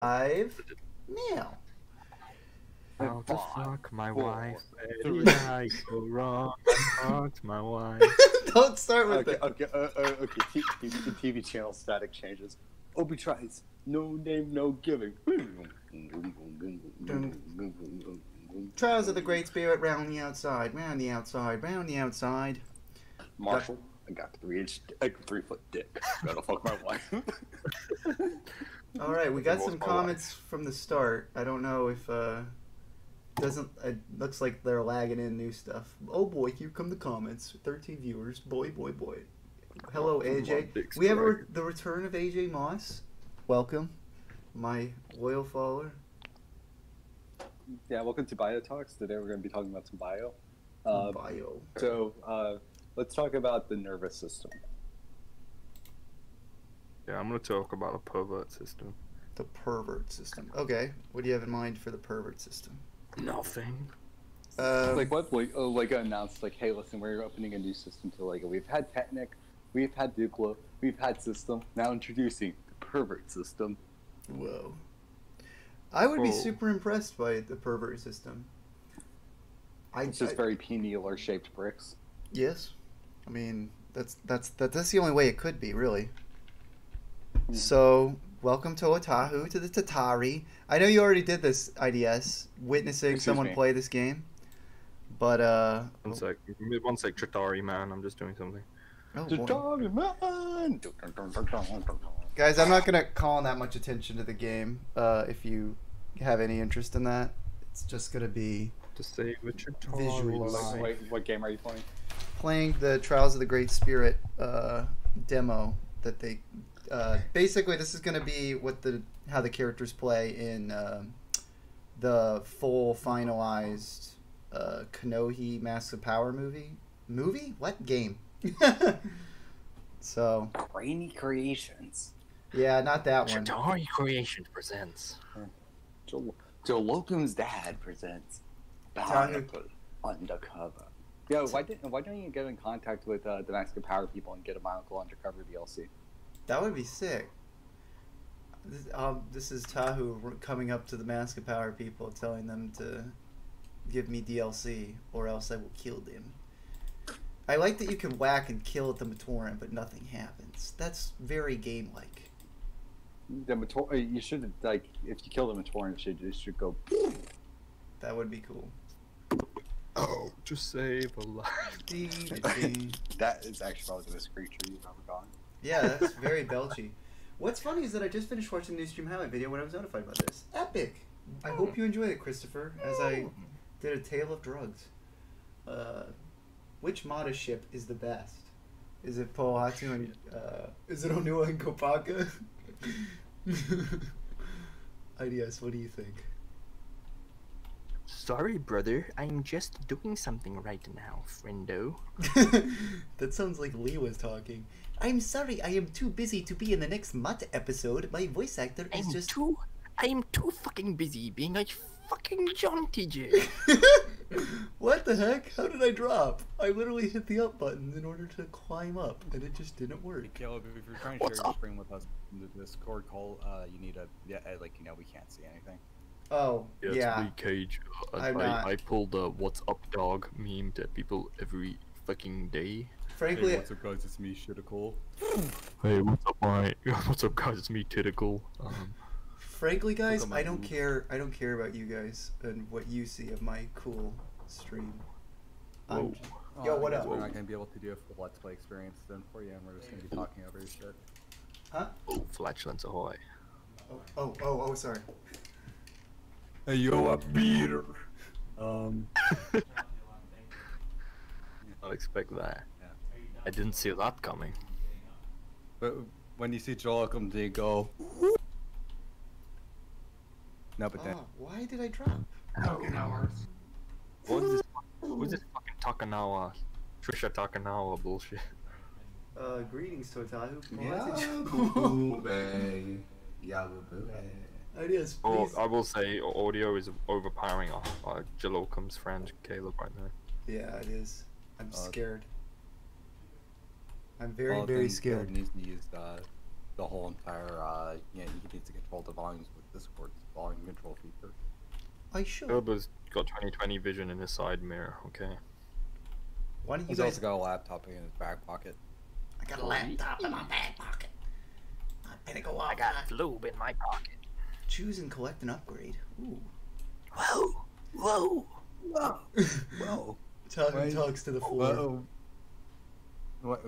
Live now. How to fuck my wife? Where three. did I go wrong? I fucked my wife. Don't start with Okay, it. okay. TV channel static changes. Obi tries. No name, no giving. Trials of the Great Spirit, round the outside, round the outside, round the outside. Marshall, I got 3-foot dick. Gotta fuck my wife. All right, we got some comments from the start. I don't know if it looks like they're lagging in new stuff. Oh boy, here come the comments. 13 viewers. Boy. Hello, AJ. We have the return of AJ Moss. Welcome, my loyal follower. Yeah, welcome to Bio Talks. Today we're going to be talking about some bio. Bio. So, let's talk about the nervous system. Yeah, I'm gonna talk about a pervert system. The pervert system. Okay, what do you have in mind for the pervert system? Nothing. Like what? Like announced, like, hey, listen, we're opening a new system to Lego. We've had Technic, we've had Duplo, we've had System. Now introducing the pervert system. Whoa. I would be super impressed by the pervert system. It's just very penile shaped bricks. Yes. I mean, that's the only way it could be, really. So, welcome to Otahu, to the Tatari. I know you already did this IDS, witnessing someone play this game. But, One sec, Tratari man, I'm just doing something. Oh, Tatari man! Guys, I'm not going to call on that much attention to the game, if you have any interest in that. It's just going to be To save a Tratari visual. life. Wait, what game are you playing? Playing the Trials of the Great Spirit demo that they... basically, this is going to be how the characters play in the full finalized Kanohi Masks of Power movie. Movie? What game? So Grainy Creations. yeah, not that one. Tratari Creation presents. Joe Locum's dad presents Bountiful Undercover. Yo, why don't you get in contact with the Mask of Power people and get a Bionicle Undercover DLC? That would be sick. This is Tahu coming up to the Mask of Power people, telling them to give me DLC, or else I will kill them. I like that you can whack and kill at the Matoran, but nothing happens. That's very game-like. The Matoran, you should, like, if you kill the Matoran, it should go. That would be cool. Oh, to save a life. That is actually probably the best creature you've ever gone. Yeah, that's very belchy. What's funny is that I just finished watching the new stream highlight video when I was notified about this. Epic! I hope you enjoyed it, Christopher, as I did a tale of drugs. Which Mata ship is the best? Is it Poatu and is it Onua and Kopaka? IDS, what do you think? Sorry, brother. I'm just doing something right now, friendo. That sounds like Lee was talking. I'm sorry, I am too busy to be in the next Mata episode. My voice actor is I am too fucking busy being like fucking John TJ. What the heck? How did I drop? I literally hit the up button in order to climb up, and it just didn't work. Caleb, if you're trying to share your screen with us in the Discord call, you need we can't see anything. Oh, yeah. It's Lee Cage. I pulled a "What's up, dog" meme to people every fucking day. Frankly, Hey, what's up, guys? It's me, Shitticle. Hey, what's up, what's up, guys? It's me, Titicle. Frankly, guys, Look at my I don't boobs. care. I don't care about you guys and what you see of my cool stream. Whoa. Yo, I what guess up? We're not gonna be able to do a full Let's Play experience then for you, and we're just gonna be talking over your shit. Huh? Oh, flatulence ahoy. Oh, sorry. Hey, yo, a beater. Not expect that. Yeah. I didn't see that coming. But when you see Joel come, they go. No, but then. Oh, why did I drop? Who's this fucking Takanawa, Trisha Takanawa bullshit? Greetings, Totahu. Ideas, Oh, please. I will say audio is overpowering our Jalocum's friend Caleb right now. Yeah, it is. I'm scared. I'm very Well, then scared. Caleb needs to use the whole entire. You need to control the volumes with Discord's volume control feature. I should. Gilbert's got 2020 vision in his side mirror. Okay. Why don't you He's guys? also got a laptop in his back pocket. I got a laptop in my back pocket. I'm gonna go out. I got lube in my pocket. Choose and collect an upgrade. Ooh. Whoa! Whoa! Whoa! Whoa! Tahu talks to the floor. Whoa! What?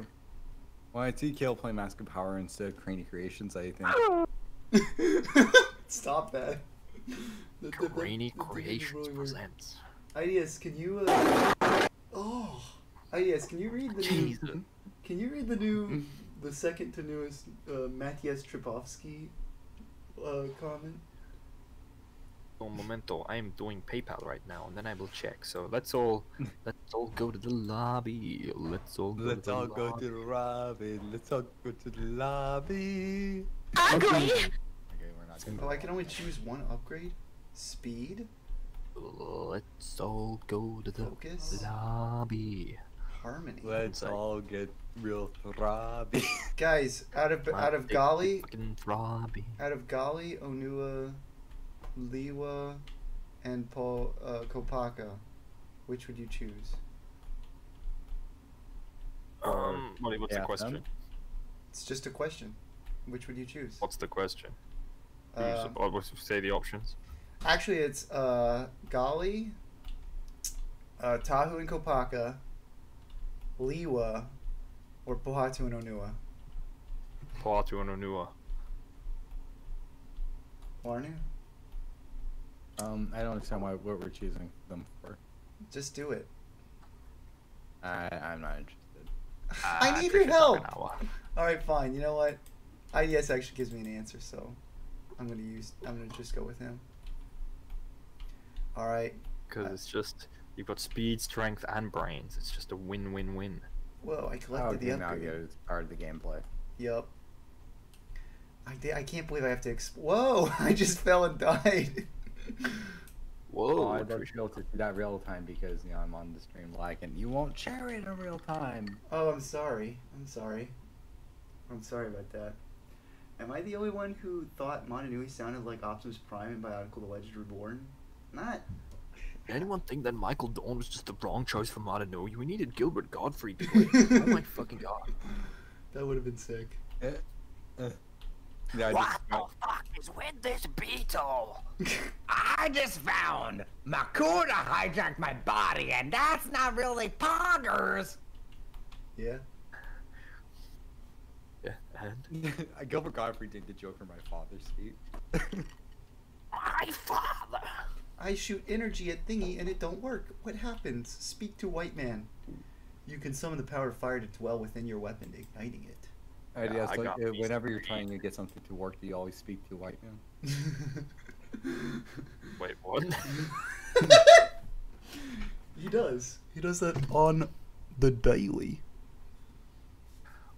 When I see Kale play Mask of Power instead of Cranny Creations, I think. Stop that. Grainy Creations presents. Ideas, can you oh, Ideas, can you read the new? Jesus. Can you read the new, the second to newest Matthias Tripovsky comment? Un momento, I am doing PayPal right now, and then I will check. So let's all go to the lobby. Let's all go Let's to the all go lobby. to the Robin. Let's all go to the lobby. Agree. Okay, we're not gonna. Oh, I can only choose one upgrade. Speed, Let's all go to the focus, lobby. harmony. Let's all get real Robin. Guys, out of Gali, Fucking Robbie. out of Gali, Onua, Liwa, and Paul Kopaka, which would you choose? What's the Yeah, question? them? It's just a question. Which would you choose? What's the question? Uh, Say the options. Actually, it's Gali, Tahu and Kopaka, Liwa, or Pohatu and Onua. Poatu and Onua. Warnu? I don't understand what we're choosing them for. Just do it. I'm not interested. I need your help! Alright, fine. You know what? IDS actually gives me an answer, so I'm gonna just go with him. Alright. Because it's just, you've got speed, strength, and brains. It's just a win-win-win. Whoa, I collected the Okay, now upgrade. it's part of the gameplay. Yup. I can't believe I have to Whoa! I just fell and died. Whoa, I don't be able to see that real time because I'm on the stream lag and you won't share it in real time. Oh, I'm sorry. I'm sorry about that. Am I the only one who thought Montanui sounded like Optimus Prime in Bionicle: The Legend Reborn? Not. Did anyone think that Michael Dawn was just the wrong choice for Mononoke? We needed Gilbert Gottfried to play. Oh my fucking god. That would have been sick. Yeah, I just, fuck is with this beetle? I just found Makuna hijacked my body, and that's not really poggers. Yeah. Yeah, and? Gilbert Godfrey did the joke from my father's seat. My father. I shoot energy at thingy and it don't work. What happens? Speak to white man. You can summon the power of fire to dwell within your weapon, igniting it. Yeah, I so got these whenever you're three. trying to get something to work, do you always speak to a white man? Wait, what? He does. He does that on the daily.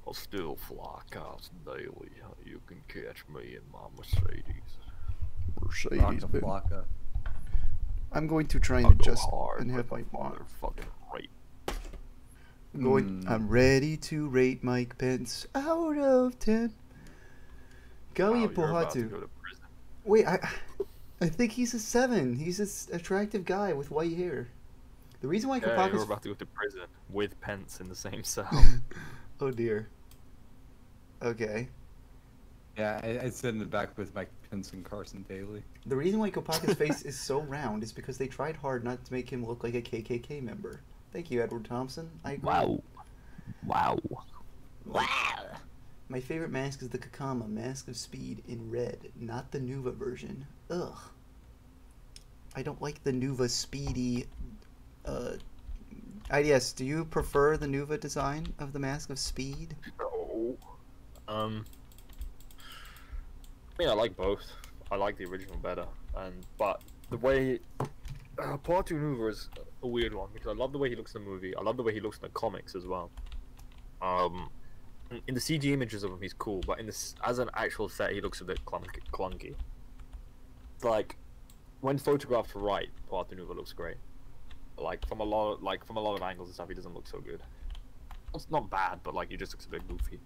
I'll still fly cars daily. You can catch me in my Mercedes. Mercedes. Flocka, flocka. I'm going to try I'll and go adjust hard and have with my my motherfucking rate. I'm ready to rate Mike Pence out of 10. Gali Wow, and you're about to Pohatu. go to prison. Wait, I think he's a 7. He's an attractive guy with white hair. The reason why Yeah, Kopaka's... you're about to go to prison with Pence in the same cell. Oh dear. Okay. Yeah, I sit in the back with Mike Pence and Carson Daly. The reason why Kopaka's face is so round is because they tried hard not to make him look like a KKK member. Thank you, Edward Thompson. I agree. Wow. Wow. My favorite mask is the Kakama, Mask of Speed, in red, not the Nuva version. Ugh. I don't like the Nuva Speedy, IDS, do you prefer the Nuva design of the Mask of Speed? No. I mean, I like both. I like the original better, but the way Poatu Nuva is a weird one because I love the way he looks in the movie. I love the way he looks in the comics as well. In the CG images of him, he's cool, but as an actual set, he looks a bit clunky. Like when photographed right, Poatu Nuva looks great. Like from a lot of angles and stuff, he doesn't look so good. It's not bad, but like he just looks a bit goofy.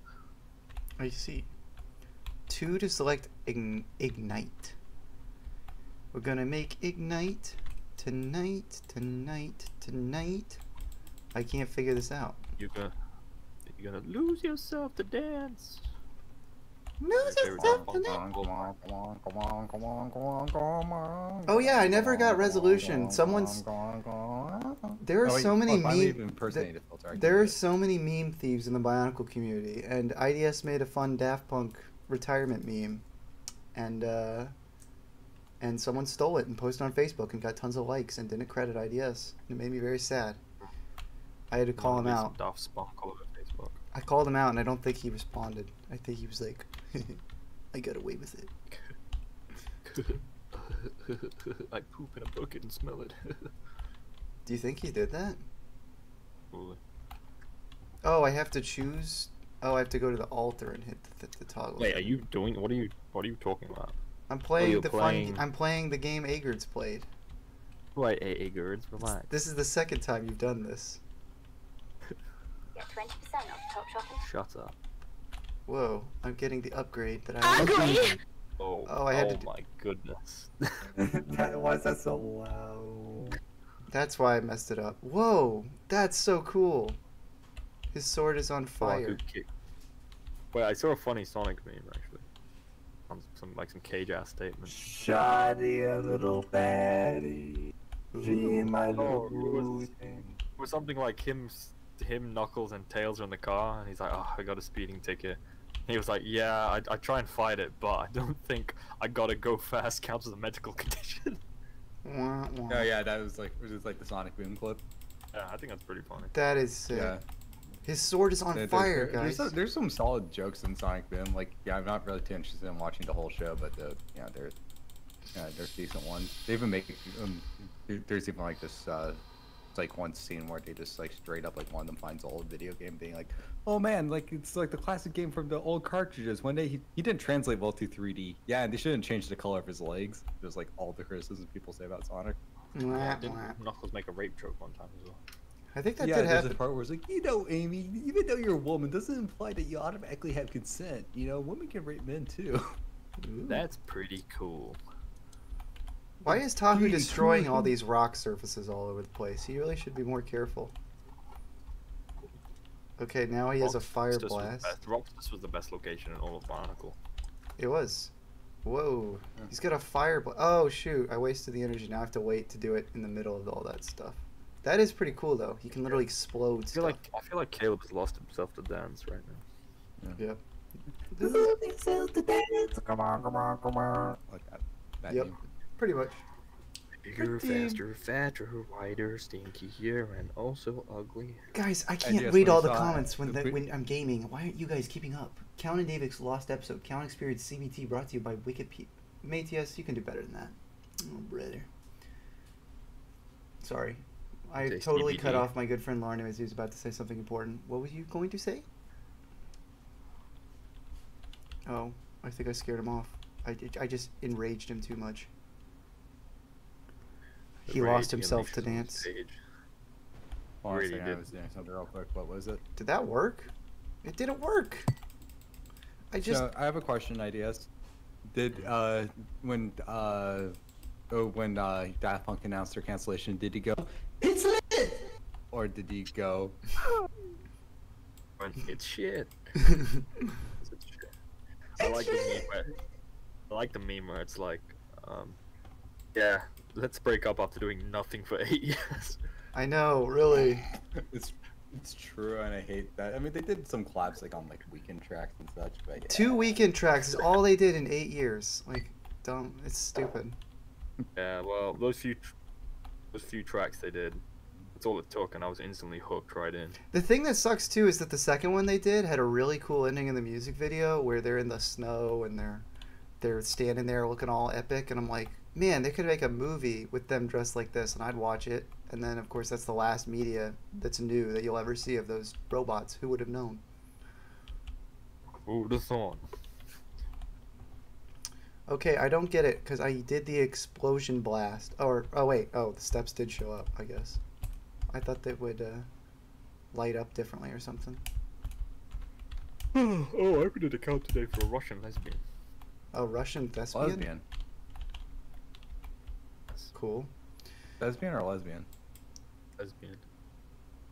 I see. 2 to select Ignite. We're gonna make Ignite tonight. I can't figure this out. You're gonna lose yourself to dance. Lose Favorite yourself Daft tonight. Oh Oh yeah, I never got resolution. Someone's. There are so many meme. There are so many meme thieves in the Bionicle community, and IDS made a fun Daft Punk retirement meme, and someone stole it and posted on Facebook and got tons of likes and didn't credit IDS. It made me very sad. I had to call him out. Daft Sparkle over Facebook. I called him out, and I don't think he responded. I think he was like, "I got away with it." I poop in a bucket and smell it. Do you think he did that? Probably. Oh, I have to choose. Oh, I have to go to the altar and hit the toggle. Wait, are you doing? What are you talking about? I'm playing you're the playing- fun. I'm playing the game Agard's played. Wait, Girds, relax. This is the second time you've done this. Get 20% off Top Shopping. Shut up. Whoa, I'm getting the upgrade that I want. Oh, I had to do- my goodness. Why is that so loud? That's why I messed it up. Whoa, that's so cool. His sword is on fire. Wait, I saw a funny Sonic meme actually. On some cage ass statement. Shoddy, a little baddie. She my little It was something like him, Knuckles, and Tails are in the car, and he's like, "Oh, I got a speeding ticket." And he was like, "Yeah, I try and fight it, but I don't think I gotta go fast counts as a medical condition." Wah, wah. Oh yeah, that was like the Sonic Boom clip. Yeah, I think that's pretty funny. That is sick. Yeah. His sword is on fire, guys. There's some solid jokes in Sonic Boom. Like, yeah, I'm not really too interested in watching the whole show, but there's decent ones. They even make there's even like this like one scene where they just like straight up like one of them finds the old video game being like, oh man, like it's like the classic game from the old cartridges. One day he didn't translate well to 3D. Yeah, and they shouldn't change the color of his legs. It was like all the criticisms people say about Sonic. Wah, wah. Didn't Knuckles make a rape joke one time as well? I think that Yeah, did there's happen. a part where it's like, Amy, even though you're a woman, doesn't imply that you automatically have consent. Women can rape men too. That's pretty cool. Why is Tahu Pretty destroying cool. all these rock surfaces all over the place? He really should be more careful. Okay, now he has a fire blast. Rockstars was the best location in all of Bionicle. It was. Whoa. He's got a fire blast. Oh, shoot. I wasted the energy. Now I have to wait to do it in the middle of all that stuff. That is pretty cool, though. He can literally explode I feel stuff. like Caleb has lost himself to dance right now. Yep. Come on. Like that Yep. name. Pretty much. Bigger, Pretty- faster, fatter, wider, stinkier, and also ugly. Guys, I And can't yes, read when all I the saw comments when the when I'm gaming. Why aren't you guys keeping up? Count and Davik's lost episode. Count Experience CBT brought to you by Wicked Peep. Matias, you can do better than that. Oh, brother. Sorry. I Say totally CBT. cut off my good friend Lauren as he was about to say something important. What were you going to say? Oh, I think I scared him off. I just enraged him too much. He lost himself to dance. Hold on a Really second, I did. was doing something real quick. What was it? Did that work? It didn't work. I just So I have a question, ideas. Did when Daft Punk announced their cancellation, did he go, "It's lit," or did he go, It's shit. I like the meme where it's like, yeah, let's break up after doing nothing for 8 years. I know, really. It's true, and I hate that. I mean, they did some collabs like on like weekend tracks and such, but yeah. 2 weekend tracks is all they did in 8 years. Like, don't. It's stupid. Yeah, well, those few tracks they did, that's all it took, and I was instantly hooked right in. The thing that sucks too is that the second one they did had a really cool ending in the music video where they're in the snow and they're standing there looking all epic, and I'm like, man, they could make a movie with them dressed like this, and I'd watch it. And then of course that's the last media that's new that you'll ever see of those robots. Who would have known? Ooh, the song. Okay, I don't get it because I did the explosion blast. Oh wait, the steps did show up. I guess. I thought they would light up differently or something. Oh, I opened an account today for a Russian lesbian. Oh, Russian thespian. Lesbian. Yes. Cool. Lesbian or lesbian? Lesbian.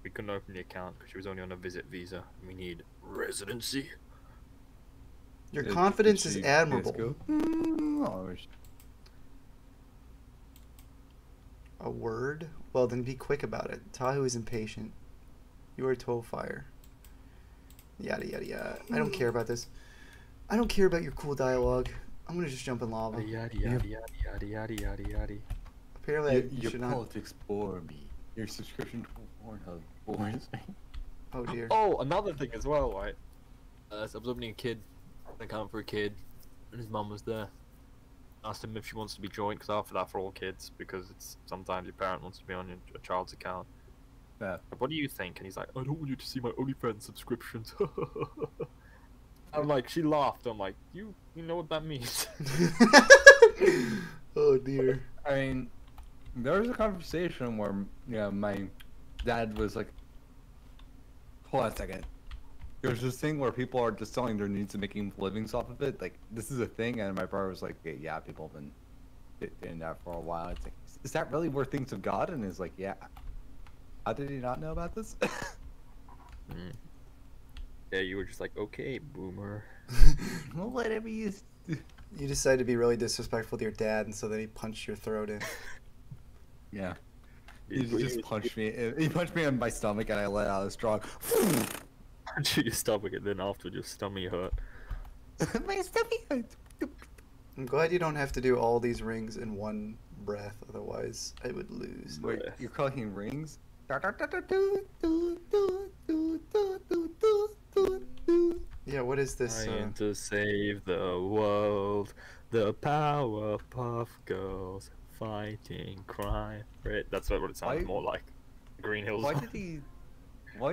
We couldn't open the account because she was only on a visit visa. We need residency. Your Did confidence is she admirable. go? Oh, A word? Well, then be quick about it. Tahu is impatient. You are toe fire. Yada yada yada. I don't care about this. I don't care about your cool dialogue. I'm gonna just jump in lava. Yada yada yada yada yada yada yada. Apparently, I your should not. politics bore me. Your subscription to Pornhub bores me. Oh dear. Oh, another thing as well, right? So I was opening a kid, an account for a kid, and his mum was there. Asked him if she wants to be joint, because I offer that for all kids, because it's sometimes your parent wants to be on your child's account. Yeah. What do you think? And he's like, I don't want you to see my OnlyFans subscriptions. I'm like, she laughed. I'm like, you know what that means? Oh dear. I mean, there was a conversation where my dad was like, hold on a second. There's this thing where people are just selling their needs and making livings off of it. Like, this is a thing, and my brother was like, yeah, people have been doing that for a while. It's like, is that really where things have gone? And he's like, yeah. How did he not know about this? Yeah, you were just like, okay, boomer. Well, whatever you. You decided to be really disrespectful to your dad, and so then he punched your throat in. Yeah. He just punched me. He punched me in my stomach, and I let out a strong. Punch your stomach, and then after your stomach hurt. My stomach hurt. I'm glad you don't have to do all these rings in one breath, otherwise I would lose. Wait, you're calling rings? Yeah, what is this? Trying to save the world, the Powerpuff Girls fighting crime. Right, that's what it sounds more like. Green Hills. Why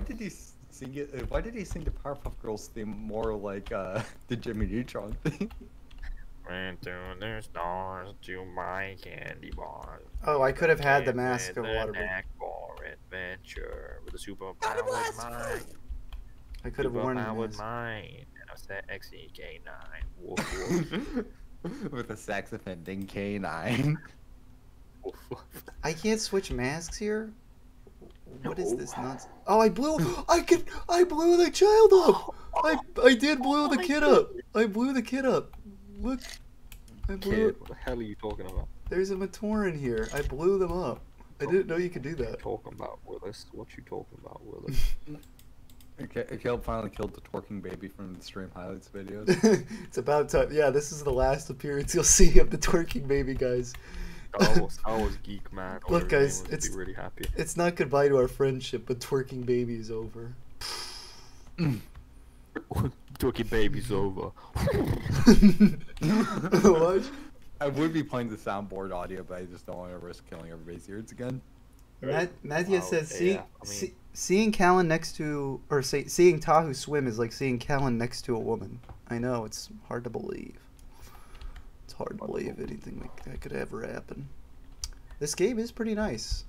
did he sing it? Why did he sing the Powerpuff Girls theme more like the Jimmy Neutron theme? Ran to the stars to my candy bar. Oh, I could have had the mask of With a Waterboy. knack for adventure with a superpowered mind. I could have worn the Superpowered mask. mind. And I said XEK9. Woof woof. With a sax offending K9. Woof woof. I can't switch masks here. What is this nonsense? Oh, I blew the child up. I did blow the kid up. I blew the kid up. Look, I blew. Kid, what the hell are you talking about? There's a Matoran here. I blew them up. I didn't know you could do What you that. talking about, Willis? What you talking about, Willis? Caleb finally killed the twerking baby from the stream highlights videos. It's about time. Yeah, this is the last appearance you'll see of the twerking baby, guys. I was geek man. Look, guys, it's be really happy. It's not goodbye to our friendship, but twerking baby is over. Twerking baby's over. What? I would be playing the soundboard audio, but I just don't want to risk killing everybody's ears again. Matthew Wow, says, yeah, I mean- seeing Callan next to, or seeing Tahu swim is like seeing Callan next to a woman. I know, it's hard to believe. It's hard to believe anything like that could ever happen. This game is pretty nice.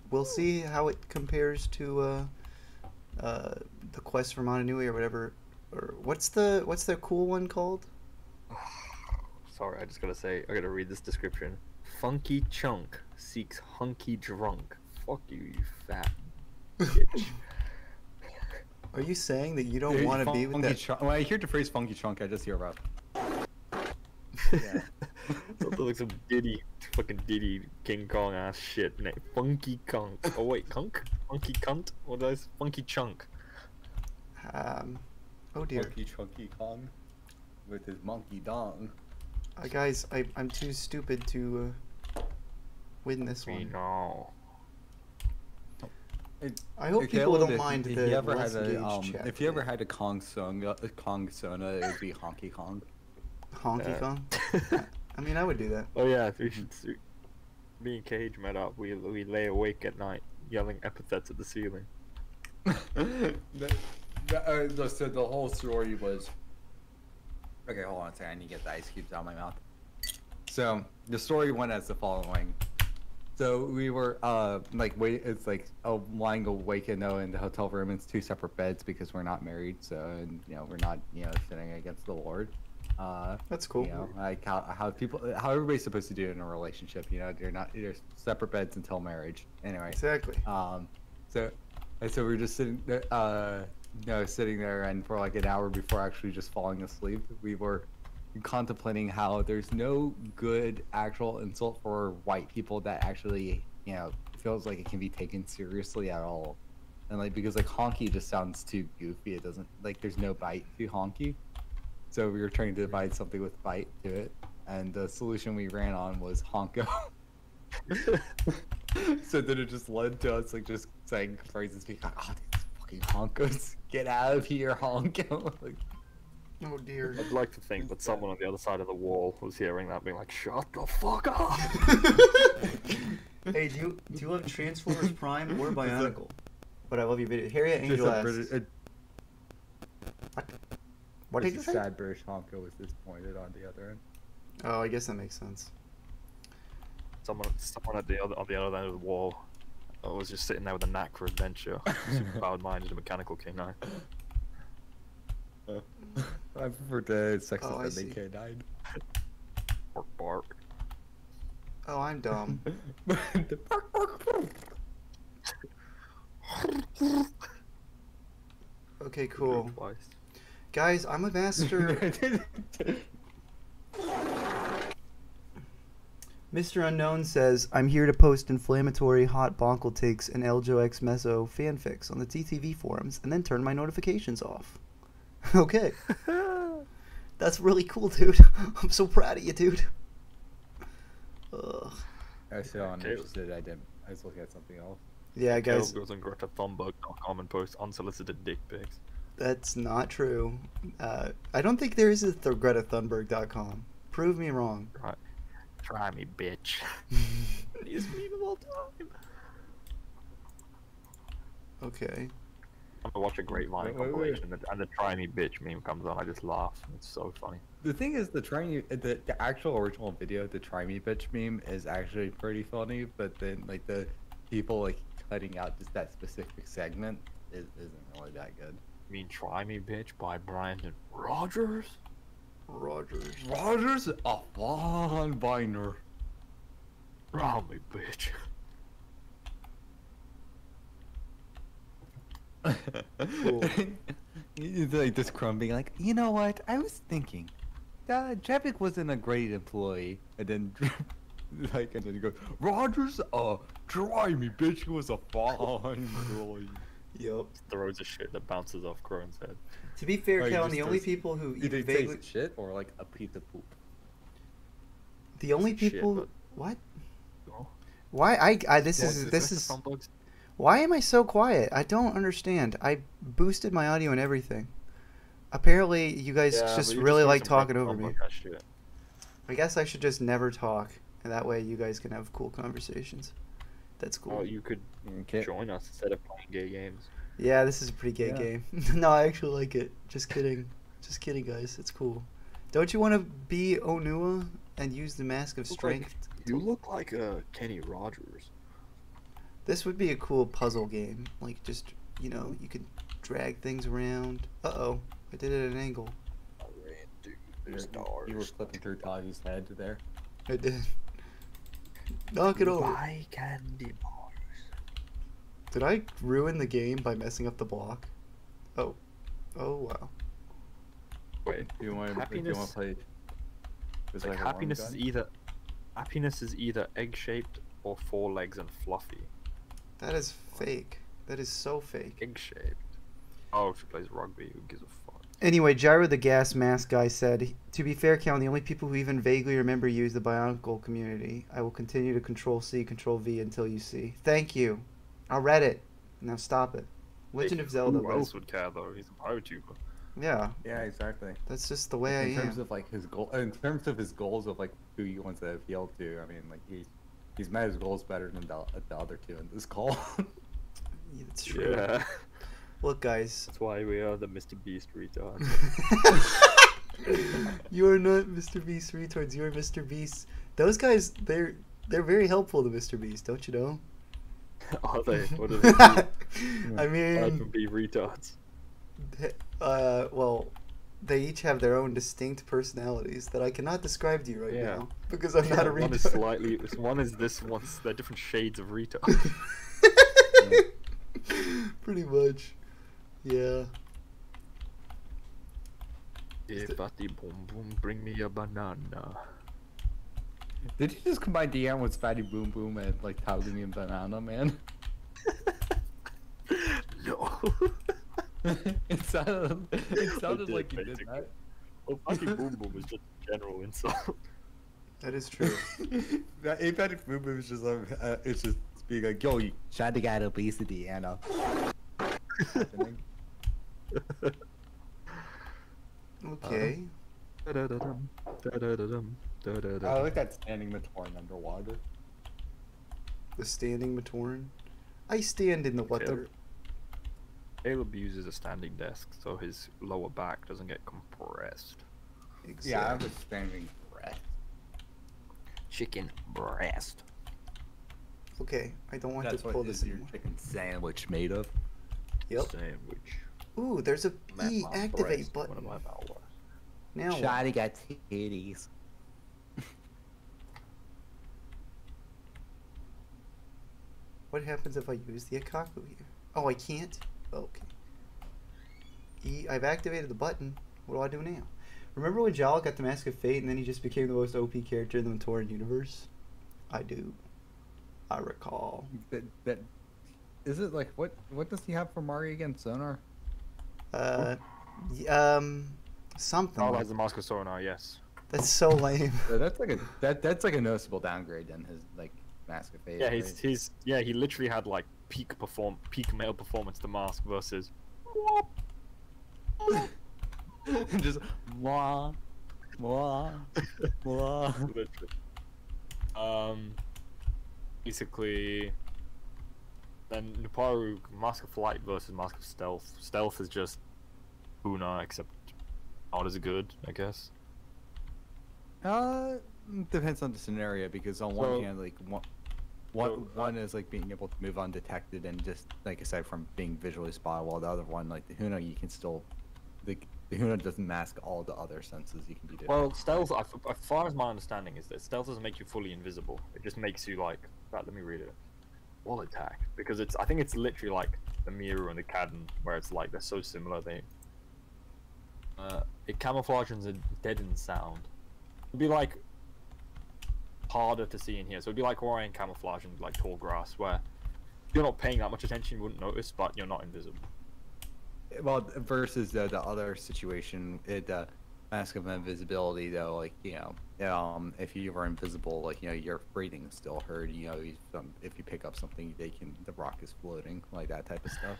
We'll see how it compares to the Quest for Mana Nui or whatever. Or what's the cool one called? Sorry, I just gotta say, I gotta read this description. Funky Chunk seeks hunky drunk. Fuck you, you fat bitch. Are you saying that you don't want to be with that? When I hear the phrase funky chunk, I just hear about. Yeah. Something like some fucking Diddy King Kong ass shit. Funky Kunk. Oh wait, Kunk? Funky Cunt? What is Funky Chunk? Oh dear. Funky Chunky Kong with his monkey dong. Guys, I'm too stupid to win this We one. know. I hope people Caleb, don't mind if the you ever less had a, engaged chat. if you ever had a Kong Sona, it would be Honky Kong. Honky Kong? I mean, I would do that. Oh yeah, we should. Me and Cage met up. We lay awake at night, yelling epithets at the ceiling. So the whole story was. Okay, hold on a second. I need to get the ice cubes out of my mouth. So the story went as the following. So we were it's like lying awake in the hotel room. It's two separate beds because we're not married. So we're not sitting against the Lord. That's cool. You know, like how everybody's supposed to do it in a relationship. You know, they're separate beds until marriage. Anyway. Exactly. So we were just sitting there, sitting there, and for like an hour before actually just falling asleep, we were contemplating how there's no good actual insult for white people that actually, you know, feels like it can be taken seriously at all. And like, because like honky just sounds too goofy. It doesn't, like, there's no bite to honky. So we were trying to find something with bite to it, and the solution we ran on was honko. So then it just led to us like just saying phrases being like, "Oh, these fucking honkos, get out of here, honko!" Like, Oh dear. I'd like to think that someone on the other side of the wall was hearing that, being like, "Shut the fuck up!" Hey, do you love Transformers Prime or Bionicle? But I love your video. Harriet Angel asks. What did you say? Sad British honko was disappointed on the other end. Oh, I guess that makes sense. Someone at the other end of the wall was just sitting there with a knack for adventure. Superpowered mind is a mechanical K9. I prefer the sex Oh, I offending see. K9. Bark bark. Oh, I'm dumb. Okay, cool. Twice. Guys, I'm a master. Mr. Unknown says, I'm here to post inflammatory hot bonkle takes and Eljo X Mezzo fanfics on the TTV forums and then turn my notifications off. Okay. That's really cool, dude. I'm so proud of you, dude. Ugh. I was so Okay. uninterested. I was looking at something else. Yeah, guys, Caleb goes on GretaThunberg.com and posts unsolicited dick pics. that's not true. I don't think there is a GretaThunberg.com. Prove me wrong. Right. Try me, bitch. He's meme of all time. Okay. I'm gonna watch a Great Vine Wait, wait, wait. compilation and the try me bitch meme comes on. I just laugh. It's so funny. The thing is, the actual original video, the "Try Me Bitch" meme, is actually pretty funny. But then, like, the people like cutting out just that specific segment isn't really that good. You mean Try Me Bitch by Brandon Rogers? Rogers. Rogers, a Von Biner. Try me, bitch. It's like this Crumb being like, you know what? I was thinking, Javik wasn't a great employee, and then and then he goes, Rogers, try me, bitch. He was a fine employee. Yep. Throws a shit that bounces off Crone's head. To be fair, Oh, he Callan, just the only does- people who Did even he say vaguely... shit or like a piece of poop? The only Shit, people... but- What? Oh. Why? This is... Why am I so quiet? I don't understand. I boosted my audio and everything. Apparently, you guys just really like talking over me. I guess I should just never talk, and that way you guys can have cool conversations. That's cool. Well, you could Okay. join us instead of playing gay games. Yeah, this is a pretty gay Yeah. game. No, I actually like it. Just kidding. Just kidding, guys. It's cool. Don't you want to be Onua and use the Mask of Look like- Strength? You look like Kenny Rogers. This would be a cool puzzle game. Like, just, you know, you could drag things around. Uh-oh. I did it at an angle. You were flipping through Taji's head there. I did. Knock it over. Buy candy bars. Did I ruin the game by messing up the block? Oh. Oh, wow. Wait, Do you want to Happiness- play? Just like like a happiness long is gun? either egg-shaped or 4 legs and fluffy. That is fake. That is so fake. Egg-shaped. Oh, she plays rugby. Who gives a fuck? Anyway, Gyro the Gas Mask guy said, to be fair, Callan, the only people who even vaguely remember you is the Bionicle community. I will continue to Control-C, Control-V until you see. Thank you. I read it. Now stop it. Legend of Zelda. Who but- else would care though? He's a PowerTuber. Yeah, Yeah, exactly. that's just the way I In terms am. of like his goal, in terms of his goals of like who he wants to appeal to, I mean, like he's met his goals better than the other two in this call. Yeah, that's true. Yeah. Look, guys. That's why we are the Mr. Beast retards. You are not Mr. Beast retards. You are Mr. Beast. Those guys, they're very helpful to Mr. Beast, don't you know? Are they? What do they do? I Aside mean, from be retards. well, they each have their own distinct personalities that I cannot describe to you right Yeah. now because I'm not a One is retard. slightly. One is this. One's they're different shades of retard. Pretty much. Yeah. Yeah, fatty boom boom, bring me a banana. Did you just combine Deanne with Fatty Boom Boom and like Tauguny and Banana, man? No. it sounded did, like you did basically. that. Well, fatty boom boom is just a general insult. That is true. That Fatty Boom Boom is just it's just being like, yo, you tried to get obesity, Anna. Okay. Da-da-da-dum, da-da-da-dum, da-da-da-dum. I like that standing Matoran underwater. The standing Matoran. I stand in the water. Caleb uses a standing desk, so his lower back doesn't get compressed. Exactly. Yeah, I have a standing breath. Chicken breast. Okay, I don't want That's to pull what this is your anymore. chicken sandwich made of. Yep. Sandwich. Ooh, there's a Matt E Moss activate breast, one button. of my vowels. Now what? Shotty got titties. What happens if I use the Akaku here? Oh, I can't? Okay. I've activated the button. What do I do now? Remember when Jal got the Mask of Fate and then he just became the most OP character in the Matoran universe? I do. I recall. That is it. Like what does he have for Mario again? Sonar. Something. Oh, like- that's the Mask of Sonar, yes. That's so lame. So that's like that's like a noticeable downgrade in his like Mask of Fate. Yeah, right? he literally had like peak male performance to Mask versus just mwah, mwah, mwah. literally. Basically, then Nuparu Mask of Flight versus Mask of Stealth. Stealth is just Una, except not as good, I guess. Depends on the scenario because on So- one hand, like So, one is like being able to move undetected and just like aside from being visually spotted, while the other one, like the Huna, you can still the Huna doesn't mask all the other senses you can be detected. Well, stealth, as far as my understanding is that stealth doesn't make you fully invisible. It just makes you like. Right, let me read it. Wall attack, because I think it's literally like the Miru and the Kadon, where it's like they're so similar. It camouflages a deadened sound. It'd be like harder to see in here, so it'd be like Orion camouflage in like tall grass, where if you're not paying that much attention, you wouldn't notice, but you're not invisible. Well, versus the other situation, Mask of Invisibility, though, like, if you were invisible, like, your breathing is still heard, if you pick up something, the rock is floating, like that type of stuff.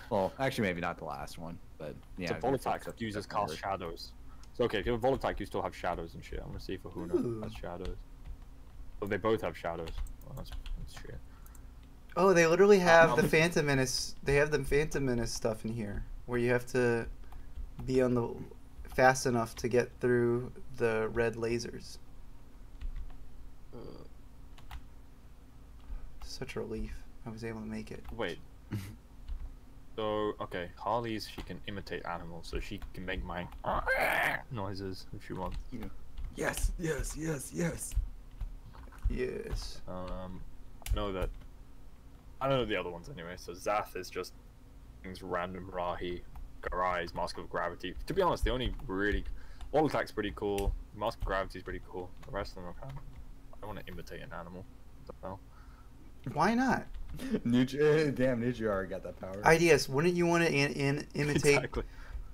Well, actually, maybe not the last one, but yeah. So if you pick Volatak up uses something cast heard. shadows. So okay, if you have Volatak, you still have shadows and shit. I'm gonna see if Ahuna Ooh. has shadows. Well, they both have shadows. Well, that's shit. Oh, they literally have the Um, Phantom Menace. They have the Phantom Menace stuff in here, where you have to be on the fast enough to get through the red lasers. Such a relief. I was able to make it. Wait. So okay, Harley's she can imitate animals, so she can make my noises if she wants. Yes, yes, yes, yes. Yes. I know that. I don't know the other ones anyway. So Zath is just things random. Rahi, Garai's Mask of Gravity. To be honest, the only really Wall Attack's pretty cool. Mask of Gravity's pretty cool. The rest of them are kind of. I want to imitate an animal. What the hell? Why not? Damn, Nujiara got that power. IDS, wouldn't you want to imitate? Exactly.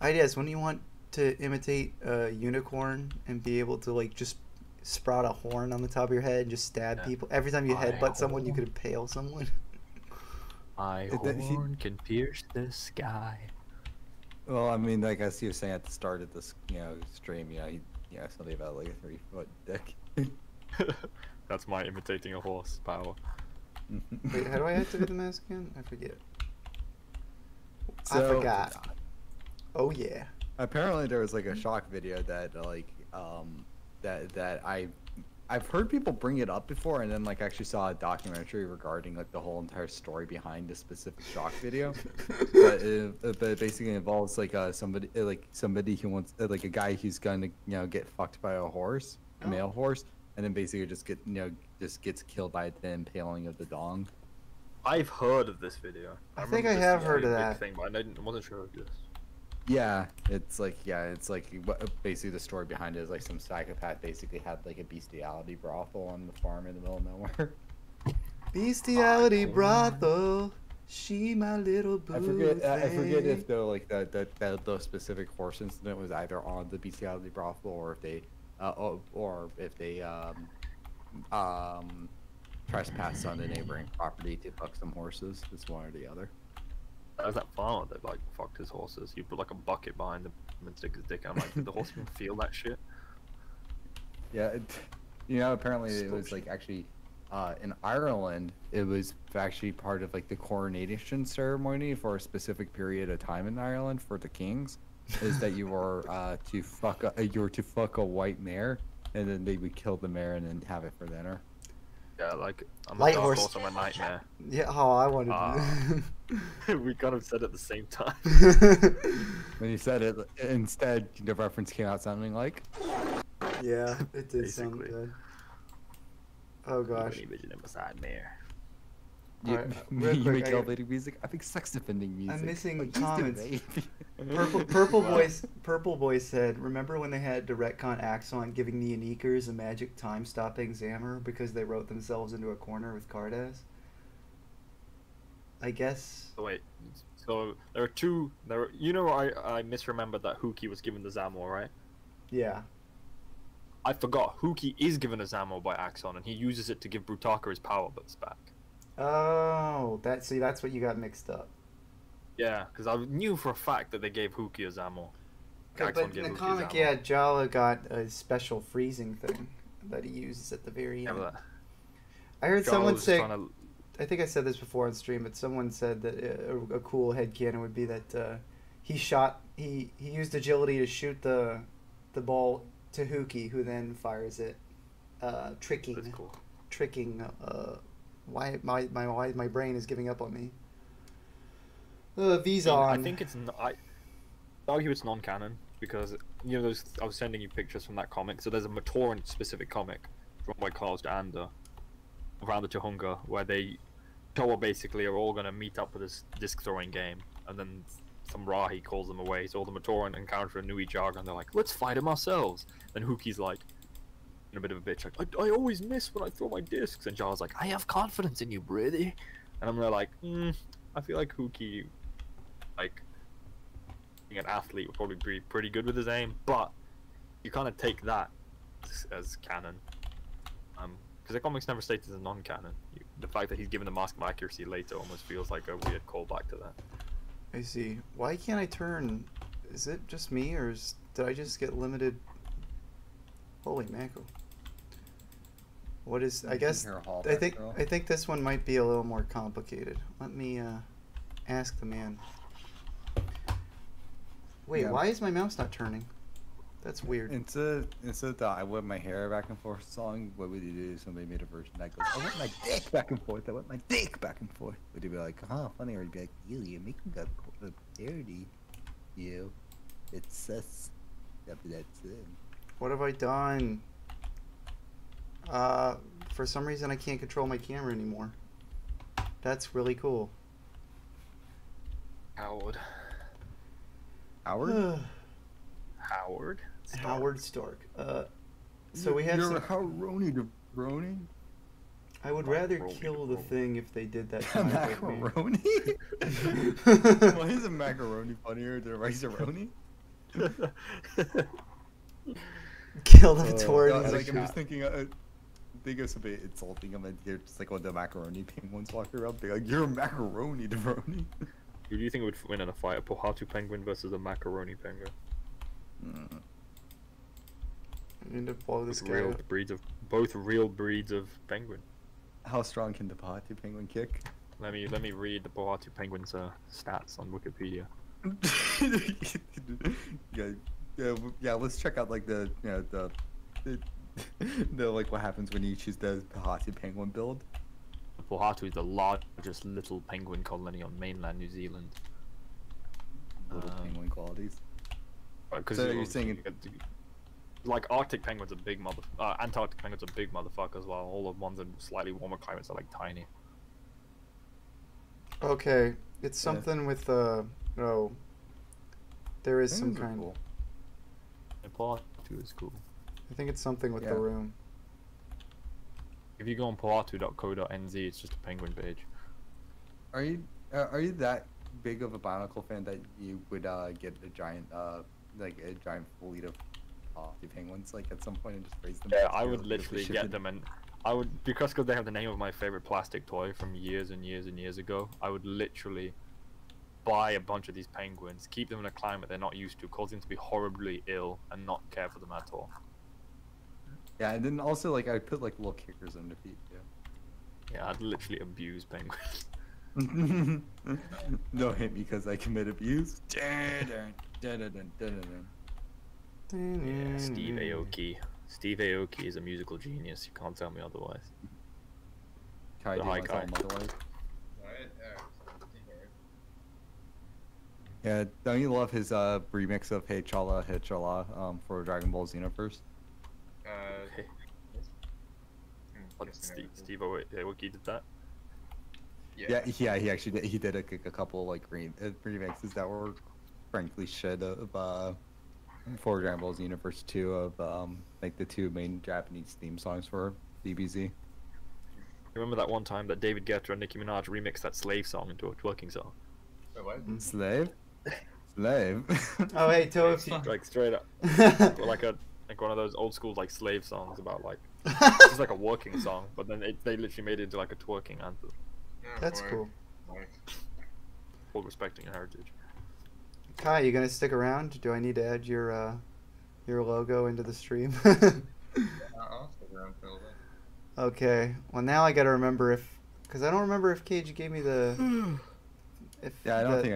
IDS, wouldn't you want to imitate a unicorn and be able to like just sprout a horn on the top of your head and just stab Yeah. people? Every time you My headbutt someone, you horn. could impale someone. My horn can pierce the sky. Well, I mean, like as you were saying at the start of this, stream, something about like a 3-foot dick. That's my imitating a horse power. Wait, how do I activate the mask again? I forget. I So- forgot. Oh yeah. Apparently, there was like a shock video that like that I I've heard people bring it up before, and then like actually saw a documentary regarding like the whole entire story behind a specific shock video. But it basically involves like somebody who wants like a guy who's gonna get fucked by a horse, a male horse, and then basically just gets killed by the impaling of the dong. I've heard of this video. I think I have heard of big that. thing, but I wasn't sure of this. Yeah, it's like basically the story behind it is like some psychopath basically had like a bestiality brothel on the farm in the middle of nowhere. Bestiality brothel, she my little boo. I forget if though like the specific horse incident was either on the bestiality brothel or if they trespassed on the neighboring property to fuck some horses. It's one or the other. That was that farmer that like fucked his horses. You put like a bucket behind him and stick his dick out. I'm like, did the horse even feel that shit? Yeah, apparently it was like actually in Ireland. It was actually part of like the coronation ceremony for a specific period of time in Ireland for the kings. Is that you were to fuck a white mare, and then they would kill the mare and then have it for dinner. Yeah, like I'm Light a dark horse. horse on my nightmare. Yeah, oh, I wanted to. We kind of said it at the same time. When you said it, instead the reference came out sounding like. Yeah, it did sound Basically. good. Oh gosh. Vision of a side mare. You, Alright, you real quick, make I- elevator music. I think sex defending music. I'm missing Like, used to comments. be. Purple Boy said, remember when they had to retcon Axon giving the Uniquers a magic time-stopping Zammer because they wrote themselves into a corner with Cardass? I guess... So wait, so there are two. I misremembered that Huki was given the Zamor, right? Yeah. I forgot Huki is given a Zamor by Axon, and he uses it to give Brutaka his power buds back. Oh, that's what you got mixed up. Yeah, because I knew for a fact that they gave Huki a Zamor. Okay, but in the comic, yeah, Jala got a special freezing thing that he uses at the very end. I heard someone say, I think I said this before on stream, but someone said that a cool headcanon would be that he used agility to shoot the ball to Huki, who then fires it, tricking. That's cool. Why my brain is giving up on me. Vizon. I think it's. I argue it's non-canon because those. I was sending you pictures from that comic. So there's a Matoran specific comic from by Carlos de Anda around the Chahunga where Toa basically are all gonna meet up for this disc throwing game, and then some Rahi calls them away. So all the Matoran encounter a Nui Jaga and they're like, "Let's fight him ourselves." Then Huki's like, in a bit of a bitch, like, I always miss when I throw my discs. And Jala's like, I have confidence in you, brother. And I'm there like, I feel like Huki, like, being an athlete would probably be pretty good with his aim, but you kind of take that as canon. Because the comics never states as a non-canon. The fact that he's given the Mask of Accuracy later almost feels like a weird callback to that. I see. Why can't I turn? Is it just me, or did I just get limited? Holy mackerel! What is? I guess I think this one might be a little more complicated. Let me ask the man. Wait, why is my mouse not turning? That's weird. Instead of the I whip my hair back and forth song, what would you do if somebody made a version that goes, I whip my dick back and forth, I whip my dick back and forth? Would you be like, funny, or would you be like, you're making that parody, it's sus. That's it. What have I done? For some reason I can't control my camera anymore. That's really cool. Howard. Howard? Howard? Stark. Howard Stark. So we have You're some... Howroni to Brony? I would rather Macaroni kill the roll. thing if they did that to my with me. Macaroni? Why is a macaroni funnier than a rice-a-roni? Kill them towards No, the like, I'm shot. just thinking, think of somebody insulting them, and you're just like one of the macaroni penguins walking around, being like, "You're a macaroni, Devroni." Who do you think would win in a fight? A Pohatu penguin versus a macaroni penguin? I need to blow this guy Real up. breeds of both real breeds of penguin. How strong can the Pohatu penguin kick? Let me read the Pohatu penguin's stats on Wikipedia. yeah. Let's check out like the No, like what happens when you choose the Pohatu penguin build? Pohatu is the largest little penguin colony on mainland New Zealand. Little penguin qualities. Because So you're saying like Arctic penguins are big Antarctic penguins are big motherfuckers as well. All the ones in slightly warmer climates are like tiny. Okay, it's something with oh, there is some penguins are kind. cool. And Pohatu is cool. I think it's something with the Yeah. room. If you go on pohatu.co.nz, it's just a penguin page. Are you that big of a Bionicle fan that you would get a giant fleet of penguins like at some point and just raise them? Yeah, to I your- would your literally ship get and- them, and I would, because they have the name of my favorite plastic toy from years and years and years ago. I would literally buy a bunch of these penguins, keep them in a climate they're not used to, cause them to be horribly ill, and not care for them at all. Yeah, and then also like I would put like little kickers on their feet. Yeah, I'd literally abuse penguins. Yeah. No hit because I commit abuse. Yeah, Steve Aoki. Steve Aoki is a musical genius. You can't tell me otherwise. Kai, The do you high want to tell Kai. him otherwise? What? Yeah, don't you love his remix of Hey Chala Hey Chala for Dragon Ball Xenoverse? Okay. What, Guessing Steve Aoki did that? Yeah, he actually did. He did a couple like remixes that were frankly shit of for Dragon Ball Xenoverse 2 of like the two main Japanese theme songs for DBZ. You remember that one time that David Guetta and Nicki Minaj remixed that Slave song into a twerking song? Wait, what? Slave? Slave? Oh, hey, Tofi. Like straight up, like one of those old school like slave songs about like it's just like a working song, but then they literally made it into like a twerking anthem, That's cool. while respecting your heritage. Kai, you gonna stick around? Do I need to add your logo into the stream? I'll stick around for a little bit. Okay. Well, now I gotta remember because I don't remember if Cage gave me the. Yeah, I don't think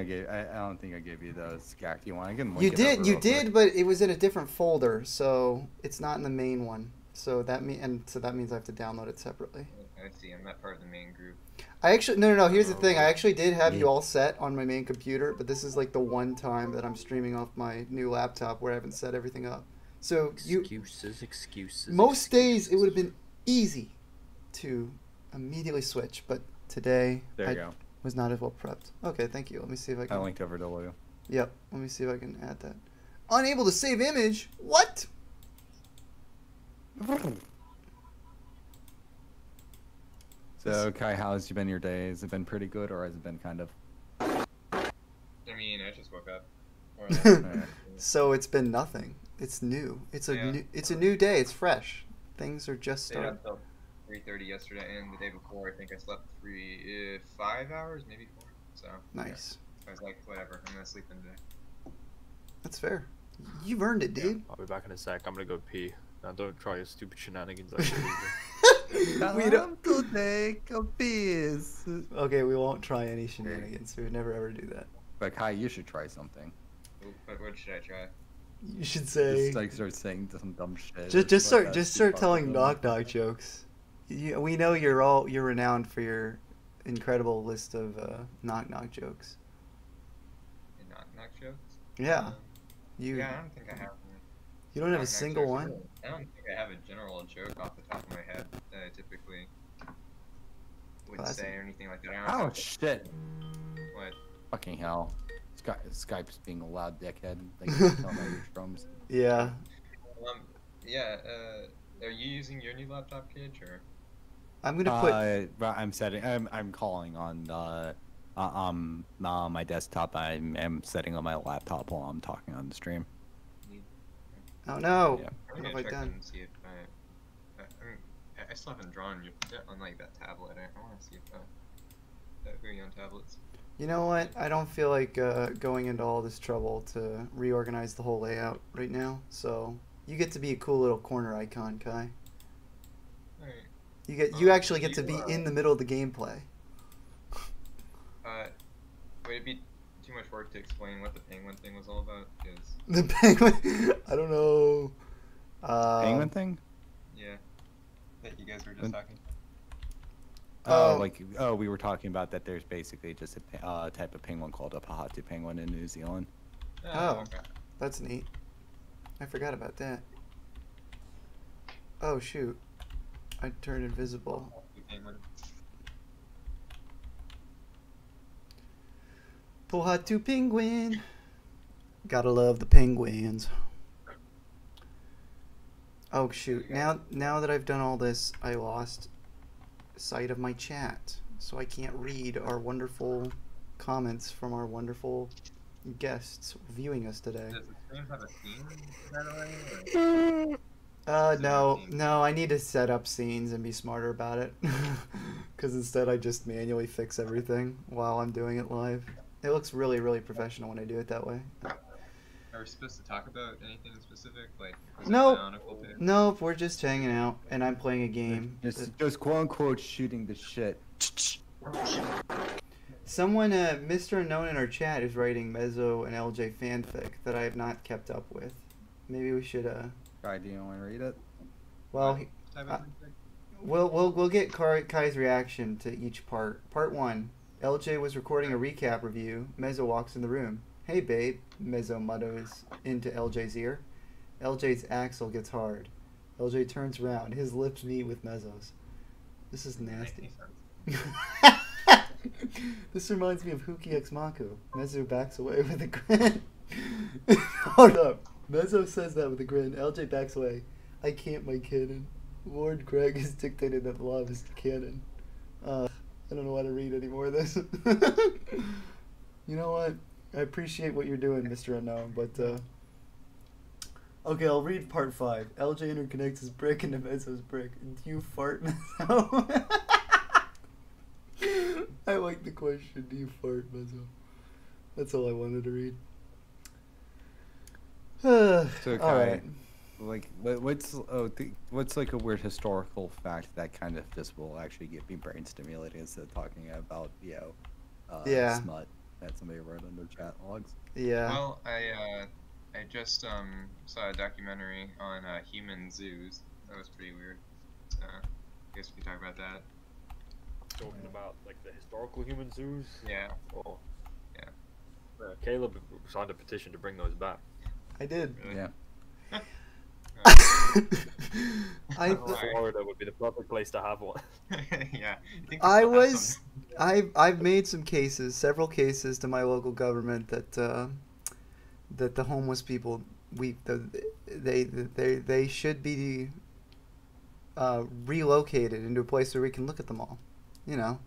I gave you the Skaki one. I can link You it did, over you real quick. did, but it was in a different folder, so it's not in the main one. So that means I have to download it separately. I see, I'm not part of the main group. I actually no. Here's the thing. I actually did have you all set on my main computer, but this is like the one time that I'm streaming off my new laptop where I haven't set everything up. So Excuses. most days it would have been easy to immediately switch, but today There I you go. was not as well prepped. Okay, thank you. Let me see if I I can. linked over the logo. Yep. Let me see if I can add that. Unable to save image. What? So Kai, how's been your day? Has it been pretty good, or has it been kind of? I mean, I just woke up. So it's been nothing. It's new. It's a Yeah. it's a new day. It's fresh. Things are just Stayed starting. up till 3:30 yesterday, and the day before, I think I slept 5 hours, maybe 4. So Nice. I was like, whatever, I'm gonna sleep in today. That's fair. You've earned it, dude. I'll be back in a sec. I'm gonna go pee. Now don't try your stupid shenanigans like this. We don't. to take a piss. Okay, we won't try any shenanigans. We would never ever do that. But Kai, you should try something. What should I try? You should say. Just like start saying some dumb shit. Just like start that. start telling knock jokes. We know you're renowned for your incredible list of knock jokes. Knock jokes? Yeah. You Yeah, I don't think I have. you don't have a knock single jokes. one. I don't think I have a general joke off the top of my head that I typically would Well, that's- say or anything like that. I don't Oh have shit! what? Fucking hell! Skype's being a loud dickhead. They can tell by your drums. Yeah. Yeah. Are you using your new laptop, Cage, or? I'm gonna put. But I'm calling on my desktop. I'm setting on my laptop while I'm talking on the stream. Oh no. Yeah. I'm What have gonna I check done? and see if I still haven't drawn you on like that tablet. I want to see if that agree on tablets. You know what? I don't feel like going into all this trouble to reorganize the whole layout right now. So you get to be a cool little corner icon, Kai. Alright. You actually get to be in the middle of the gameplay. Would it be too much work to explain what the penguin thing was all about? 'Cause The penguin. I don't know. Penguin thing? Yeah. That you guys were just talking. We were talking about that. There's basically just a type of penguin called a Pahatu penguin in New Zealand. Oh, Okay. that's neat. I forgot about that. Oh shoot, I turned invisible. Penguin. Pohatu penguin. Gotta love the penguins. Oh shoot, now that I've done all this, I lost sight of my chat. So I can't read our wonderful comments from our wonderful guests viewing us today. Does the stream have a theme, by the way? No, I need to set up scenes and be smarter about it. Because instead I just manually fix everything while I'm doing it live. It looks really, really professional when I do it that way. Are we supposed to talk about anything specific? Like, Nope. Bionicle Pit? Nope, we're just hanging out and I'm playing a game. Just quote unquote shooting the shit. Someone, Mr. Unknown in our chat is writing Mezzo and LJ fanfic that I have not kept up with. Maybe we should, Guy, do you want to read it? well, Type of thing? we'll get Kai's reaction to each part. Part 1. LJ was recording a recap review. Mezzo walks in the room. Hey babe, Mezzo mutters into LJ's ear. LJ's axle gets hard. LJ turns around. His lips meet with Mezzo's. This is nasty. This reminds me of Huki X Mako. Mezzo backs away with a grin. Hold up. Mezzo says that with a grin. LJ backs away. I can't my cannon. Lord Greg has dictated that the law is canon. I don't know why to read any more of this. You know what? I appreciate what you're doing, Mr. Unknown, but okay, I'll read part 5. LJ interconnects his brick into Mezzo's brick. Do you fart, Mezzo? I like the question. Do you fart, Mezzo? That's all I wanted to read. So, all right. Like, what's like a weird historical fact that kind of just will actually get me brain stimulating instead of talking about Yeah. smut that somebody wrote under chat logs? Yeah. Well, I just saw a documentary on human zoos. That was pretty weird. I guess we could talk about that. Talking about like the historical human zoos. Yeah. Or Yeah. Caleb signed a petition to bring those back. I did. Really? Yeah. Florida would be the perfect place to have one. Yeah. I've made some cases, several cases to my local government that the homeless people they should be relocated into a place where we can look at them all, you know,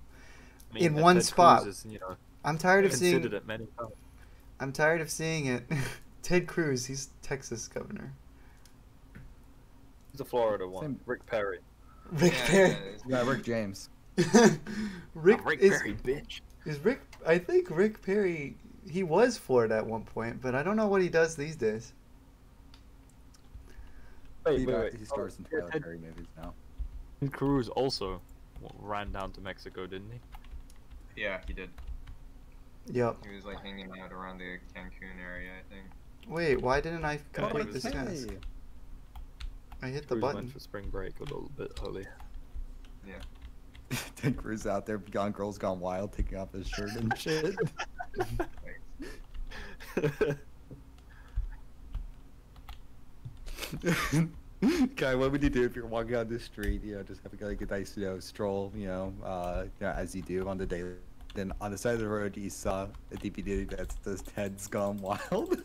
I mean, in one Ted spot. Cruz is, you know, I'm tired of seeing. considered it many times. I'm tired of seeing it. Ted Cruz, he's Texas governor. It's a Florida one. Same. Rick Perry. Rick Perry. Yeah, Rick James. Rick Perry, bitch. Is Rick? I think Rick Perry. He was Florida at one point, but I don't know what he does these days. Wait, He stars in Tyler Ted Perry movies now. Cruz also ran down to Mexico, didn't he? Yeah, he did. Yep. He was like hanging out around the Cancun area, I think. Wait, why didn't I he complete was- this task? I hit the Cruz button. went for spring break a little bit early. Ted Cruz out there, Gone Girls Gone Wild, taking off his shirt and shit. Guy, what would you do if you're walking on the street, you know, just having like a nice, you know, stroll, you know, as you do on the daily. Then on the side of the road, you saw a DVD that says Ted's Gone Wild.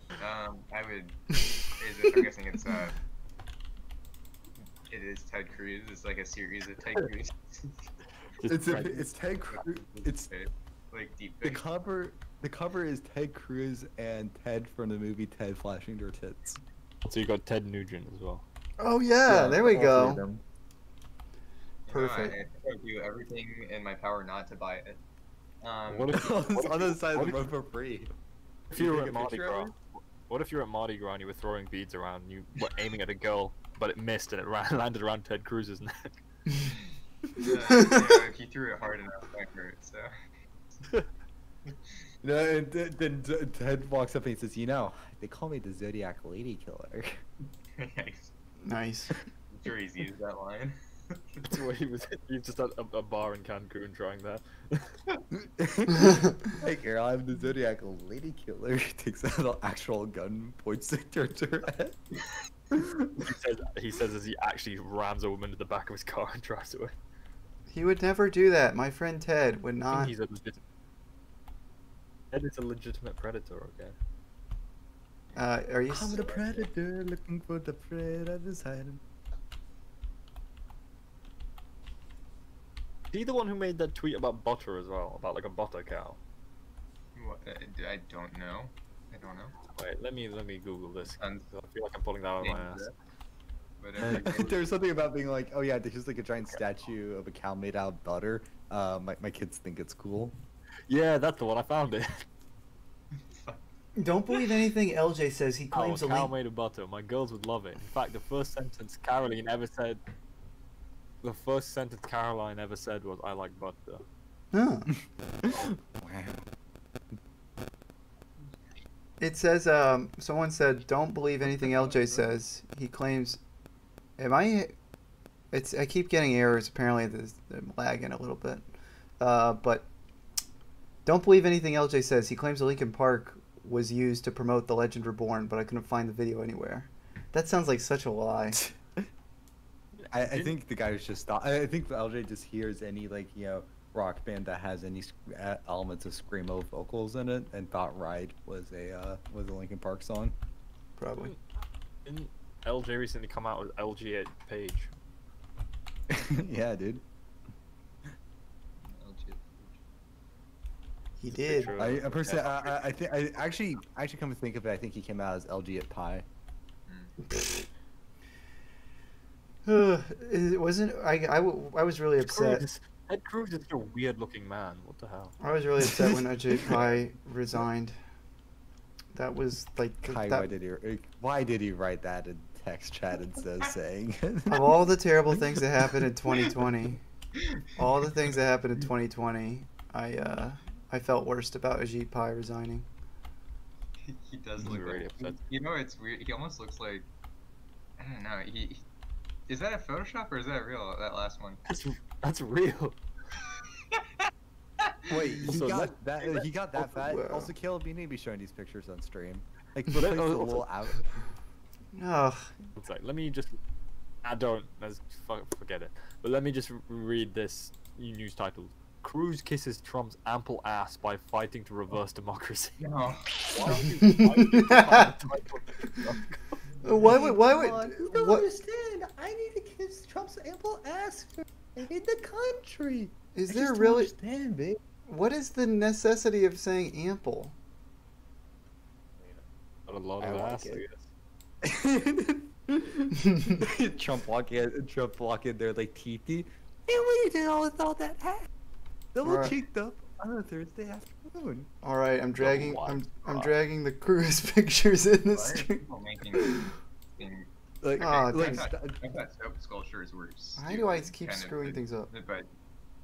I would. I'm guessing it's it is Ted Cruz. It's like a series of Ted Cruz. It's Ted Cruz. It's like deep the fake. cover. The cover is Ted Cruz and Ted from the movie Ted flashing their tits. So you got Ted Nugent as well. Oh yeah, there we all three of go. them. Perfect. I think I would do everything in my power not to buy it. What if On the side of what the if- road for free. if you were take at a Mardi picture of Gras? it? What if you were at Mardi Gras and you were throwing beads around and you were aiming at a girl, but it missed and it landed around Ted Cruz's neck? If you threw it hard enough, that hurt. So. No, and then Ted walks up and he says, "You know, they call me the Zodiac Lady Killer." Yikes. Nice. I'm sure he's used that line. That's where he was just at a bar in Cancun trying that. Hey girl, I'm the Zodiac lady killer. He takes out an actual gun, points it towards her head. He says as he actually rams a woman to the back of his car and drives away. He would never do that. My friend Ted would I not. think Ed is a legitimate predator, okay? Are you? I'm the predator looking for the prey that is hiding. Is he the one who made that tweet about butter as well? About like a butter cow? What, I don't know. I don't know. Wait, let me Google this. And- I feel like I'm pulling that out of my ass. Whatever. There's something about being like, oh yeah, there's just like a giant statue of a cow made out of butter. My kids think it's cool. Yeah, that's the one. I found it. Don't believe anything LJ says. He Oh, claims a a cow link. made of butter. My girls would love it. In fact, the first sentence Caroline ever said was, "I like butter." Huh. Wow. It says, someone said, don't believe anything LJ says. He claims, I keep getting errors. Apparently, I'm lagging a little bit. But don't believe anything LJ says. He claims the Linkin Park was used to promote The Legend Reborn, but I couldn't find the video anywhere. That sounds like such a lie. I think the guy was just thought. I think LJ just hears any rock band that has any elements of screamo vocals in it, and thought "Ride" was a Linkin Park song. Probably. Didn't LJ recently come out with LG Page? Yeah, dude. He did. Picture I of- personally, I think, I actually come to think of it, I think he came out as LG at Pi. It wasn't. I was really upset. Ted Cruz is such a weird-looking man. What the hell? I was really upset when Ajay Pai resigned. That was like Kai, that, why did he write that in text chat instead of saying? of all the terrible things that happened in 2020. All the things that happened in 2020, I felt worst about Ajit Pai resigning. He does I'm look really like, upset. you know, it's weird. He almost looks like, I don't know. Is that a Photoshop or is that real? That last one. That's real. Wait, he So got that fat. Wow. Also, Caleb, you need to be showing these pictures on stream. Like, But place that- a also- little out. Ugh. It's like, let me just. Let's forget it. But let me just read this news title. Cruz kisses Trump's ample ass by fighting to reverse democracy. No. Why would You don't what understand. I need to kiss Trump's ample ass in the country. is I there just don't really? understand, babe. What is the necessity of saying ample? Got a lot I of like ass, it. I guess. Trump walk in there like teethy. Hey, what you did all with all that ass? Double Right. cheeked up on a Thursday afternoon. All right, I'm dragging. what? I'm dragging the Cruz pictures in the Why are stream. people making things? Like, Ah, like damn. I thought soap sculptures were. Why do I stupid, keep kind of, screwing things up? But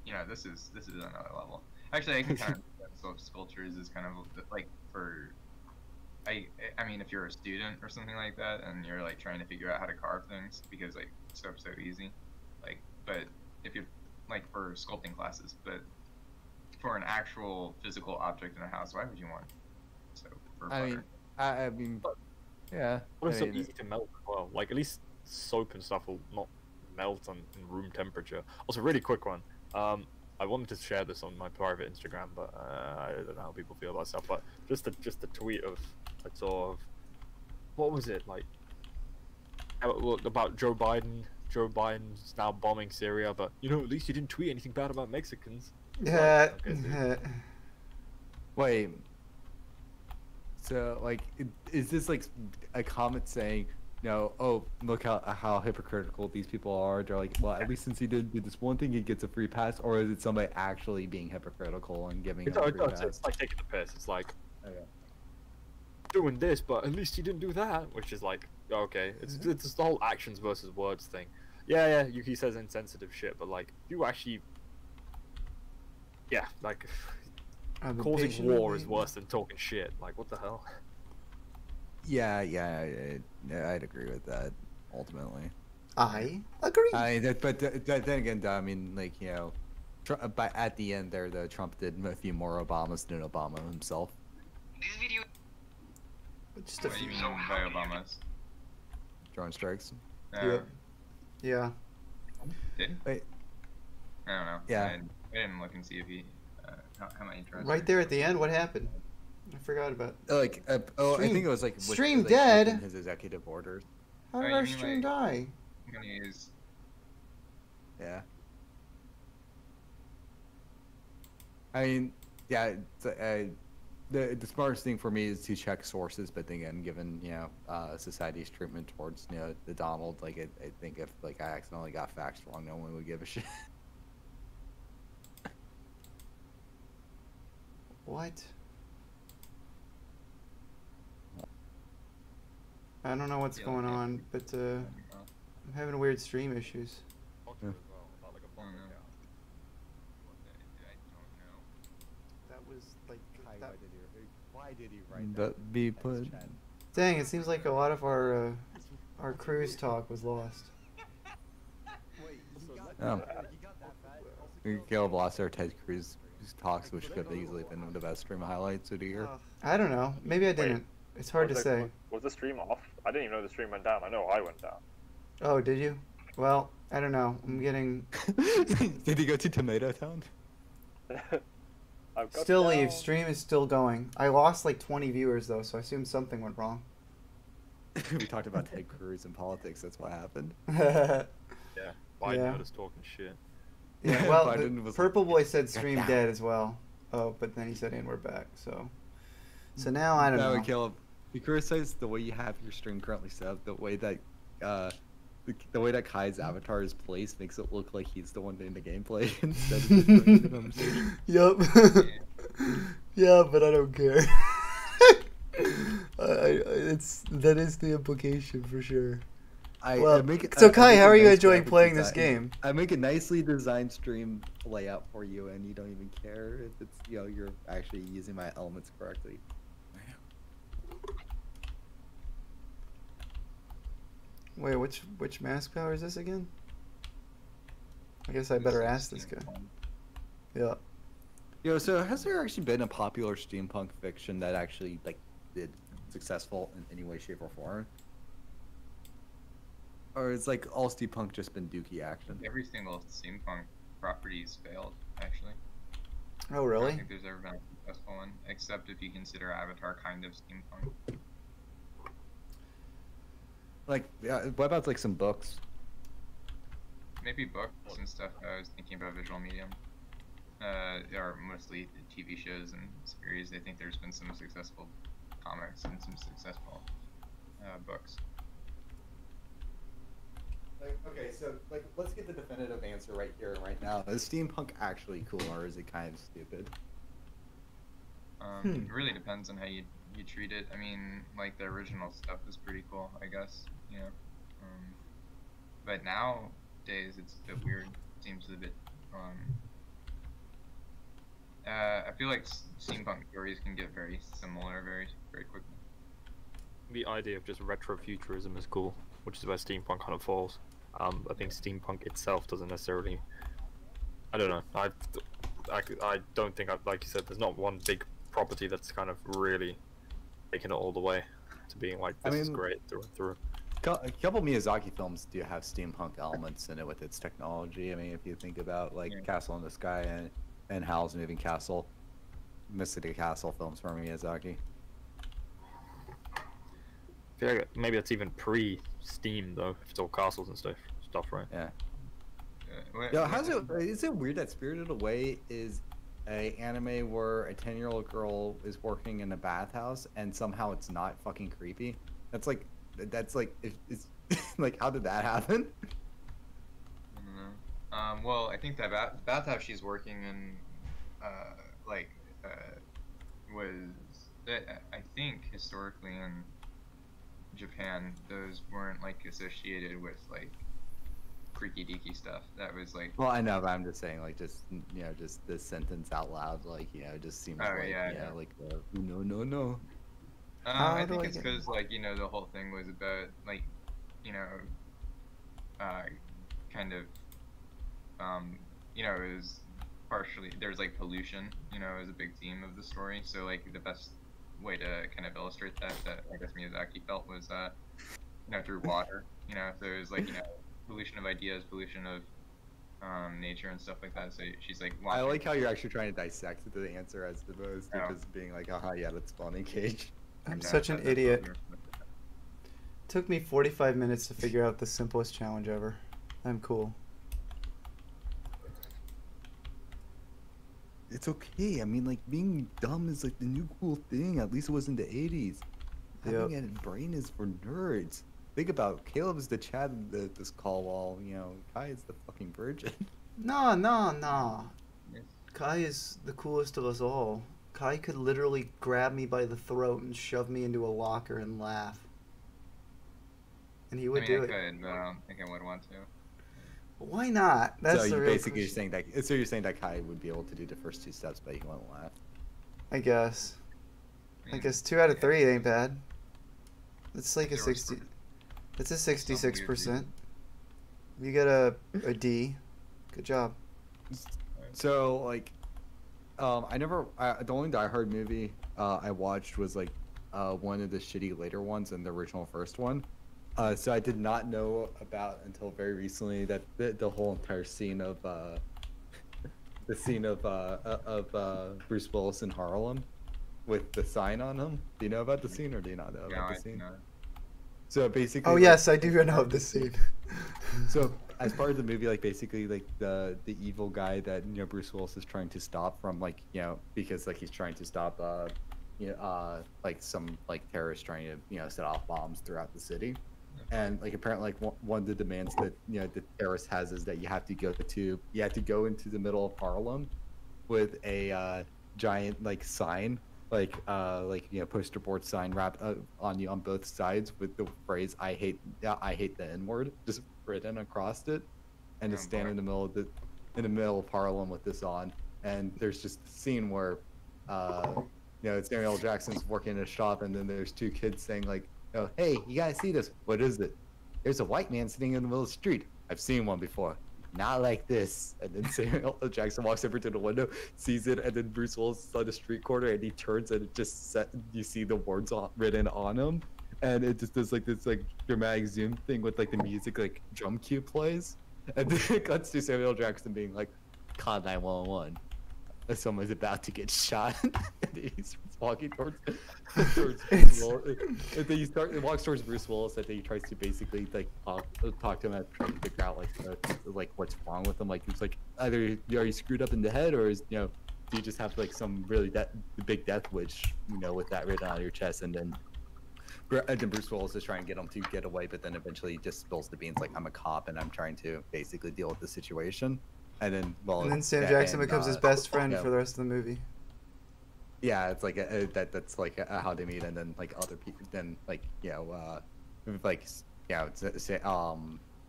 you know, this is another level. Actually, I can kind of soap sculptures is kind of like for. I mean, if you're a student or something like that, and you're like trying to figure out how to carve things because like soap's so easy, like. But if you're like for sculpting classes, but for an actual physical object in a house, why would you want soap or butter? I mean, yeah. But it's so I mean, easy to melt as well. Like, at least soap and stuff will not melt in room temperature. Also, really quick one. I wanted to share this on my private Instagram, but I don't know how people feel about stuff. But just a tweet of I saw of what was it like about Joe Biden? Joe Biden's now bombing Syria, but you know, at least he didn't tweet anything bad about Mexicans. Yeah. Okay, dude. wait. So, like, is this like a comment saying, no, oh, look how hypocritical these people are? They're like, well, at least since he didn't do this one thing, he gets a free pass, or is it somebody actually being hypocritical and giving him a free pass? It's like taking the piss. It's like Okay. doing this, but at least he didn't do that, which is like, okay, it's just the whole actions versus words thing. Yeah, Yuki says insensitive shit, but like, you actually, yeah, like, I've been causing patiently war is waiting. worse than talking shit. Like, what the hell? Yeah, I'd agree with that. ultimately. I agree. But then again, I mean, like, you know, but at the end there, Trump did a few more Obamas than Obama himself. This video. Just a What do you few. mean by Obama's? Drone strikes. Yep. Yeah. Did? Wait. I don't know. Yeah. I didn't look and see if he how many drones. Right there at the end, what happened? I forgot about. Like, I Stream- think it was like Stream like, dead? within his executive orders. How Oh, did you our mean, stream like- die? When he is Yeah. I mean, yeah. The smartest thing for me is to check sources, but then again, given society's treatment towards the Donald, like I think if like I accidentally got facts wrong, no one would give a shit. What? I don't know what's Yeah, going okay. on, but I'm having weird stream issues. Yeah. I don't know. That was like. Why did he write that? Be put. Dang, it seems like a lot of our cruise talk was lost. Oh. Caleb lost our Ted Cruz talks, which could have easily been one of the best stream highlights of the year. I don't know. Maybe I didn't. It's hard to say. Was the stream off? I didn't even know the stream went down. I know I went down. Oh, did you? Well, I don't know. I'm getting. Did he go to Tomato Town? I've got Still down. leave. Stream is still going. I lost like 20 viewers though, so I assume something went wrong. We talked about Ted Cruz and politics. That's what happened. Yeah. Biden Yeah. heard us talking shit. Yeah, well, Biden was Purple like, Boy said stream down. dead as well. Oh, but then he said, and we're back. So now I don't No, know. Caleb, you criticize the way you have your stream currently set up, the way that Kai's avatar is placed makes it look like he's the one doing the gameplay instead of the conversation. Yup. Yeah, but I don't care. That is the implication for sure. Well, so Kai, how are you enjoying playing this game? I make a nicely designed stream layout for you, and you don't even care if it's you're actually using my elements correctly. Wait, which mask power is this again? I guess I better ask this guy. Yeah. So has there actually been a popular steampunk fiction that actually did successful in any way, shape, or form? Or it's like all steampunk just been dookie action? Every single steampunk property's failed, actually. Oh, I don't really? think there's ever been a successful one, except if you consider Avatar kind of steampunk. What about some books? Maybe books and stuff. I was thinking about visual medium. Or mostly TV shows and series. I think there's been some successful comics and some successful books. Okay, so let's get the definitive answer right here and right now. Is steampunk actually cool, or is it kind of stupid? It really depends on how you treat it. I mean, like the original stuff is pretty cool, I guess. But nowadays it's a bit weird. Seems a bit. I feel like steampunk stories can get very similar very quickly. The idea of just retrofuturism is cool, which is where steampunk kind of falls. I think steampunk itself doesn't necessarily. I don't know. I don't think, like you said, there's not one big property that's kind of really taking it all the way to being like, this is great through and through. A couple Miyazaki films do have steampunk elements in it with its technology. I mean, if you think about Castle in the Sky and Howl's Moving Castle, Mystic Castle films from Miyazaki. I feel like maybe that's even pre-Steam though, if it's all castles and stuff, right? Yeah. What- Is it weird that Spirited Away is a anime where a 10-year-old girl is working in a bathhouse and somehow it's not fucking creepy? It's like, how did that happen? I don't know. Well, I think that bathhouse she's working in, was that I think historically in Japan those weren't associated with freaky deaky stuff. That was Well, I know, but I'm just saying, just this sentence out loud, just seems no. I think it's because the whole thing was about kind of, you know, it was partially, there's like pollution, you know, is a big theme of the story. So like the best way to kind of illustrate that I guess Miyazaki felt was, you know, through water. You know, so it was like, you know, pollution of ideas, pollution of nature and stuff like that. So she's like, I like how you're actually trying to dissect the answer as opposed to just being like, haha, yeah, that's funny, Cage. I'm such an idiot. Took me 45 minutes to figure out the simplest challenge ever. I'm cool. It's okay. I mean, like, being dumb is like the new cool thing. At least it was in the 80s. Having a brain is for nerds. Think about Caleb is the Chad in this call wall. You know, Kai is the fucking virgin. No. Kai is the coolest of us all. Kai could literally grab me by the throat and shove me into a locker and laugh. And he would do it. I could, but I don't think I would want to. Why not? That's so the you real basically question. saying that. So you're saying that Kai would be able to do the first 2 steps, but he won't laugh. I guess. I guess 2 out of 3 ain't bad. It's like a 60. It's a 66%. You get a D. Good job. So like, the only Die Hard movie I watched was like one of the shitty later ones and the original first one. So I did not know about until very recently that the whole entire scene of Bruce Willis in Harlem with the sign on him. Do you know about the scene, or do you not know about the scene? No. So basically. Oh yes, I do know of this scene. So as part of the movie, like basically like the evil guy that, you know, Bruce Willis is trying to stop from, like, you know, because like he's trying to stop like some like terrorists trying to, you know, set off bombs throughout the city. And like apparently like one of the demands that, you know, the terrorist has is that you have to go into the middle of Harlem with a giant like sign, like you know, poster board sign wrapped on you on both sides with the phrase I hate the N-word just written across it, and to stand in the middle of Harlem with this on. And there's just a scene where you know, Samuel L. Jackson's working in a shop, and then there's 2 kids saying like, oh, hey, you gotta see this. What is it? There's a white man sitting in the middle of the street. I've seen one before. Not like this. And then Samuel L. Jackson walks over to the window, sees it, and then Bruce Willis is on the street corner, and he turns, and it just you see the words written on him, and it just does like this like dramatic zoom thing with like the music, like drum cue plays, and then it cuts to Samuel L. Jackson being like, "Call 911. Someone's about to get shot." And he's walking towards Bruce Willis. And then he walks towards Bruce Willis, and then he tries to basically like talk to him and try to figure out like what's wrong with him. Like it's like either are you screwed up in the head, or is, you know, do you just have like some really big death wish, you know, with that written on your chest? And then Bruce Willis is trying to get him to get away, but then eventually he just spills the beans like, I'm a cop and I'm trying to basically deal with the situation. And then Sam Jackson becomes his best friend for the rest of the movie. Yeah, it's like that's like how they meet, and then like other people, then like, you know, like, yeah,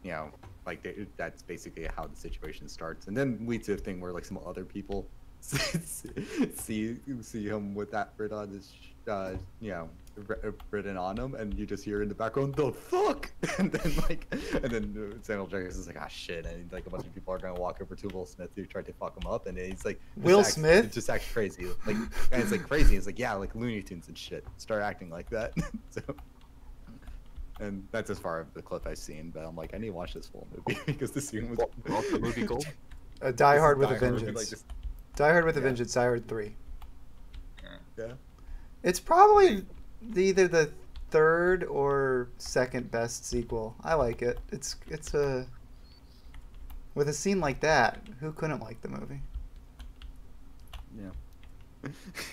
you know, like that's basically how the situation starts, and then leads to a thing where like some other people see him with that written on his, you know, written on him, and you just hear in the background, the fuck, and then Samuel Jackson's like, ah, shit, and like a bunch of people are gonna walk over to Will Smith who tried to fuck him up, and he's like, Will Smith? It just acts crazy, like, and it's like crazy. It's like, yeah, like Looney Tunes and shit, start acting like that. So, and that's as far as the clip I've seen, but I'm like, I need to watch this full movie because the scene was. What's the movie called? Die Hard with a Vengeance. Like just, Die Hard with a Vengeance. Die Hard 3. Yeah. It's probably either the 3rd or 2nd best sequel. I like it. It's a with a scene like that, who couldn't like the movie? Yeah.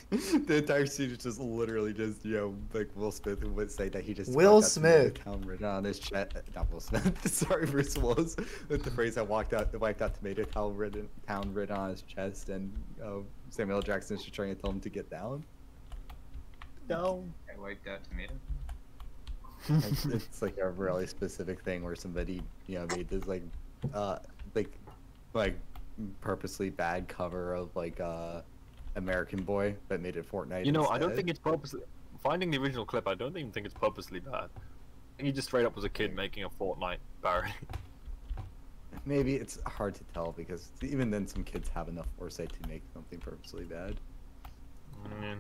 The entire scene is just literally just, you know, like Will Smith would say that he just Will Smith town written on his chest. Not Will Smith. Sorry, Bruce Willis. With the phrase "I wiped out tomato town written on his chest," and Samuel L. Jackson is just trying to tell him to get down. I wiped out tomato. It's like a really specific thing where somebody, you know, made this like purposely bad cover of like American Boy that made it Fortnite. You know, instead. I don't think it's purposely. Finding the original clip, I don't even think it's purposely bad. I think he just straight up was a kid making a Fortnite parody. maybe it's hard to tell because even then, some kids have enough foresight to make something purposely bad. I mean,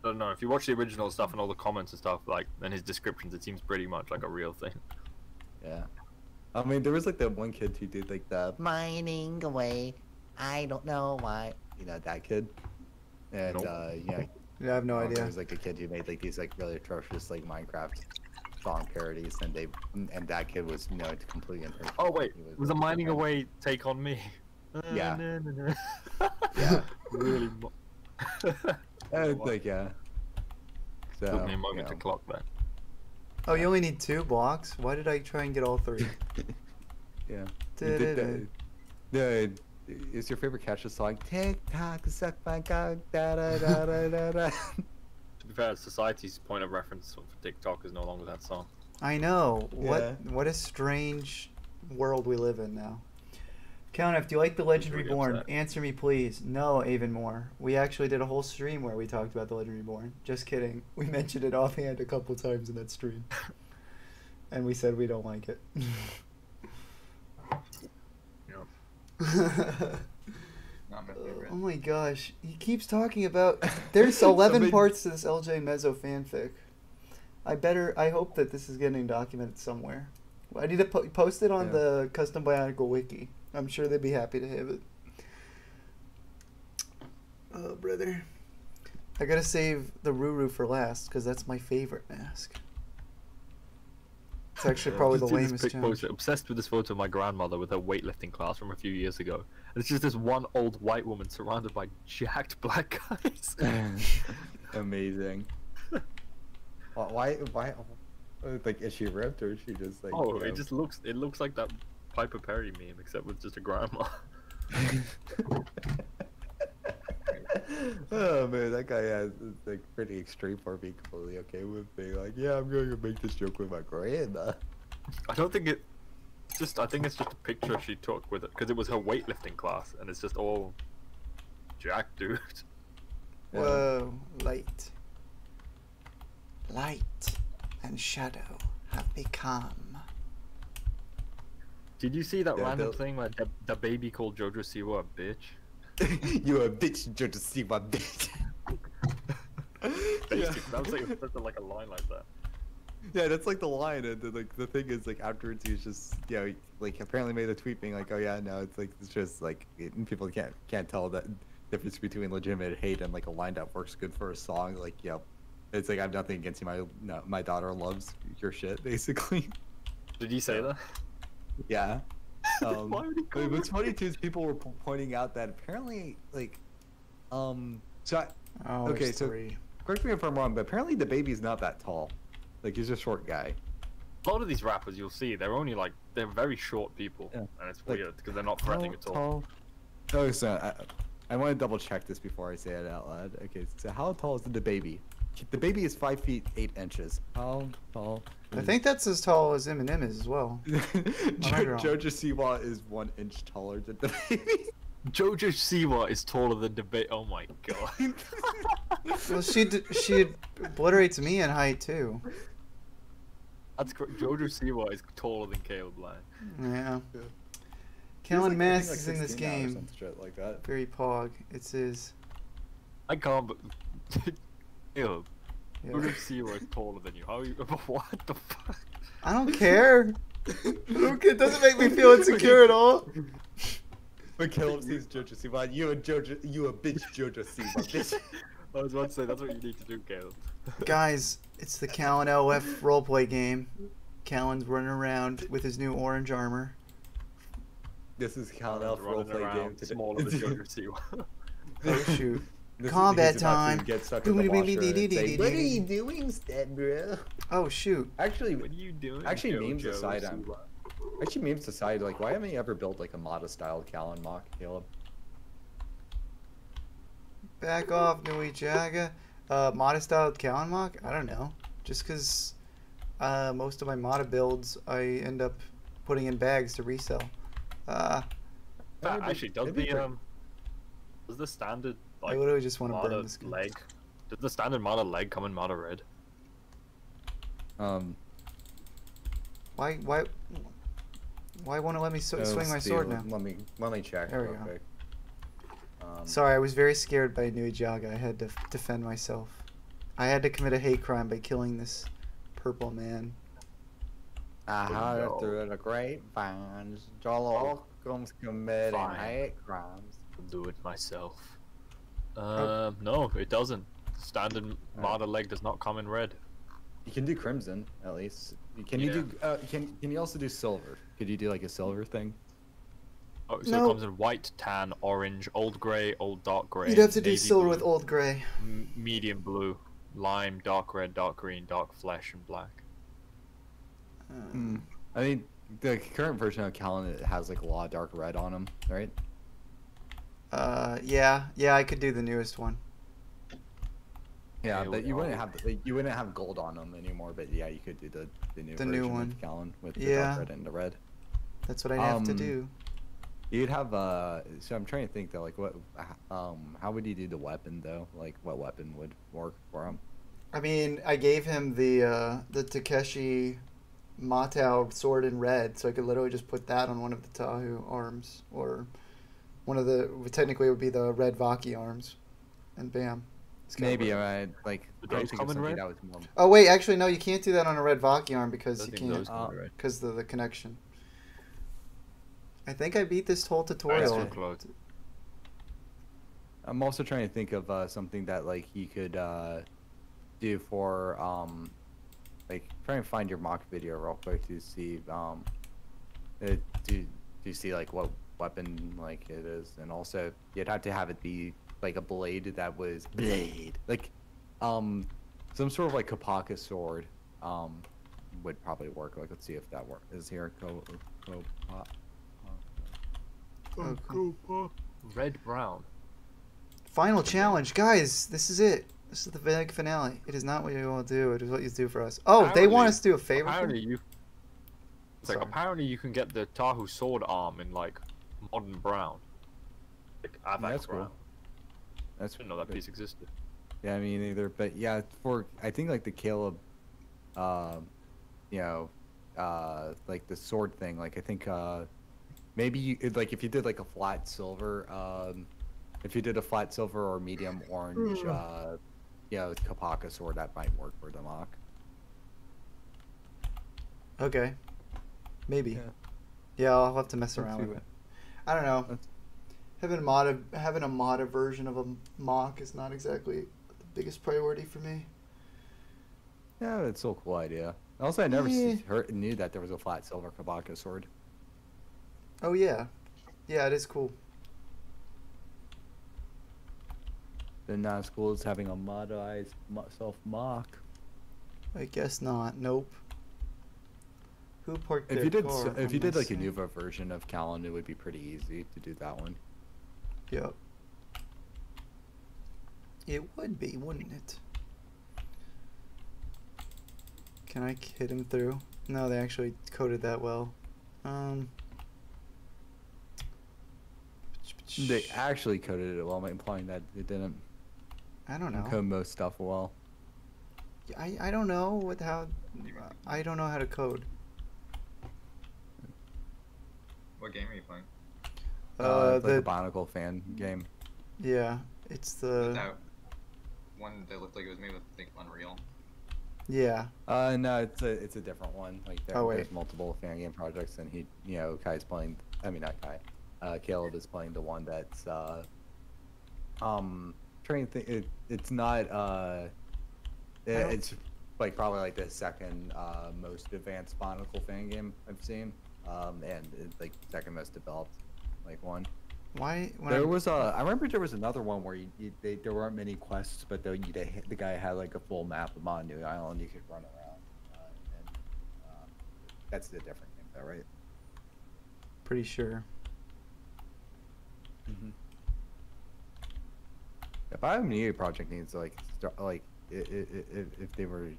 I don't know. If you watch the original stuff and all the comments and stuff, like, and his descriptions, it seems pretty much like a real thing. Yeah. I mean, there was like that one kid who did like the Mining away. I don't know why. you know, that kid. And Nope. yeah, Yeah, I have no there idea. was like a kid who made like these like really atrocious like Minecraft song parodies, and that kid was completely imperfect. Oh wait, He was a like, mining away take on me? Yeah. Yeah. Really. like yeah. So Took me a moment to clock that. Oh, you only need 2 blocks? Why did I try and get all 3? Yeah. Da-da-da. Is your favorite catch the song TikTok suck my cock da da da da da da? To be fair, society's point of reference for TikTok is no longer that song. I know. Yeah. What a strange world we live in now. Count F, do you like The Legend Really Reborn? upset. Answer me, please. No, Avonmore. We actually did a whole stream where we talked about The Legend Reborn. Just kidding. We mentioned it offhand a couple times in that stream. And we said we don't like it. Not my favorite. Oh my gosh. He keeps talking about... There's 11 Somebody- parts to this LJ Mezzo fanfic. I hope that this is getting documented somewhere. I need to post it on Yeah. the Custom Bionicle wiki. I'm sure they'd be happy to have it. Oh, brother. I gotta save the Ruru for last, because that's my favorite mask. It's actually probably the Just see this lamest pic challenge. poster. Obsessed with this photo of my grandmother with her weightlifting class from a few years ago. And it's just this one old white woman surrounded by jacked black guys. Amazing. Why? Like, is she ripped or is she just like? Oh, it looks like that Piper Perry meme, except with just a grandma. Oh man, that guy has like pretty extreme for being completely okay with being like, yeah, I'm going to make this joke with my grandma. I don't think it. I think it's just a picture she took with it because it was her weightlifting class, and it's just all jacked, dude. Whoa, light. Light and shadow have become. Did you see that Yeah, random Bill- thing where the baby called Jojo Siwa a bitch? You a bitch, Jojo Siwa bitch. Basically, that was like a line like that. Yeah, that's like the line, and like the thing is, like afterwards, he's just, like apparently made a tweet being like, oh yeah, no, it's just like people can't tell that difference between legitimate hate and like a line that works good for a song. Like, it's like I have nothing against you. My daughter loves your shit, basically. Did you say that? Yeah. Why would he call What's her funny too is people were pointing out that apparently, like, so Oh, Okay, there's so- 3. correct me if I'm wrong, but apparently the baby's not that tall. Like, he's a short guy. A lot of these rappers you'll see, they're very short people, Yeah. and it's Like, weird because they're not threatening at all. Oh, so I want to double check this before I say it out loud. Okay, so how tall is the baby? The baby is 5 feet 8 inches. How tall? I think that's as tall as Eminem is as well. wrong. Jojo Siwa is 1 inch taller than the baby. Jojo Siwa is taller than debate. Oh my god. Well, she obliterates me in height too. That's correct. Jojo Siwa is taller than Caleb Lang. Yeah. He's Kellen like, Mass I is think, in like this 16 now or game. some shit like that. Very pog. It's his. I can't. But Caleb, Yeah. Jojo Siwa is taller than you. How are you? What the fuck? I don't care. It doesn't make me feel insecure at all. When Caleb sees Jojo Siwa, you a bitch Jojo Siwa, bitch. I was about to say that's what you need to do, Caleb. Guys, it's the Callan LF roleplay game. Callan's running around with his new orange armor. This is Count Elf Running roleplay game around today. smaller than Jojo Siwa. Oh shoot. This is- Combat he's about to time. Get stuck in the washer and say, what are you doing, Sted, bro? Oh shoot. Actually, What are you doing? Actually, memes Jojo aside, Siwa? memes aside, like, why haven't you ever built like a Mata-style Callan mock, Caleb? Back off, Nui Jaga. Mata style Callan mock? I don't know. Just because most of my Mata builds I end up putting in bags to resell. Actually, does the standard I like literally just want to burn Mata this gun. leg? Does the standard Mata leg come in Mata red? Why? Why won't it let me swing my see, sword now? Let me check There we real go. quick. Sorry, I was very scared by Nujaga. I had to defend myself. I had to commit a hate crime by killing this purple man. I heard no. through the grapevines, Jolokums committing Fine. hate crimes. I'll do it myself. No, it doesn't. Standard Marder leg does not come in red. You can do crimson at least. Can Yeah. you do? Can you also do silver? Could you do like a silver thing? Oh, so No. it comes in white, tan, orange, old grey, old dark grey. You'd have to do navy silver blue, with old gray. medium blue, lime, dark red, dark green, dark flesh, and black. I mean, the current version of Callan has like a lot of dark red on them, right? Yeah, I could do the newest one. Yeah, Yeah, but we you are. wouldn't have gold on them anymore. But yeah, you could do the new The version new one. of Callan with the Yeah. dark red and the red. That's what I'd have to Um, do. You'd have so I'm trying to think though, like what how would you do the weapon though? Like what weapon would work for him? I mean, I gave him the Takeshi Matao sword in red, so I could literally just put that on one of the Tahu arms, or one of the technically it would be the red Vaki arms, and bam. It's kinda Maybe worth it. like Would trying to those think of come in something red? that was more. Oh wait, actually no, you can't do that on a red Vaki arm because I you think can't those come in red. because of the connection. I think I beat this whole That's tutorial. too close. I'm also trying to think of something that like you could do for like try and find your mock video real quick to see do you see like what weapon like it is, and also you'd have to have it be like a blade that was like some sort of like Kapaka sword would probably work. Like let's see if that work is here. Oh, cool. Red brown. Final challenge, guys. This is it. This is the big finale. It is not what you all do. It is what you do for us. Oh, they want Apparently- us to do a favor. Apparently you. It's like Sorry. apparently you can get the Tahu sword arm in like modern brown. Like Avak That's cool. brown. That's I didn't know that piece existed. Yeah, me neither. But yeah, for I think like the Caleb, you know, like the sword thing. Like I think maybe like if you did like a flat silver, if you did a flat silver or medium orange, you know, Kapaka sword, that might work for the mock. Okay. Maybe. Yeah. Yeah, I'll have to mess Let's around see with what- it. I don't know. Let's- Having a modded version of a mock is not exactly the biggest priority for me. Yeah, it's still a cool idea. Also, I never Yeah. knew that there was a flat silver Kabaka sword. Oh yeah. Yeah, it is cool. Then not as cool as having a modized self mock. I guess not. Nope. Who parked If their you did, car if on you did my like a side? Nuva version of Callan, it would be pretty easy to do that one. Yep. It would be, wouldn't it? Can I hit him through? No, they actually coded that well. They actually coded it well, implying that it didn't I don't know. code most stuff well. I don't know I don't know how to code. What game are you playing? It's like The a Bionicle fan game. yeah, it's Was the that one that looked like it was made with like Unreal? yeah. No, it's a different one. Like Oh, wait. there's multiple fan game projects, and he, you know, Kai's playing. I mean, not Kai. Caleb is playing the one that's trying to think. It's not it's like probably like the second most advanced Bionicle fan game I've seen, and it's like second most developed, like one. Why when There I, was I remember there was another one where there weren't many quests, but the guy had like a full map of Mondu Island you could run around, and that's the different game, though, right? pretty sure. If I have an EA project needs to like start like if they were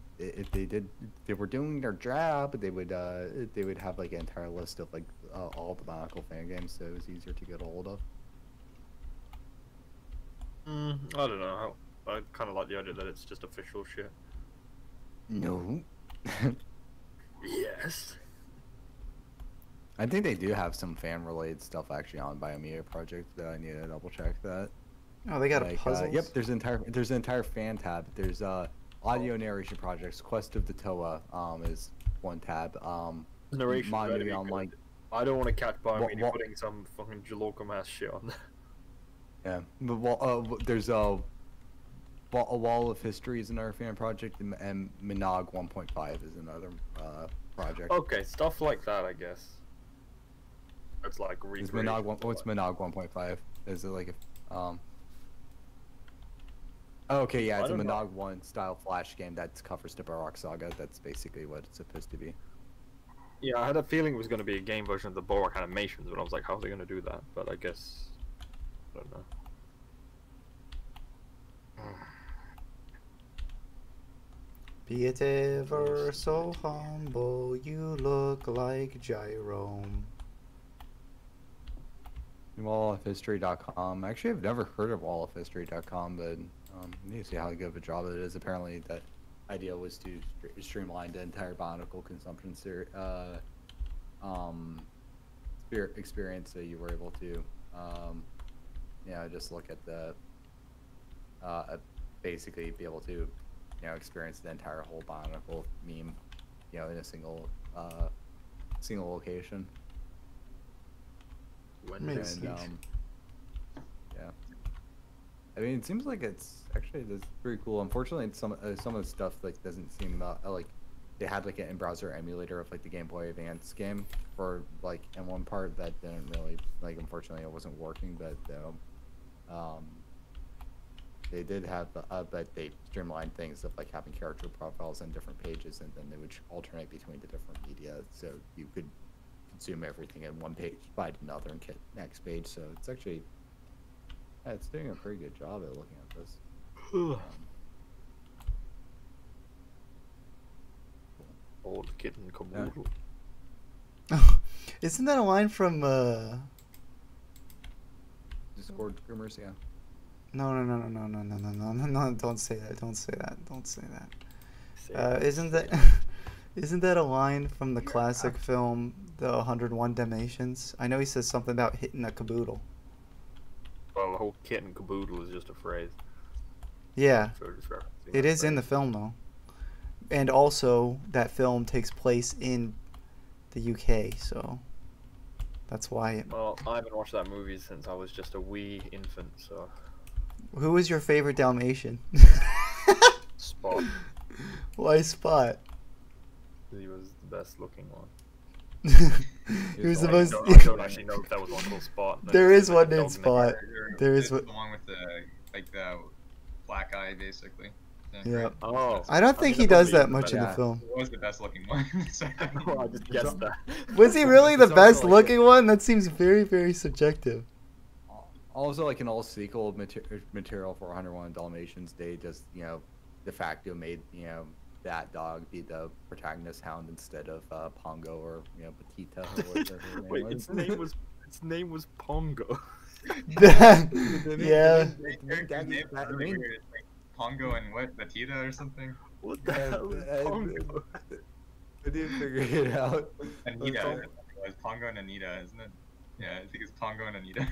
doing their job, they would have like an entire list of like all the Bionicle fan games, so it was easier to get a hold of. I don't know. I kind of like the idea that it's just official shit. No. Yes. I think they do have some fan-related stuff actually on Biomia Project that I need to double-check that. Oh, they got a puzzles? Yep, there's an entire fan tab. There's audio narration projects. Quest of the Toa is one tab. Narration better be Online. good. I don't want to catch Biomini what- putting some fucking Jalorcum ass shit on. Yeah, but there's a Wall of History is another fan project, and Minog 1.5 is another project. Okay, stuff like that, I guess. It's like Is Minog what's Minog 1.5? Is it like a okay, yeah, it's a Minog 1 style Flash game that covers the Barrock Saga. That's basically what it's supposed to be. Yeah, I had a feeling it was going to be a game version of the Borak animations, but I was like, how are they going to do that? But I guess I don't know. Be it ever so humble, you look like Jerome. Wallofhistory.com. Actually, I've never heard of wallofhistory.com, but I need to see how good of a job it is. Apparently, that idea was to streamline the entire Bionicle consumption experience, so you were able to, just look at the, basically be able to, experience the entire whole Bionicle meme, in a single location. Makes And, sense. yeah. I mean, it seems like it's pretty cool. Unfortunately, some of the stuff doesn't seem like they had like an in-browser emulator of like the Game Boy Advance game for in one part that didn't really unfortunately it wasn't working, but they did have but they streamlined things of like having character profiles on different pages, and then they would alternate between the different media, so you could consume everything in one page, find another, and get next page. So it's actually it's doing a pretty good job at looking at this. Old kitten Kaboodle. Isn't that a line from Discord rumors, yeah. No, don't say that. Don't say that. Isn't that a line from the classic film The 101 Dalmatians? I know he says something about hitting a caboodle. Well, the whole kitten Kaboodle is just a phrase. Yeah. So just referencing It that is in the phrase. film though. And also that film takes place in the UK, so that's why it... Well, I haven't watched that movie since I was just a wee infant, so... Who was your favorite Dalmatian? Spot. Why Spot? He was the best looking one. He was the I most... don't actually know if that was one called Spot. There is one named dog Spot. There is the one... one with the black eye, basically. Yeah. Oh. I don't think he does that much in the film. It was the best looking one. Oh, I just guessed that. Was he really the It's also best like looking one? That seems very, very subjective. Also, like in all sequel material for 101 Dalmatians, they just de facto made that dog be the protagonist hound instead of Pongo or Petita or whatever her name Wait, was. its name was Pongo. Yeah. Their name is really weird. It's like Pongo and what? Petita or something? What the hell is Pongo? I didn't figure it out. Anita. I think it was Pongo and Anita, isn't it? Yeah, I think it's Pongo and Anita.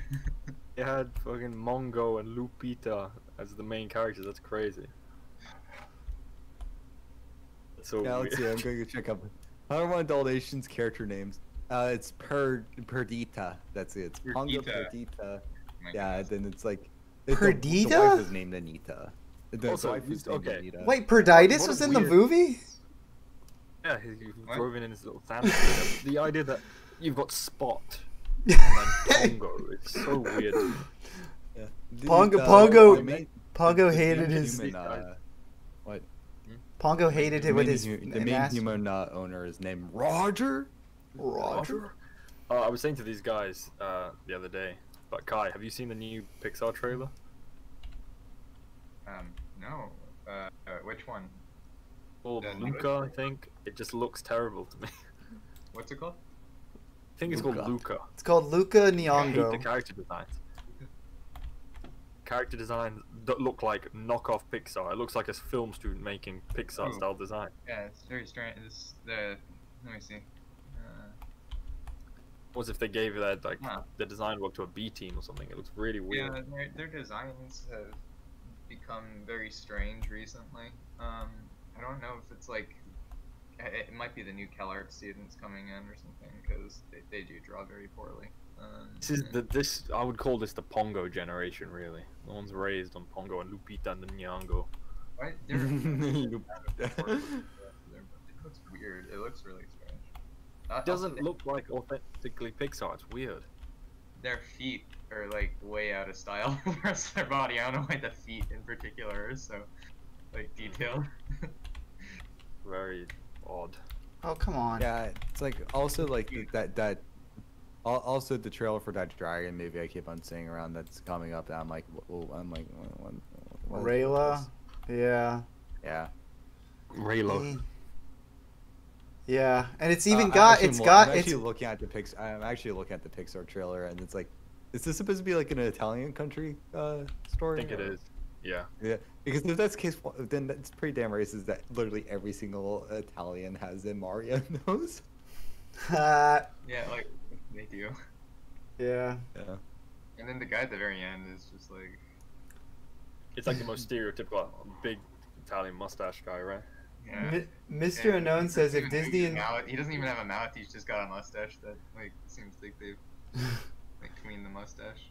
They had fucking Mongo and Lupita as the main characters. That's crazy. That's so Yeah, weird. let's see. I'm going to check up 101 Dalmatians character names. It's Perdita. That's it. It's Pongo Perdita. My Yeah, goodness. then it's like Perdita? The wife was named Anita. The Also, wife was named okay. Anita. Wait, Perditis What was a in the weird- movie? Yeah, he What? drove in his little Santa. The idea that you've got Spot and then Pongo, it's so weird. Yeah. Pongo the main- Pongo the hated main his... human, what? Pongo hated it with his... The main human owner is named Roger. Roger? I was saying to these guys the other day, but Kai, have you seen the new Pixar trailer? No. Which one? Called The Luca, I think. It just looks terrible to me. What's it called? I think it's Luca. called Luca. It's called Luca I hate the Nyong'o. character designs. Character designs that look like knockoff Pixar. It looks like a film student making Pixar style design. Yeah, it's very strange. Let me see. What if they gave that like Huh. the design work to a B team or something? It looks really weird. Yeah, their designs have become very strange recently. I don't know if it's like it might be the new CalArts students coming in or something because they do draw very poorly. This I would call this the Pongo generation, really. No one's raised on Pongo and Lupita and Nyong'o. Right? It looks weird. It looks really strange. It doesn't look like authentically Pixar. It's weird. Their feet are like way out of style with the rest of their body. I don't know why the feet in particular are so like detailed. Very odd. Oh, come on. Yeah, it's like also like also the trailer for that dragon movie I keep on seeing around that's coming up. And I'm like, what Rayla? Yeah. Yeah. Raylo. Yeah, and it's even I'm got actually it's mo- got I'm it's actually looking at the I'm actually looking at the Pixar trailer, and it's like, is this supposed to be like an Italian country story? I think it is. Yeah. Yeah, because if that's the case, then that's pretty damn racist that literally every single Italian has a Mario nose. Yeah, like they do. yeah. Yeah. And then the guy at the very end is just like, It's like the most stereotypical big Italian mustache guy, right? yeah. Mr. And Unknown he says doesn't if even Disney move and his mouth- he doesn't even have a mouth. He's just got a mustache that like seems like they've like cleaned the mustache.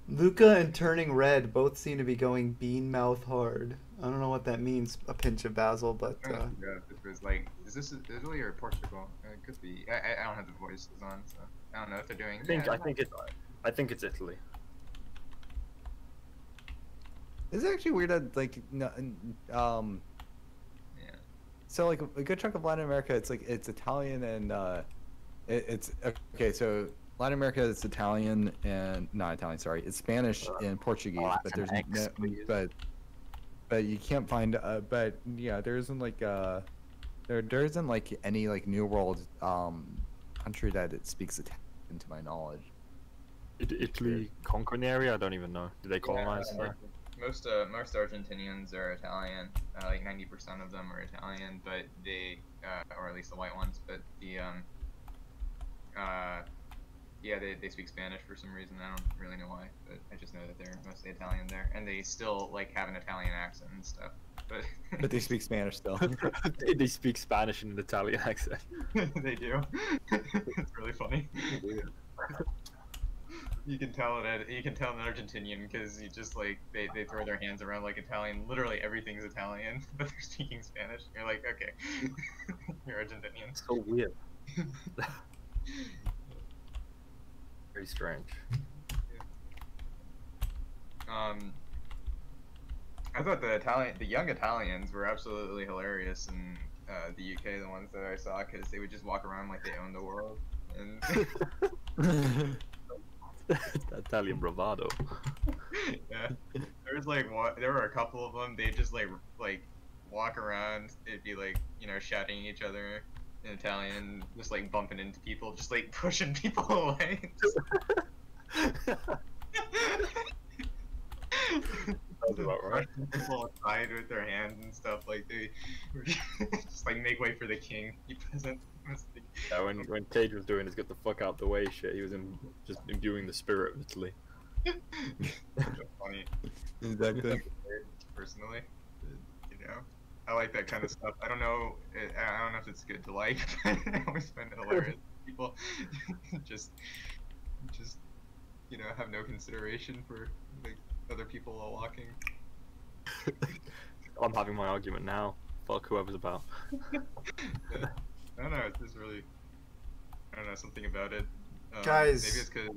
Luca and Turning Red both seem to be going bean mouth hard. I don't know what that means, a pinch of basil, but I don't know if it was like, is this Italy or Portugal? It could be. I don't have the voices on, so I don't know if they're doing. I think it's Italy. It's actually weird that like Yeah. so like a good chunk of Latin America, it's like it's Italian and it's okay. So Latin America, it's Italian and not Italian. Sorry, it's Spanish and Portuguese, but there's no, but you can't find. But yeah, there isn't like there isn't like any like New World country that it speaks Italian to my knowledge. Italy conquering the area? I don't even know. Did they colonize there? Most Argentinians are Italian. Like 90% of them are Italian, but they, or at least the white ones. But the yeah, they speak Spanish for some reason. I don't really know why, but I just know that they're mostly Italian there, and they still like have an Italian accent and stuff. But they speak Spanish still. They speak Spanish in an Italian accent. They do. It's really funny. You can tell an Argentinian because you just like they throw their hands around like Italian. Literally everything's Italian, but they're speaking Spanish. You're like, okay, you're Argentinian. So weird. Very strange. I thought the young Italians were absolutely hilarious in the UK. The ones that I saw, because they would just walk around like they owned the world. And Italian bravado. yeah, there were a couple of them. They just like walk around. It'd be like shouting at each other in Italian, just like bumping into people, just like pushing people away. Sounds about right. People aside with their hands and stuff, like they were just like make way for the king. He present. Yeah, when Cage was doing his get the fuck out the way shit, he was just imbuing the spirit of Italy. Funny. Exactly. Personally, I like that kind of stuff. I don't know if it's good to like, but I always find it hilarious. People just have no consideration for like other people while walking. I'm having my argument now. Fuck whoever's about. Yeah. I don't know, it's just really, I don't know, something about it. Guys. Maybe it's because...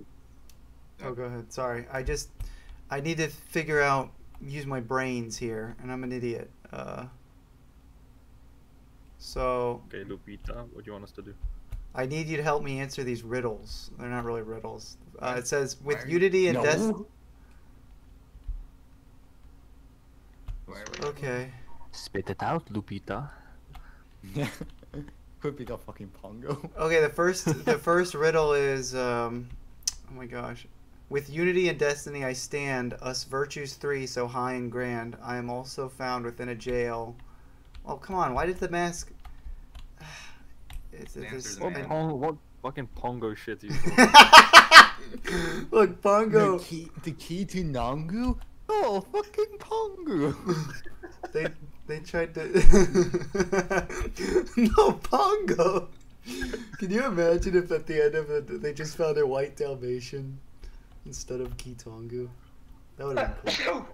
Oh, go ahead. Sorry. I need to use my brains here, and I'm an idiot. So... Okay, Lupita, what do you want us to do? I need you to help me answer these riddles. They're not really riddles. It says, with Unity and Destiny... Okay. Spit it out, Lupita. Could be the fucking Pongo. Okay, the first riddle is, oh my gosh. With Unity and Destiny I stand, us virtues three so high and grand. I am also found within a jail. Oh, come on, why did the mask... Fucking Pongo shit. Look, Pongo. The key to Nangu? Oh, fucking Pongo. They tried to. No, Pongo. Can you imagine if at the end of it they just found a white Dalmatian instead of Kitongu? That would have been cool.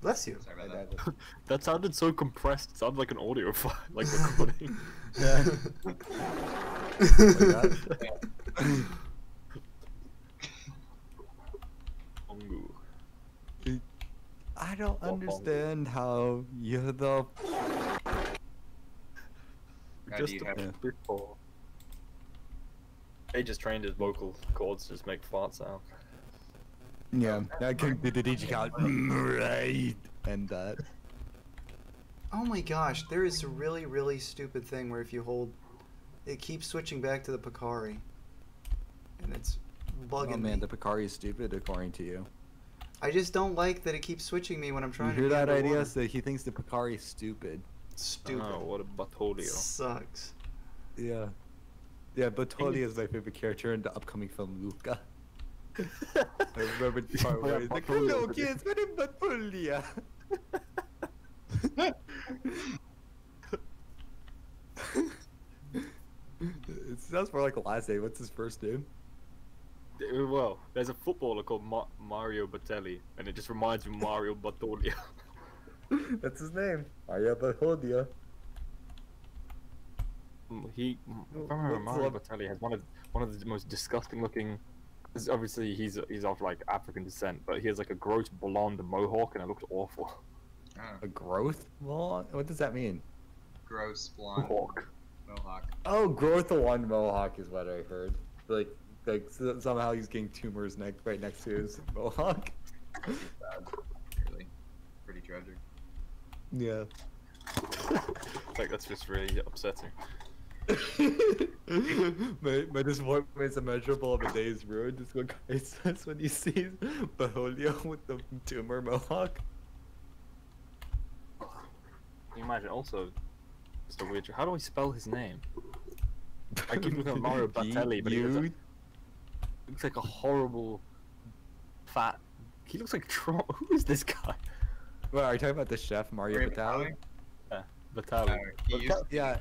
Bless you. Sorry about that. That sounded so compressed. It sounded like an audio file, like recording. Yeah. Pongo. I don't understand how you're the. Just you a have- before. They just trained his vocal cords to just make fart sound. Yeah, I can do the DJ count. Right. And that. Oh my gosh, there is a really, really stupid thing where if you hold, it keeps switching back to the Picari. And it's bugging Oh man, me. the Picari is stupid according to you. I just don't like that it keeps switching me when I'm You trying to hear be that underwater. idea? So he thinks the Picari is stupid. Stupid. Oh, what a Batolio. Sucks. Yeah. Yeah, Batoli is my favorite character in the upcoming film Luca. I remember the part where he's like, hello kids, we're in Batolia. It sounds more like a last name. What's his first name? Well, there's a footballer called Mario Batelli, and it just reminds me of Mario Batolio. That's his name. Mario Batolia. He, if I remember, Mario Batelli has one of the most disgusting looking. Obviously, he's of like African descent, but he has like a gross blonde mohawk, and it looks awful. Oh, A growth? Well, what does that mean? gross blonde Mohawk. mohawk. Oh, growth one mohawk is what I heard. Like somehow he's getting tumors right next to his mohawk. Pretty sad. Really, pretty tragic. Yeah. Like that's just really upsetting. my disappointment is immeasurable of a day's ruined. Is what Kai says when he sees Baholio with the tumor mohawk. Can you imagine? Also, just a weird. How do I spell his name? I keep looking at Mario Batelli, but he looks like a horrible, fat. He looks like Trump. Who is this guy? Well, are you talking about the chef Mario Batali? Batali. He used to be- Yeah.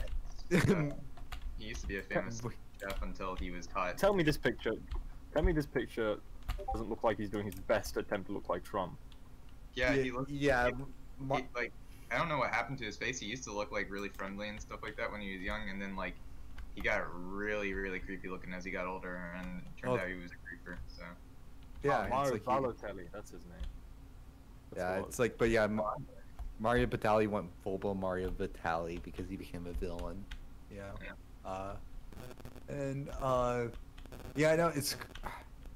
He used to be a famous chef until he was caught. Tell me this picture. Tell me this picture doesn't look like he's doing his best attempt to look like Trump. Yeah, he looked. Yeah. Like I don't know what happened to his face. He used to look like really friendly and stuff like that when he was young, and then like he got really, really creepy looking as he got older, and it turned out he was a creeper. So Yeah, Mario it's like Balotelli. That's his name. That's yeah, what- it's like, but yeah, Mario Batali went full-blown Mario Batali because he became a villain. Yeah. Yeah, I know it's.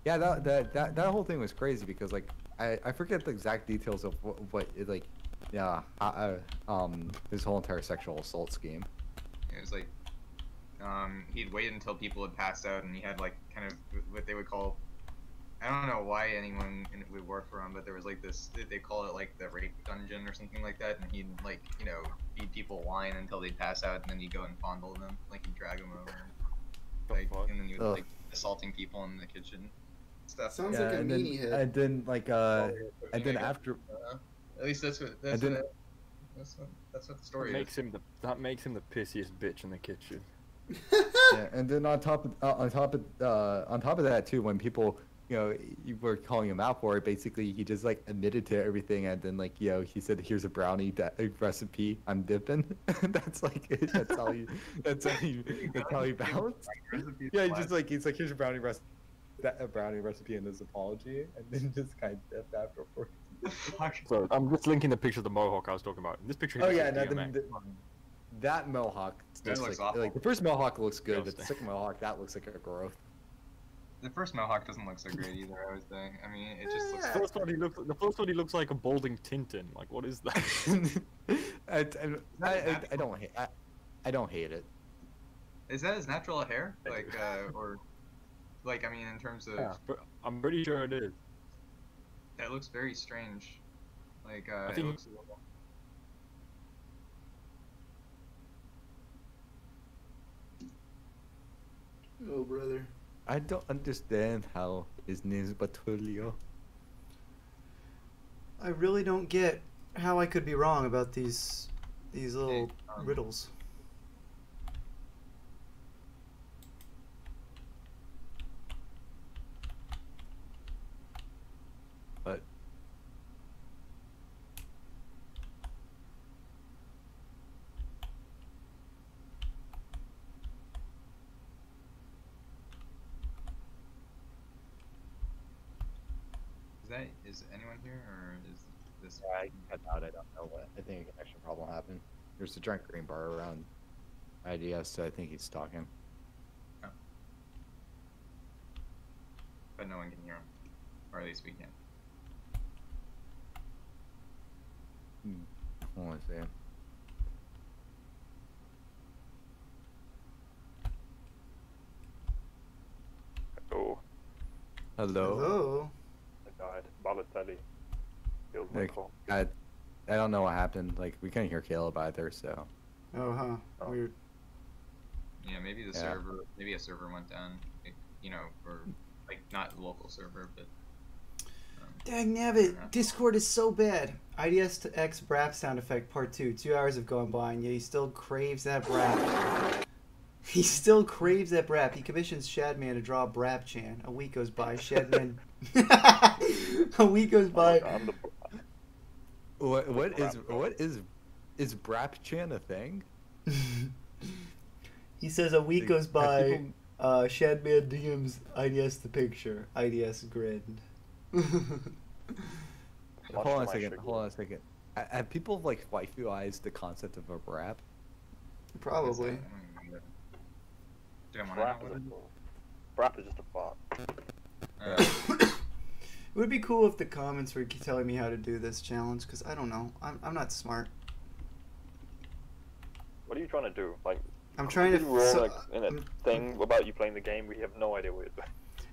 Yeah, that whole thing was crazy because like I forget the exact details of what it like. Yeah, his whole entire sexual assault scheme. it was like he'd wait until people had passed out, and he had like kind of what they would call. I don't know why anyone would work for him, but there was like this. They call it like the rape dungeon or something like that, and he'd like feed people wine until they'd pass out, and then he'd go and fondle them, like he'd drag them over, like, and then he was like assaulting people in the kitchen, stuff. Sounds like a and meanie then, head. and then like and then after. At least that's what that's what the story is. That makes him the pissiest bitch in the kitchen. Yeah, and then on top of that too, when people you were calling him out for it, basically he just like admitted to everything, and then like he said, "Here's a brownie recipe. I'm dipping." that's how he bounced. Yeah, he's like, "Here's a brownie recipe." A brownie recipe in his apology, and then just kind of dipped afterwards. So I'm just linking the picture of the mohawk I was talking about. In this picture. Oh he yeah, looks no, like DMX. that mohawk That looks awful. like the first mohawk looks good, but the Disgusting. second mohawk that looks like a growth. The first mohawk doesn't look so great either. I would say. I mean, it just looks. The first one he looks like a balding Tintin. Like, what is that? I don't hate it. Is that his natural hair? Like, or, like, I mean, in terms of, Yeah, but I'm pretty sure it is. that looks very strange. Like, I it think- looks. Oh, brother. I don't understand how his name's Batulio. I really don't get how I could be wrong about these little riddles. But Is anyone here, or is this? I doubt I don't know what. I think a connection problem happened. There's a giant green bar around IDS, so I think he's talking. Oh. But no one can hear him, or at least we can. I want to say it. Oh, Hello. Hello. I died. Balotelli. Killed my Like, call. I don't know what happened. Like, we couldn't hear Caleb either, so. Oh, huh. Oh. Weird. Yeah, maybe the Yeah. server, maybe a server went down. You know, or like not local server, but. Dang nabbit, Discord is so bad. IDS to X Brap sound effect part 2. 2 hours have gone by and yet he still craves that Brap. He still craves that Brap. He commissions Shadman to draw Brap Chan. A week goes by, Shadman... A week goes by... What is Brap Chan a thing? He says a week Like, goes by, people- Shadman DMs IDS the picture. IDS grinned. Hold on a second. Have people like waifu-ized the concept of a Brap? Probably. I don't remember. Do I want Brap to is, know Brap is just a fart. what It would be cool if the comments were telling me how to do this challenge, because I don't know. I'm not smart. What are you trying to do? Like, I'm trying to... you roll so- like in a thing about you playing the game. We have no idea what you're doing.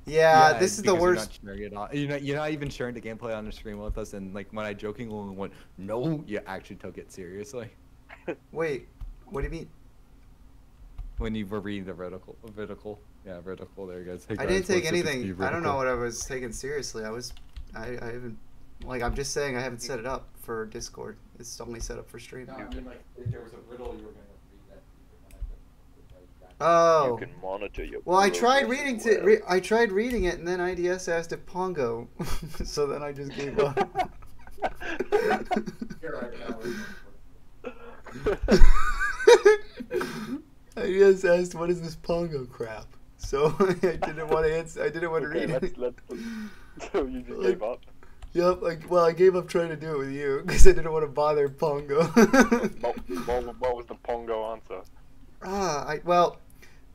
yeah, this is the because worst. You're not, sharing it on, you're not even sharing the gameplay on the stream with us, and like when I jokingly went, no, you actually took it seriously. Wait, what do you mean? When you were reading the vertical. Yeah, vertical. There you go. I didn't take anything. I don't know what I was taking seriously. I haven't, like, I'm just saying I haven't set it up for Discord. It's only set up for stream. No, I mean, like, if there was a riddle, you were gonna read that. Oh. You can monitor your. Well, I progress tried reading as well. I tried reading it, and then IDS asked if Pongo, so then I just gave up. IDS asked, "What is this Pongo crap?" So I didn't want to answer. I didn't want to Okay, read it. let's. So you just Like- gave up. Yep. Well, I gave up trying to do it with you because I didn't want to bother Pongo. What was the Pongo answer? Well,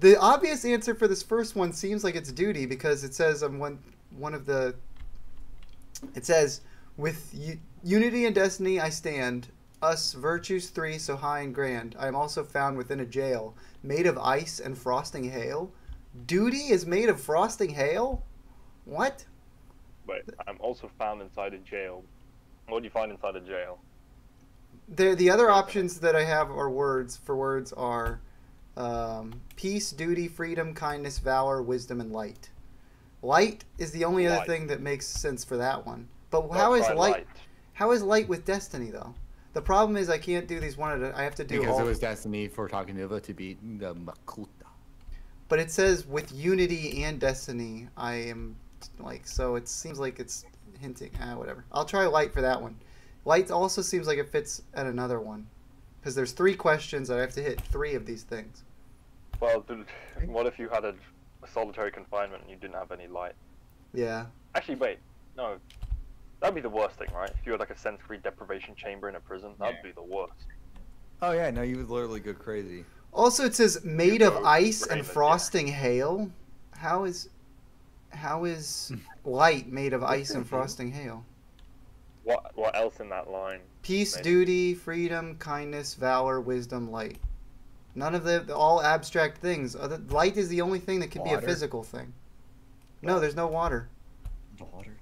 the obvious answer for this first one seems like it's duty because it says on one of the. It says, "With unity and destiny I stand. Us virtues three so high and grand. I am also found within a jail, made of ice and frosting hail. Duty is made of frosting hail? What? But I'm also found inside a jail. What do you find inside a jail? The other options that I have are words are peace, duty, freedom, kindness, valor, wisdom, and light. Light is the only other Light. thing that makes sense for that one. But Don't how is try light? How is light with destiny though? The problem is I can't do these one at a. I have to do Because all. it was destiny for Takenova to beat the Makuta. But it says with unity and destiny, I am like, so it seems like it's hinting. Whatever. I'll try light for that one. Light also seems like it fits at another one, because there's 3 questions. I have to hit 3 of these things. Well, dude, what if you had a solitary confinement and you didn't have any light? Yeah. Actually, wait, no. That'd be the worst thing, right? If you had like a sensory deprivation chamber in a prison, that'd Yeah. be the worst. Oh yeah, no, you would literally go crazy. Also, it says made of go ice brain and in frosting hail. How is light made of ice and frosting hail? What else in that line? Peace, Maybe. duty, freedom, kindness, valor, wisdom, light. None of the all abstract things. Light is the only thing that can be a Water. physical thing. No, there's no water. Water.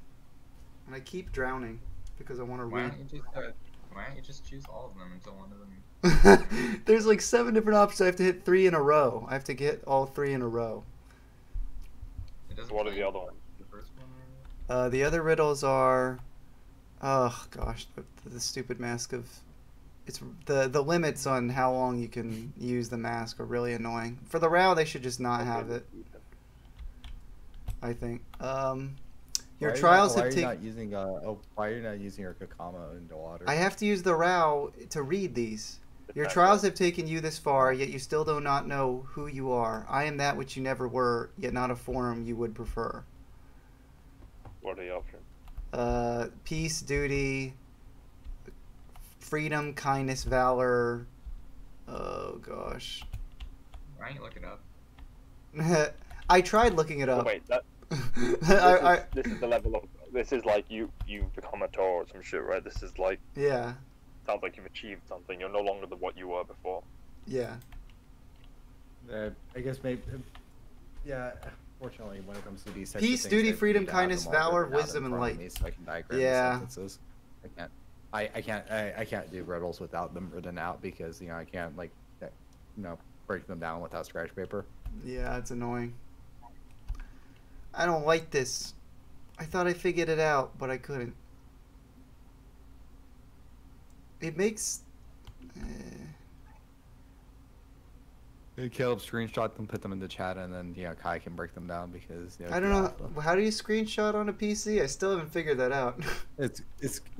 And I keep drowning because I want to why read. don't you just choose all of them until one of them? There's like 7 different options. I have to hit 3 in a row. I have to get all 3 in a row. doesn't What are play the other ones? the first one. Or... The other riddles are, oh gosh, the stupid mask of. It's the limits on how long you can use the mask are really annoying. For the RAW, they should just not have it. I think. Your trials have taken. Why are you not using your Kakama underwater? I have to use the RAW to read these. Your trials have taken you this far, yet you still do not know who you are. I am that which you never were, yet not a form you would prefer. What are the options? Peace, duty, freedom, kindness, valor. Oh gosh. Why don't you look it up? I tried looking it Oh, up. wait, that, I, this is the level of. This is like you become a Tor or some shit, right? This is like. yeah, Sounds like you've achieved something. You're no longer what you were before. yeah. I guess maybe. Yeah. Fortunately, when it comes to these types Peace, of things, duty, I freedom, need to have kindness, them all valor, written out wisdom, in and front of light. me so I can diagram Yeah. the sentences. I can't do riddles without them written out because I can't break them down without scratch paper. Yeah, it's annoying. I don't like this. I thought I figured it out, but I couldn't. It makes. Hey, Caleb, screenshot them, put them in the chat, and then Kai can break them down because I don't know. How do you screenshot on a PC? I still haven't figured that out. It's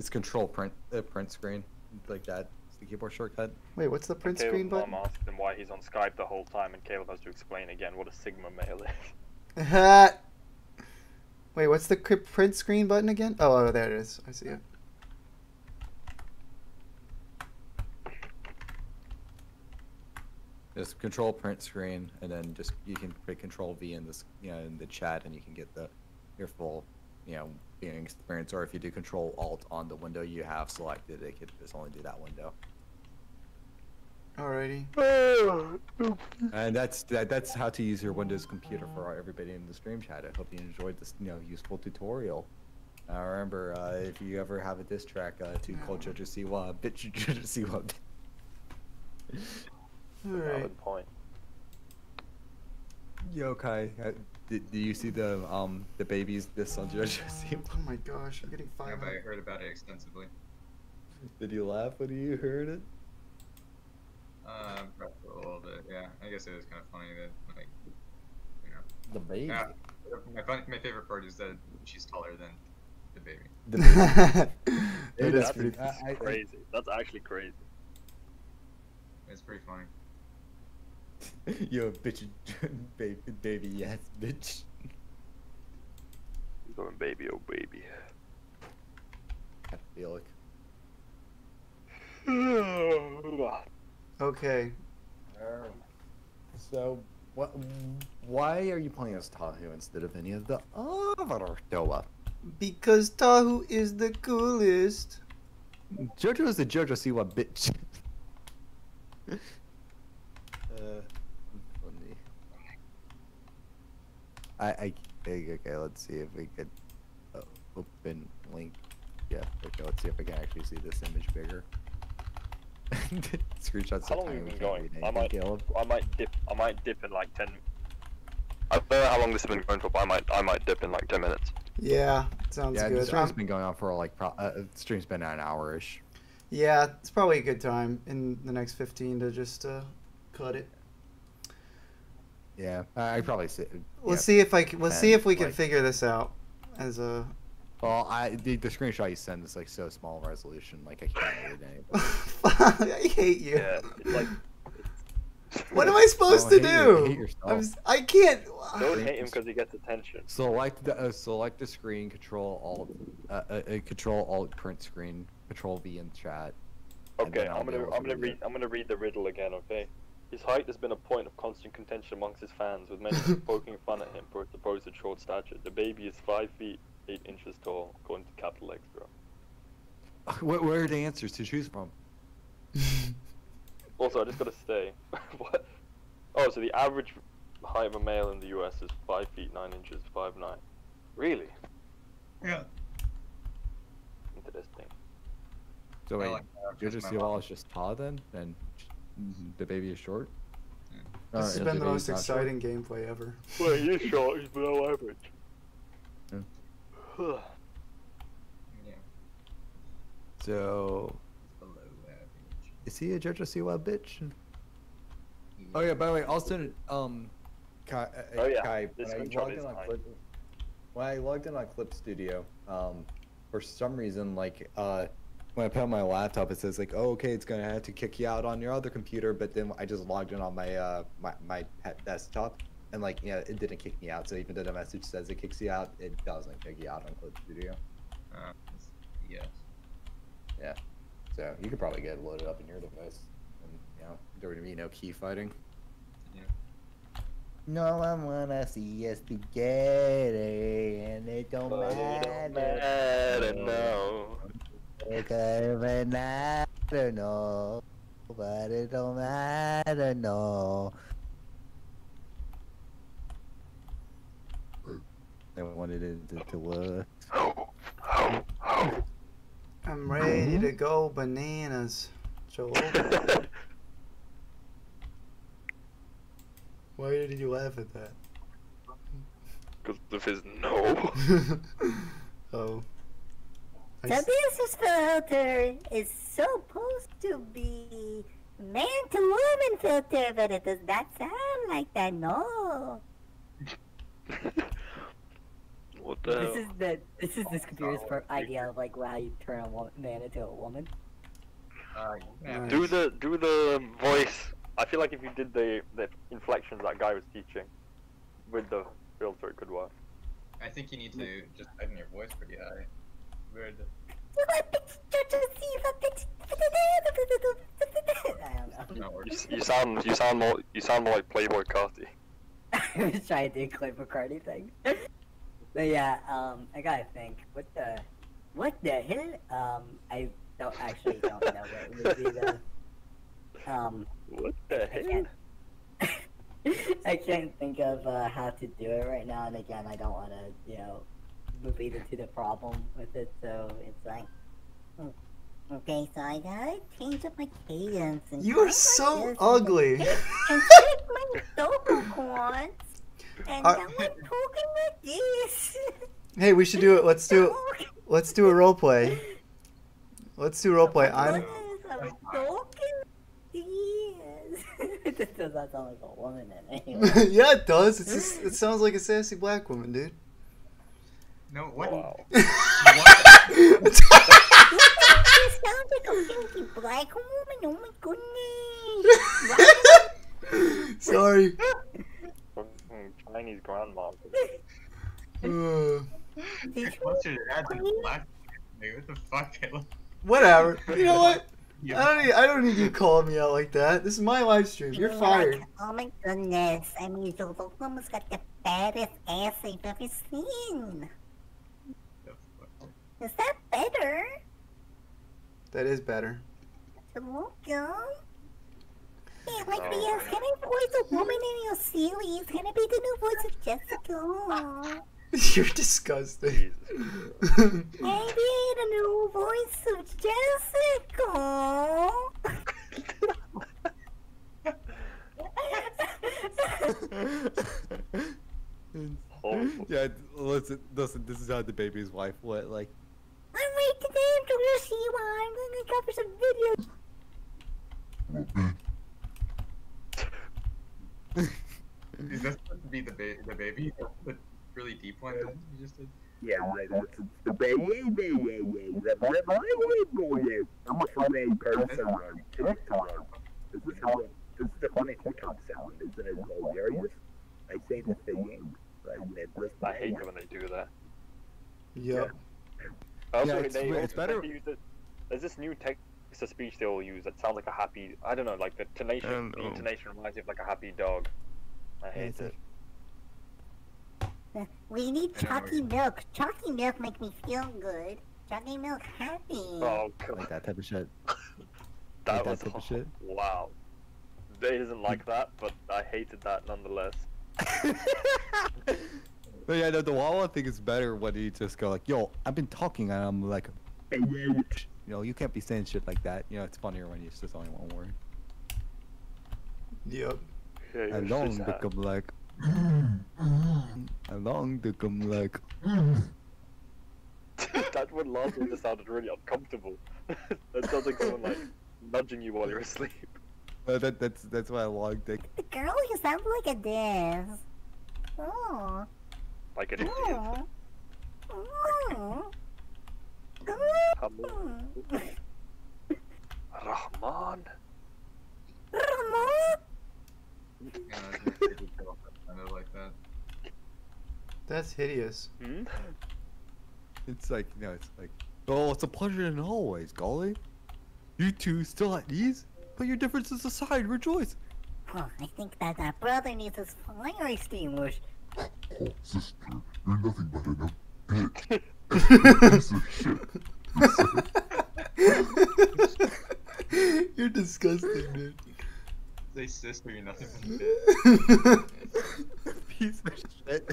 control print screen like that. It's the keyboard shortcut. Wait, what's the print screen button? Mom asked him why he's on Skype the whole time, and Caleb has to explain again what a Sigma male is. Wait, what's the print screen button again? Oh, there it is. I see it. Just control print screen, and then just you can put control V in this, in the chat, and you can get your full, viewing experience. Or if you do control Alt on the window you have selected, it could just only do that window. Alrighty. And that's how to use your Windows computer for everybody in the stream chat. I hope you enjoyed this, useful tutorial. Remember, if you ever have a diss track to call Jojo Siwa, bitch Jojo Siwa. Alright. Valid point. Yo, Kai, do you see the babies diss on Jojo Siwa? Oh my gosh, I'm getting Yeah, fired. but I heard about it extensively. Did you laugh when you heard it? Perhaps a little bit, yeah. I guess it was kind of funny that, like, The baby. Yeah, my favorite part is that she's taller than the baby. The baby. That's pretty crazy. That's actually crazy. It's pretty funny. Yo, bitch, baby, yes, bitch. He's going baby, oh baby. I feel like. Okay. So, why are you playing as Tahu instead of any of the other Doa? Because Tahu is the coolest. Jojo is the Jojo Siwa bitch. Funny. Okay, let's see if we could open link. Yeah, okay, let's see if I can actually see this image bigger. Screenshots. How long have we been going? I might dip in like 10. I don't know how long this has been going for, but I might dip in like 10 minutes. Yeah, sounds Yeah, good. the stream's been going on for like stream's been an hour-ish. Yeah, it's probably a good time in the next 15 to just cut it. Yeah, I probably see. Let's see if we can like- figure this out as a. Well, the screenshot you send is like so small resolution, like I can't read any. I hate you. Yeah, it's like. What am I supposed to Hate do? yourself. I can't. Don't hate him because he gets attention. Select the screen, Control Alt print screen, Control V in chat. and Okay, then I'll I'm be able to gonna read the riddle again. Okay. His height has been a point of constant contention amongst his fans, with many poking fun at him for his supposed short stature. The baby is 5 feet 8 inches tall, according to Capital Extra. Where are the answers to choose from? Also, I just gotta say, what? Oh, so the average height of a male in the U.S. is 5 feet 9 inches, 5'9". Really? Yeah. Interesting. So wait, like you're just Siwa is just tall then, and the baby is short. This has the been the baby's most not short? exciting gameplay ever. Well, he is short. He's below average. Yeah. So, It's below average. is he a JoJo Siwa bitch? Oh yeah, by the way, also, Kai, Oh, yeah. Kai, This when I control logged is in on fine. when I logged in on Clip Studio, for some reason, like, when I put on my laptop, it says like, oh, okay, it's gonna have to kick you out on your other computer, but then I just logged in on my my pet desktop, and like, yeah, it didn't kick me out. So even though the message says it kicks you out, it doesn't kick you out on Clip Studio. Yes. Yeah, so you could probably get it loaded up in your device, and there would be no key fighting. Yeah. No one wanna see us together, and it don't matter. No. Okay, matter, no, but it don't matter, no. I wanted it to work. I'm ready to go bananas. Joel. Why did you laugh at that? Because of his no. Oh. So this filter is supposed to be man to woman filter, but it does not sound like that. No. What the hell? This is this computer's idea of like how you turn a man into a woman. Nice. Do the voice. I feel like if you did the inflections that guy was teaching with the filter, it could work. I think you need to just tighten your voice pretty high. Weird. I don't know. No, or You sound more like Playboy Carti. I was trying to do Clay McCartney thing. But yeah, I gotta think. What the hell? I don't know what would be the What the I hell? can't I can't think of how to do it right now, and again, I don't want to, move into the problem with it, so it's like, okay, so I gotta change up my cadence. And You are talk so like this ugly. And check my vocal cords, and now I'm talking like this. Hey, we should do it. Let's do a role play. Let's do role play. I'm I'm talking this. It does not sound like a woman in anyway. yeah, it does. It sounds like a sassy black woman, dude. no, what? Wow. You sound like a pinky black woman. Oh my goodness. Sorry. Chinese grandma. Closer to that than black. Like, what the fuck? Whatever. You know what? I don't need you calling me out like that. This is my live stream. You're fired. Oh my goodness. I mean, Joe almost got the fattest ass I've ever seen. Is that better? That is better. Welcome. Yeah, like the can I voice a woman in your series? Can I be the new voice of Jessica? You're disgusting. Jesus. I be the new voice of Jessica. Horrible. Yeah, listen, this is how the baby's wife went, like, I'm right today. I'm going to see why I'm going to cover some videos. Is that supposed to be the baby? The really deep one that you just did? Yeah, right. That's the baby. That's my boy. I'm a funny person. This is a funny TikTok sound. Isn't it hilarious? I say this thing. I hate it when they do that. Yep. Also, it's they better- use it. There's this new text-to-speech they all use that sounds like a happy. I don't know, like the intonation. The intonation reminds me of like a happy dog. I hate it. We need chalky milk. Chalky milk make me feel good. Chalky milk happy. Oh god, like that type of shit. that like was that type of shit. wow. They doesn't like that, but I hated that nonetheless. But yeah, no, the Wawa thing is better when you just go like, yo, I've been talking and I'm like, you know, you can't be saying shit like that. You know, it's funnier when it's just only one word. Yep. Yeah, you're And long just sad. become like, and long become like, when last one just sounded really uncomfortable. That sounds like someone like nudging you while you're asleep. That's why I logged it. The girl, you sound like a dance. Oh. Like an idiot. Oh. Oh. Hello. Rahman. Ramon? Yeah, kind of like that. That's hideous. Hmm? It's like, you know, it's like, oh, it's a pleasure in always, golly. You two still at ease? Put your differences aside, rejoice. Oh, I think that that brother needs his fire extinguished. Oh, sister, you're nothing but an bitch. Piece of shit. You're disgusting, dude. Say sister, you're nothing but a bitch. Piece of shit.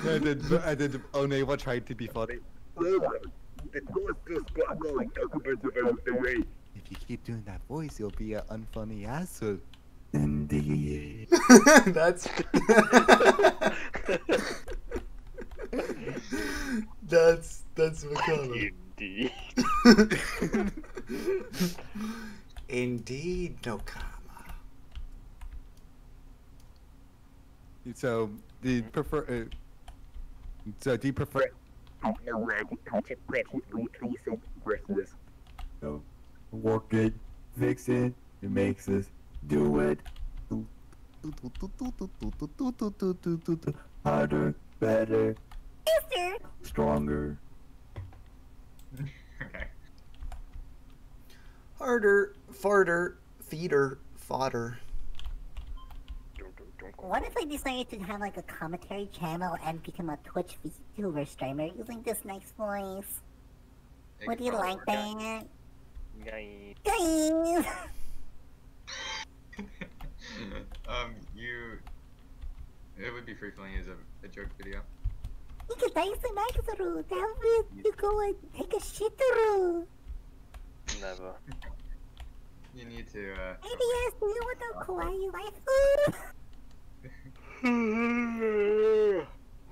And then Onewa tried to be funny. The door's just got going. Away. If you keep doing that voice, you'll be an unfunny asshole. Indeed. That's that's macabre. Indeed. Indeed, Nokama. So, do you prefer? So, do you prefer? I don't know where to touch it, please rest of this. So, work it, fix it, it makes us do it. Harder, better, Mister! stronger. Okay. Harder, farter, feeder, fodder. What if I decided to have like a commentary channel and become a Twitch VTuber streamer using this nice voice? It Would could you probably like work out. that? Yay. Guys! It would be free flowing as a joke video. You can dice the Maxaru. That means you go and take a shit-a-roo. Never. You need to, Maybe yes, do you want to kawaii waifu?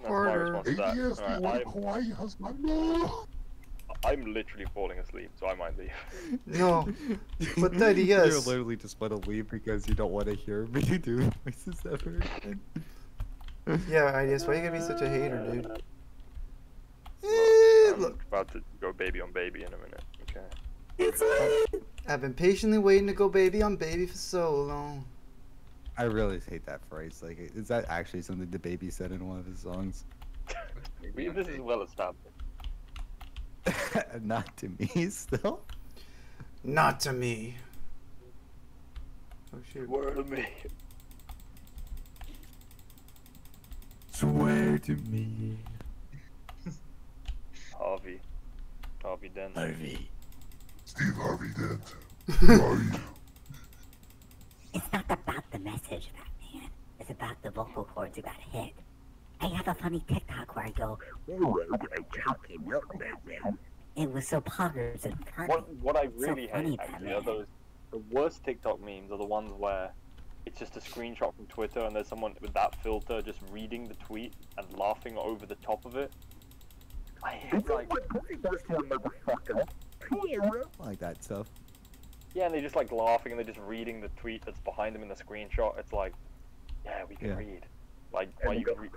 That's my response to that. Yes, you want Alright, a Hawaii husband? No! I'm literally falling asleep, so I might leave. No, but Daddy, yes. You're literally just want to leave because you don't want to hear me do voices ever again. Yeah, I guess. Why you gotta be such a hater, dude? I'm Look, about to go baby on baby in a minute. Okay. It's late. I've been patiently waiting to go baby on baby for so long. I really hate that phrase. Like, is that actually something the baby said in one of his songs? This is well established. Not to me, still. Not to me. Oh shit. Word of me. Swear to me. Harvey Dent. Harvey. Steve Harvey Dent. Right. It's not about the message, Batman. It's about the vocal cords you got hit. I have a funny TikTok where I go, Alright, I joking up, Batman. it was so poggers and funny. What I So really funny, hate actually are Batman. those the worst TikTok memes are the ones where it's just a screenshot from Twitter and there's someone with that filter just reading the tweet and laughing over the top of it. I hate like Motherfucker. Like that stuff. yeah, and they're just like laughing and they're just reading the tweet that's behind them in the screenshot. It's like, yeah, we can Yeah. read. Like, why you read?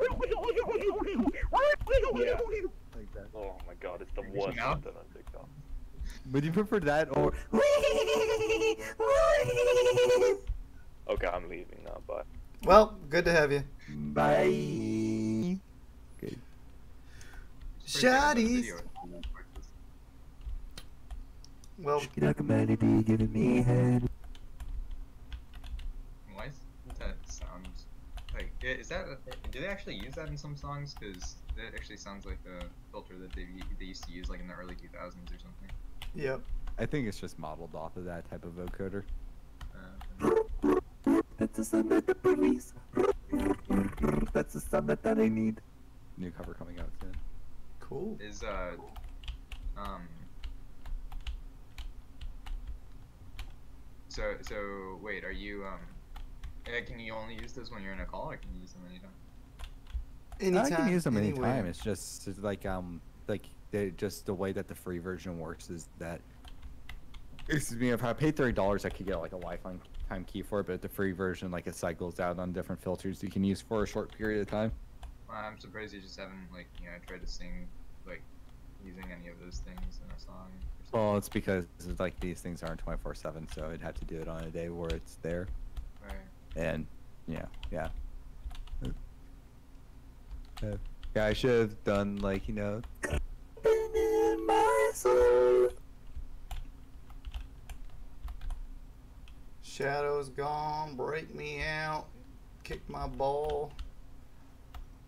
Yeah. Like that. Oh my god, it's the worst Now? content on TikTok. Would you prefer that or? Okay, I'm leaving now. Bye. Well, good to have you. Bye. Okay. Shotties. Well, Humanity giving me head. Why is that sound like? Is that? Do they actually use that in some songs? Because that actually sounds like the filter that they used to use like in the early 2000s or something. yep. I think it's just modeled off of that type of vocoder. That's the sound that the police. That's the sound that I need. New cover coming out soon. Cool. Is So wait, are you can you only use this when you're in a call, or can you use them anytime? Anytime. I can use them anywhere. anytime. It's just it's like like just the way that the free version works is that, excuse me, if I paid $30, I could get like a lifetime key for it, but the free version, like, it cycles out on different filters you can use for a short period of time. I'm surprised you just haven't, like, tried to sing, like, using any of those things in a song. Well, it's because like these things aren't 24/7, so I'd have to do it on a day where it's there. Right. And yeah. Yeah, I should have done like, you know, in my soul. Shadows gone, break me out, kick my ball,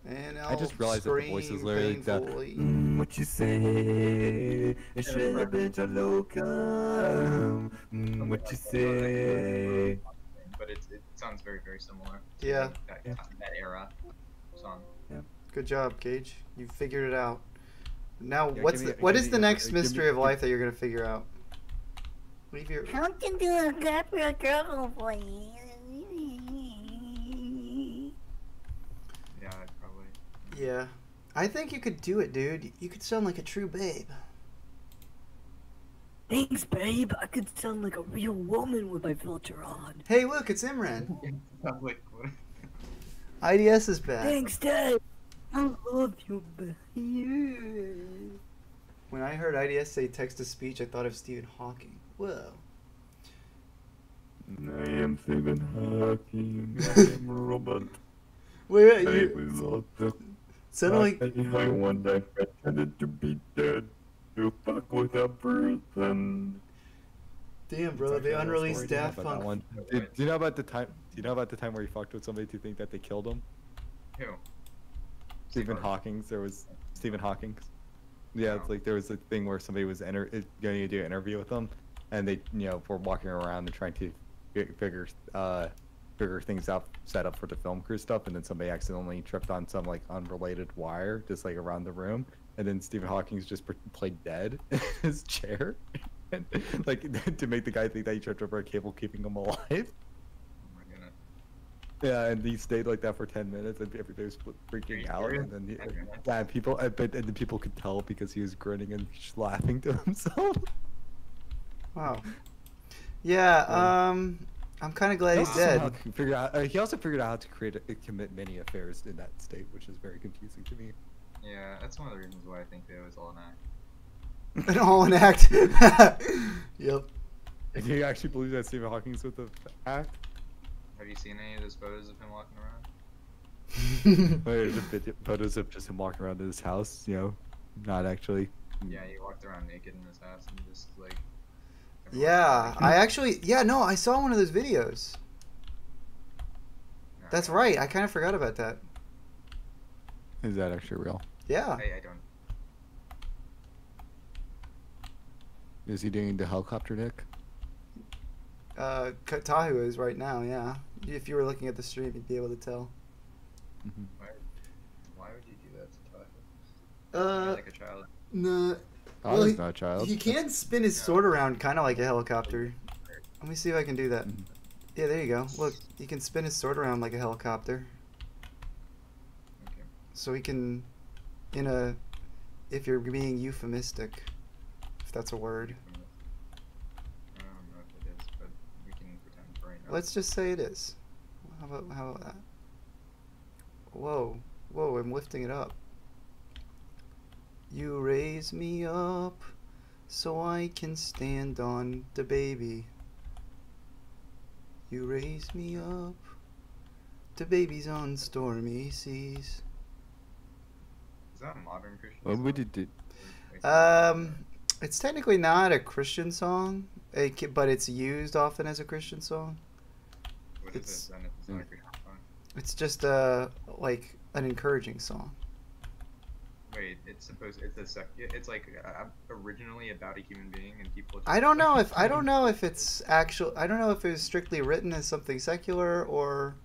and I just realized that the voice is literally painfully. What you say? It should have been a locum. What you say? But it sounds very, very similar. To Yeah. That era song. Good job, Cage. You figured it out. Now, Yeah, what give is me the a- next give me- mystery of life that you're gonna figure out? Leave your. How can do a Gabriel girl voice? Yeah, probably. Yeah, I think you could do it, dude. You could sound like a true babe. Thanks, babe. I could sound like a real woman with my filter on. Hey, look, it's Imran. Sounds like what? IDS is back. Thanks, Dad. I love you, babe. When I heard IDS say text to speech, I thought of Stephen Hawking. Whoa. I am Stephen Hawking. I am a robot. Wait, I you was also sounded like. I one day pretended to be dead to fuck with a person. Damn, bro, It's the actually a real unreleased story. Do you know Daft about that Punk. one? Do you know about the time? Do you know about the time where he fucked with somebody to think that they killed him? Who? Stephen Hawking. There was Stephen Hawking. Yeah, it's like there was a thing where somebody was going to do an interview with them, and they, were walking around and trying to figure things out, set up for the film crew stuff, and then somebody accidentally tripped on some like unrelated wire just like around the room, and then Stephen Hawking just played dead in his chair, and, like to make the guy think that he tripped over a cable keeping him alive. Oh my goodness. Yeah, and he stayed like that for 10 minutes, and everybody was freaking out, and then the people could tell because he was grinning and just laughing to himself. Wow. Yeah, I'm kind of glad he's dead. He also figured out how to commit many affairs in that state, which is very confusing to me. Yeah, that's one of the reasons why I think it was all an act. An all an act. Yep. Do you actually believe that Stephen Hawking's with the act? Have you seen any of those photos of him walking around? There's photos of just him walking around in his house, not actually. Yeah, he walked around naked in his house and just like. Yeah, I saw one of those videos. No, That's right. I kind of forgot about that. Is that actually real? Yeah. I don't. Is he doing the helicopter dick? Tahu is right now. Yeah. If you were looking at the stream, you'd be able to tell. Mm-hmm. Why would you do that to Tahu? Like a child. No. Well, he's not a child. He can spin his sword around kind of like a helicopter. Let me see if I can do that. Mhm. Yeah, there you go. Look, he can spin his sword around like a helicopter. Okay. So he can, if you're being euphemistic, if that's a word. I don't know if it is, but we can pretend for right now. Let's just say it is. How about that? Whoa, I'm lifting it up. You raise me up so I can stand on the baby. You raise me up, the baby's on stormy seas. Is that a modern Christian? What song? would you do? It's technically not a Christian song, but it's used often as a Christian song. What it's- is it then if it's not a Christian song? It's just like an encouraging song. Wait, it's like originally about a human being and people. I don't know if it's actual. I don't know if it was strictly written as something secular or.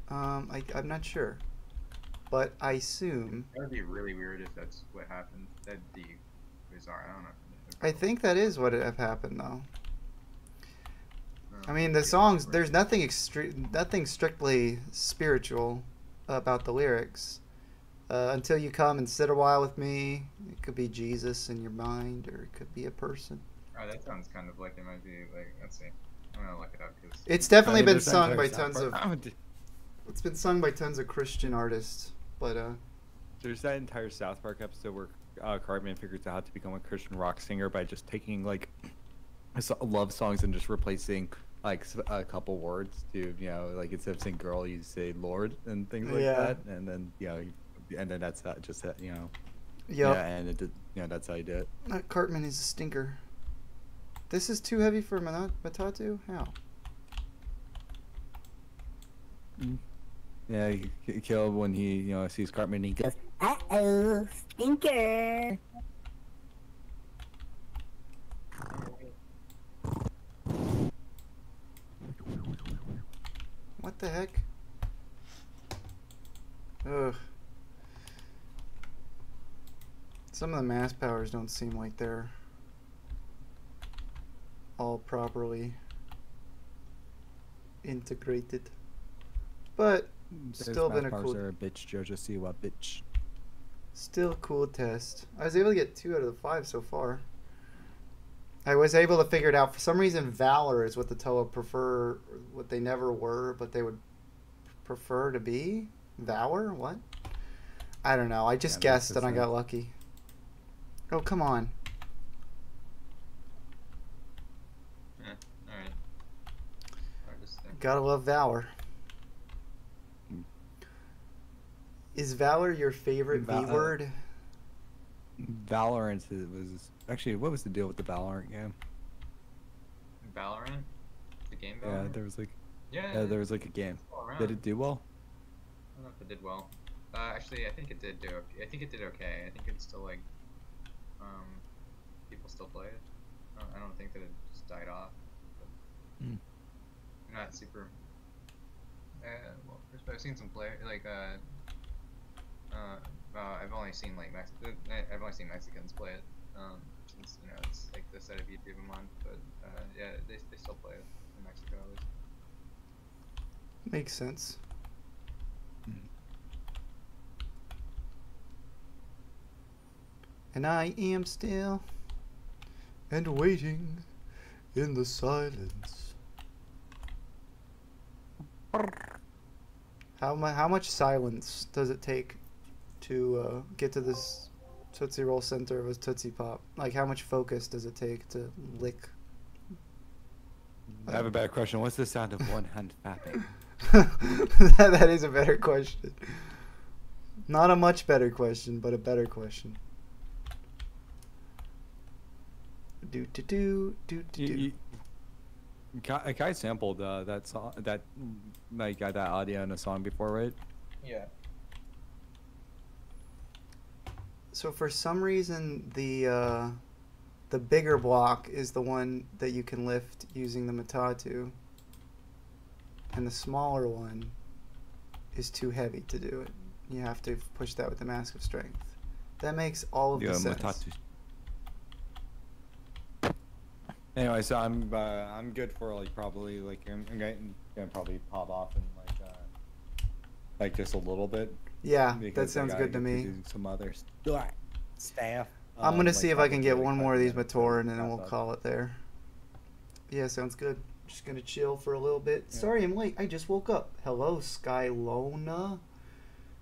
I'm not sure, but I assume. That would be really weird if that's what happened. That'd be bizarre. I don't know. I think that is what have happened though. I mean, the songs. There's nothing strictly spiritual about the lyrics. Until you come and sit a while with me. It could be Jesus in your mind, or it could be a person. Oh, that sounds kind of like it might be like. Let's see. I'm gonna look it up because It's definitely been there's sung entire by South tons of. Park- It's been sung by tons of Christian artists, but There's that entire South Park episode where Cartman figures out how to become a Christian rock singer by just taking like love songs and just replacing like a couple words to, you know, like instead of saying girl, you say Lord and things like Yeah. that, and then and then that's just you know. Yep. Yeah, and it did, you know, that's how you do it. That Cartman is a stinker. This is too heavy for Matatu? How? Yeah, he killed when he, you know, sees Cartman. He goes, Uh-oh, stinker. What the heck? Ugh. Some of the mass powers don't seem like they're all properly integrated. But still been a cool, are a bitch, Jojo Siwa, bitch. still a cool test. I was able to get 2 out of the 5 so far. I was able to figure it out. For some reason, Valor is what the Toa prefer, what they never were, but they would prefer to be. Valor? What? I don't know. I just Yeah, guessed and I got lucky. Oh, come on. Yeah. All right. Gotta love Valor. Is Valor your favorite V word? Valorant was actually, what was the deal with the Valorant game? Valorant, the game. Yeah, Valorant? there was like, Yeah, there was like a game. all around. Did it do well? I don't know if it did well. Actually, I think it did do. I think it did okay. I think it's still like, people still play it. I don't think that it just died off. But not super. Well, I've seen some play like I've only seen like I've only seen Mexicans play it. Since you know it's like the set of YouTube a month, but yeah, they still play it in Mexico at least. Makes sense. And I am still and waiting in the silence. How much silence does it take to get to this Tootsie Roll center of a Tootsie Pop? Like, how much focus does it take to lick? I have a better question. What's the sound of one hand fapping? That is a better question. Not a much better question, but a better question. Do do do do do. Kai sampled that song, that like got that audio in a song before, right? Yeah. So for some reason, the bigger block is the one that you can lift using the Matatu, and the smaller one is too heavy to do it. You have to push that with the Mask of Strength. That makes all of the sense. Matatu. Anyway, so I'm good for like probably like I'm gonna probably pop off and like just a little bit. Yeah, that because sounds I good to gotta me. do some other staff. I'm gonna like, see if I can get probably, one like, more of 5 these minutes Matoran to and then we'll wrap up. call it there. Yeah, sounds good. Just gonna chill for a little bit. Yeah. Sorry I'm late. I just woke up. Hello, Skylona.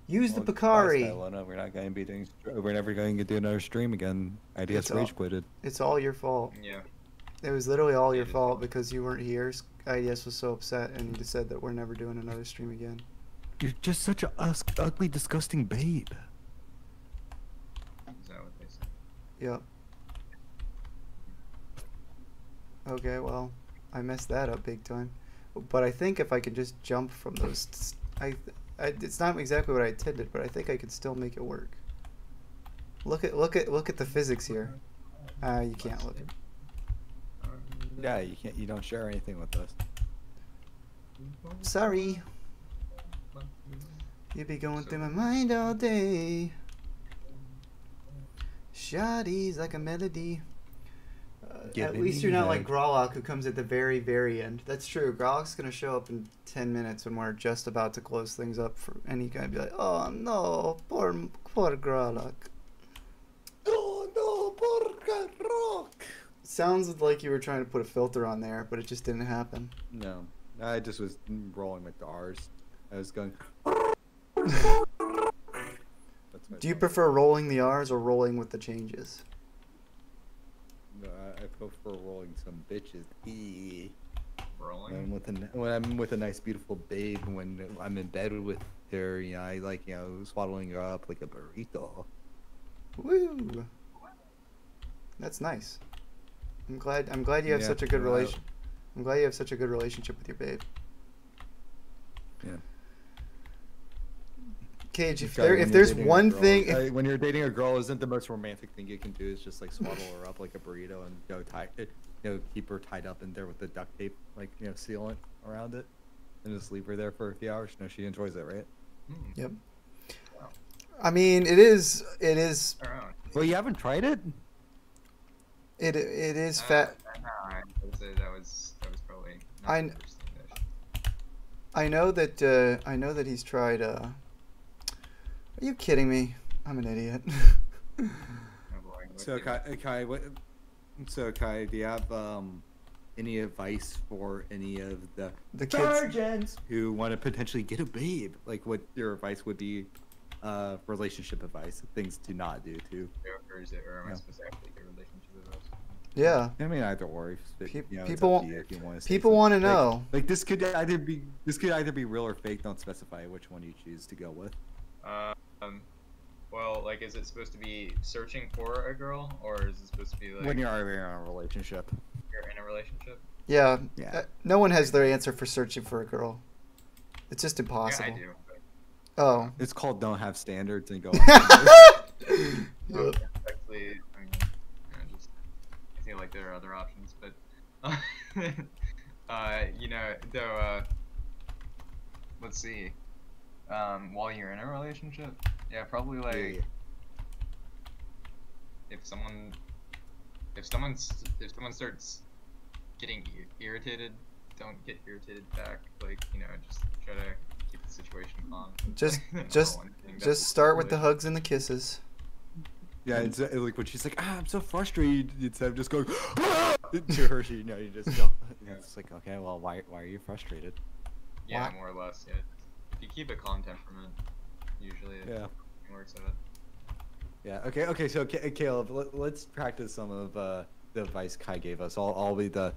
Use the Well, Picari. bye, Skylona. We're not going to be doing. We're never going to do another stream again. IDS It's all- rage quitted. It's all your fault. Yeah. It was literally all your fault because you weren't here. IDS was so upset and he just said that we're never doing another stream again. You're just such a ugly, disgusting babe. Is that what they said? Yep. Okay, well, I messed that up big time. But I think if I could just jump from those, it's not exactly what I intended, but I think I could still make it work. Look at the physics here. You can't look. Yeah, you can't. You don't share anything with us. Sorry. You be going through my mind all day. Shawty's like a melody. At least you're not like Grolok, who comes at the very, very end. That's true. Grolok's gonna show up in 10 minutes when we're just about to close things up, and he gonna be like, "Oh no, poor Grolok." Oh no, poor Grolok. Sounds like you were trying to put a filter on there, but it just didn't happen. No, I just was rolling with the R's. I was going. Do you prefer rolling the R's or rolling with the changes? No, I prefer rolling some bitches. Rolling. When I'm with a nice, beautiful babe, when I'm in bed with her, you know, I like, you know, swaddling her up like a burrito. Woo! That's nice. I'm glad you have such a good relation. I'm glad you have such a good relationship with your babe. Yeah. Cage, if there's one thing, when you're dating a girl, isn't the most romantic thing you can do is just like swaddle her up like a burrito and keep her tied up in there with the duct tape, like, you know, sealant around it, and just leave her there for a few hours. You know, she enjoys it, right? Yep. I mean, it is. Well, you haven't tried it. It is fat. No, I would say that was probably. I know that he's tried. Are you kidding me? I'm an idiot. So Kai, do you have any advice for any of the kids sergeants who want to potentially get a babe? Like, what your advice would be? Relationship advice, things to not do to. Or am I supposed to actually get relationship advice? Yeah. I mean, either or. People want to know. Like this could either be real or fake. Don't specify which one you choose to go with. Well, like, is it supposed to be searching for a girl, or is it supposed to be like when you're already in a relationship? You're in a relationship. Yeah. No one has their answer for searching for a girl. It's just impossible. Yeah, I do. But... Oh. It's called don't have standards and go. Actually, I mean, just I feel like there are other options, but you know, though, let's see. While you're in a relationship, yeah, probably like if someone starts getting irritated, don't get irritated back. Like, you know, just try to keep the situation calm. Just start with the hugs and the kisses. Yeah, it's like when she's like, I'm so frustrated. Instead of just going to her, you just go. It's like, okay, well, why are you frustrated? Yeah, more or less. Yeah. If you keep a calm temperament, usually it works out. Yeah. Okay. So Caleb, let's practice some of the advice Kai gave us. I'll be the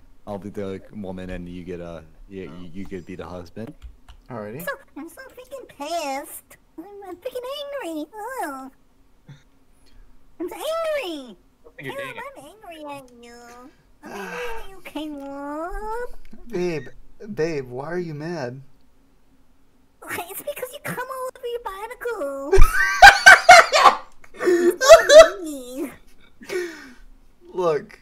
woman, and you get you could be the husband. Alrighty. I'm so freaking pissed. I'm freaking angry. Ugh. I'm so angry. Caleb, I'm angry at you. I'm angry at you, Caleb. Babe, why are you mad? It's because you come all over your barnacle. Look,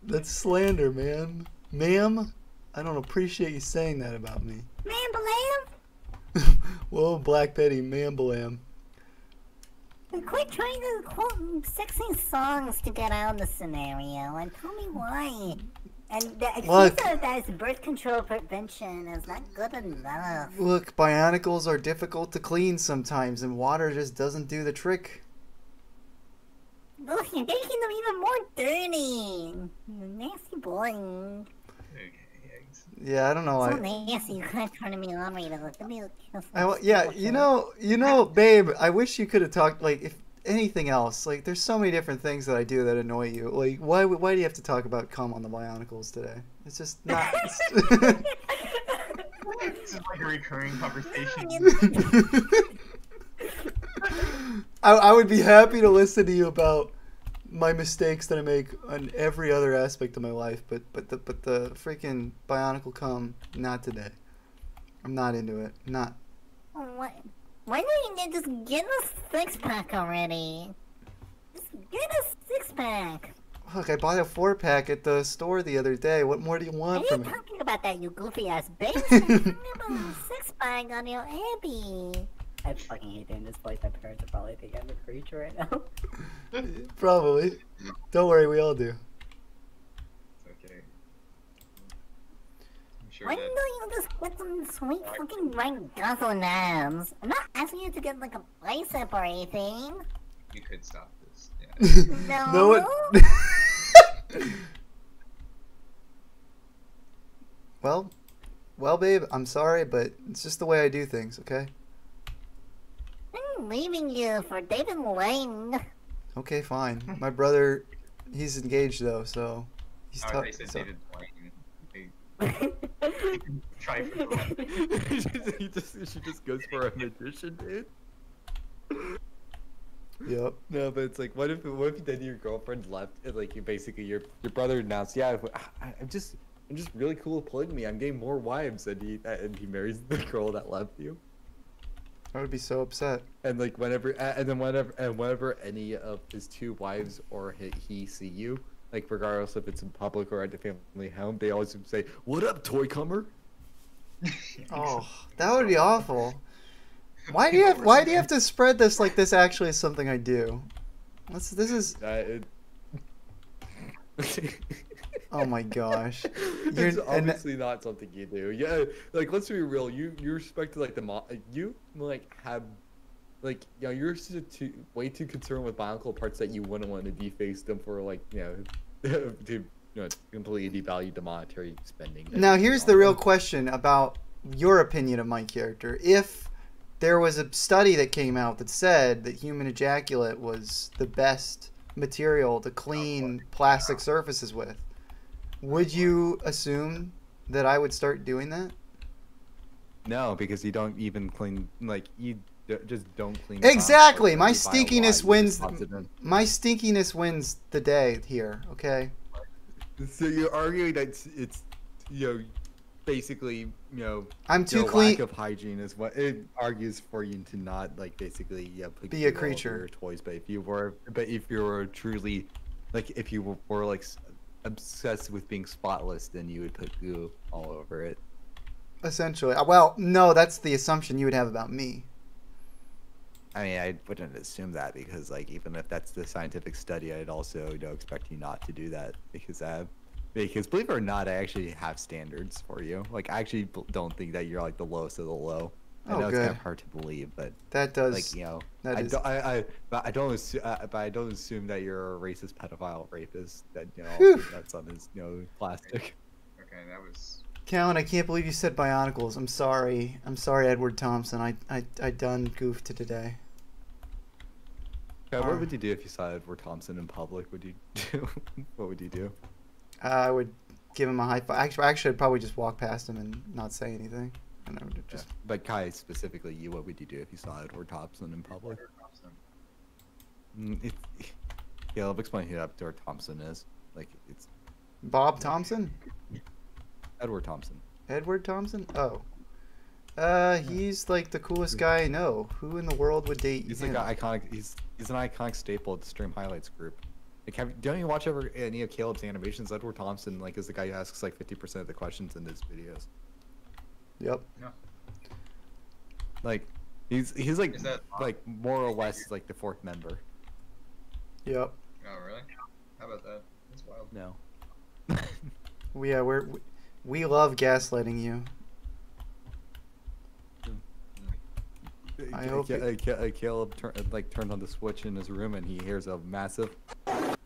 that's slander, man. Ma'am, I don't appreciate you saying that about me. Man, Whoa, Black Betty, man, balam. Quit trying to quote sexy songs to get out of the scenario, and tell me why. And the excuse of that is birth control prevention is not good enough. Look, bionicles are difficult to clean sometimes, and water just doesn't do the trick. Look, you're making them even more dirty. Nasty boy. Yeah, I don't know why. So nasty, you can't turn me on right now. Let me kiss yeah, you know, babe, I wish you could have talked, like, if anything else. Like, there's so many different things that I do that annoy you. Like, why do you have to talk about cum on the Bionicles today? It's just not... This is like a recurring conversation. I would be happy to listen to you about my mistakes that I make on every other aspect of my life, but the freaking Bionicle cum, not today. I'm not into it. Not. Why don't you just get a six-pack already? Just get a six-pack. Look, I bought a 4-pack at the store the other day. What more do you want from me? I ain't talking about that, you goofy-ass bitch. I'm talking about a six-pack on your Abby. I fucking hate doing this place. My parents are probably thinking I'm a creature right now. Probably. Don't worry, we all do. sure Why did. don't you just get some sweet fucking white guzzle nabs? I'm not asking you to get like a bicep or anything. You could stop this. Yeah. No. Well, babe, I'm sorry, but it's just the way I do things, okay? I'm leaving you for David Lane. Okay, fine. My brother, he's engaged though, so he's Oh, I tough. thought you said So. David Blaine. You can try for the she just goes for a magician, dude. Yep. No, but it's like, what if then your girlfriend left and like you basically your brother announced, yeah, I'm just really cool with polygamy. I'm getting more wives, and he marries the girl that left you. I would be so upset. And like whenever any of his two wives or he see you, like regardless if it's in public or at the family home, they always say, "What up, toy comer?" Oh, that would be awful. Why do you have to spread this like this actually is something I do? This is oh my gosh. It's obviously not something you do. Yeah, like let's be real. You respect like you like have like you're way too concerned with biological parts that you wouldn't want to deface them for like to completely devalue the monetary spending. Now here's the real question about your opinion of my character. If there was a study that came out that said that human ejaculate was the best material to clean plastic surfaces with, would you assume that I would start doing that? No, because you don't even clean, like, you just don't clean. Exactly! My stinkiness wins. My stinkiness wins the day here, okay? So you're arguing that it's basically, I'm too the clean. lack of hygiene is what it argues for you to not, like, basically, be a creature. Your toys, but if you were truly, like, if you were like obsessed with being spotless, then you would put goo all over it. Essentially, well, no, that's the assumption you would have about me. I mean, I wouldn't assume that because, like, even if that's the scientific study, I'd also expect you not to do that because believe it or not, I actually have standards for you. Like, I actually don't think that you're like the lowest of the low. I know it's kind of hard to believe, but that does. Like, I don't assume that you're a racist pedophile rapist. That that's on his plastic. Okay, that was. Callan, I can't believe you said Bionicles. I'm sorry. I'm sorry, Edward Thompson. I done goofed today. What would you do if you saw Edward Thompson in public? Would you do? What would you do? I would give him a high five. Actually, I'd probably just walk past him and not say anything. And I would just. But Kai, specifically, what would you do if you saw Edward Thompson in public? Caleb, explain who Edward Thompson is. Like, it's. Bob Thompson. Edward Thompson. Edward Thompson? Oh. He's like the coolest guy I know. Who in the world would date He's him? like an iconic. He's an iconic staple of the Stream Highlights group. Like, don't you watch any of Caleb's animations? Edward Thompson, like, is the guy who asks like 50% of the questions in his videos. Yep. No. Like, he's like more or less like the fourth member. Yep. Oh really? How about that? That's wild. No. We love gaslighting you. I hope Caleb turned on the switch in his room and he hears a massive, and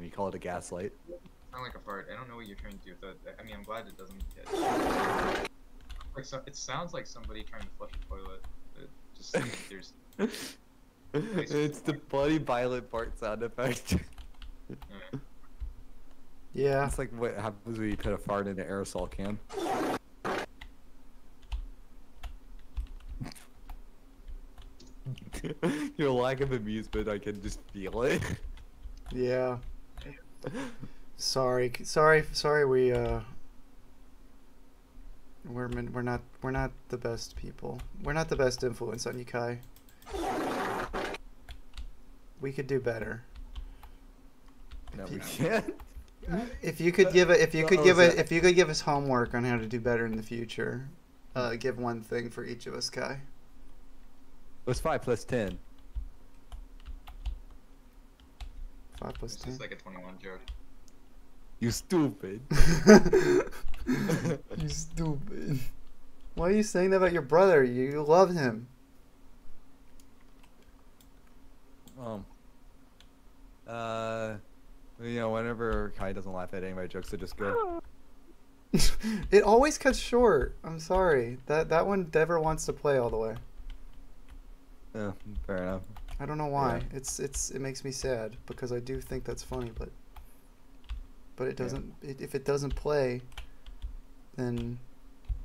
he called it a gaslight. Sound like a fart. I don't know what you're trying to do with that. I mean, I'm glad it doesn't get. Like it sounds like somebody trying to flush a toilet. It just there's. It's the bloody violet fart sound effect. Yeah. It's like what happens when you put a fart in an aerosol can. Your lack of amusement, I can just feel it. Yeah. Sorry. We're not the best people. We're not the best influence on you, Kai. We could do better. No, we can't. If you could give us homework on how to do better in the future, give one thing for each of us, Kai. What's 5 plus 10? 5 plus 10. It's just like a 21 joke. You stupid. You stupid. Why are you saying that about your brother? You love him. You know, whenever Kai doesn't laugh at any of my jokes, I just go. It always cuts short. I'm sorry. That one never wants to play all the way. Yeah, fair enough. I don't know why. Yeah. It makes me sad because I do think that's funny, but it doesn't. If it doesn't play, then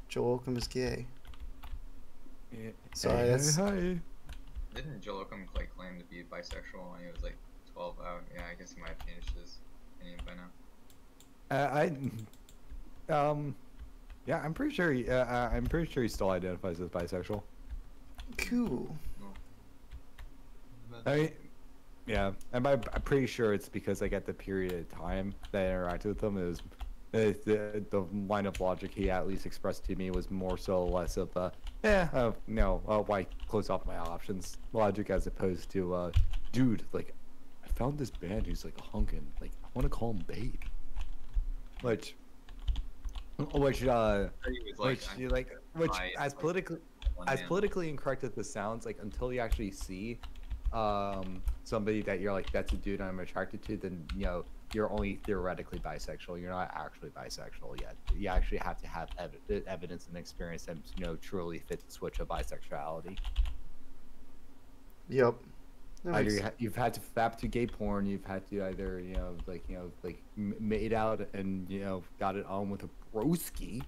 Joel Oakham is gay. Yeah. Sorry, that's. Hi. Didn't Joel Oakham like claim to be bisexual when he was like 12 out? Yeah, I guess he might have changed his opinion by now. Yeah, I'm pretty sure he still identifies as bisexual. Cool. I mean, yeah, and I'm pretty sure it's because like at the period of time that I interacted with him, it was the line of logic he at least expressed to me was more so less of why close off my options logic as opposed to dude, like I found this band who's like hunkin', like I want to call him Babe, which as politically incorrect as this sounds, like until you actually see somebody that you're like, that's a dude I'm attracted to, then you know you're only theoretically bisexual. You're not actually bisexual yet. You actually have to have evidence and experience that truly fit the switch of bisexuality. Yep. Either you've had to fap to gay porn, you've had to either made out and got it on with a broski.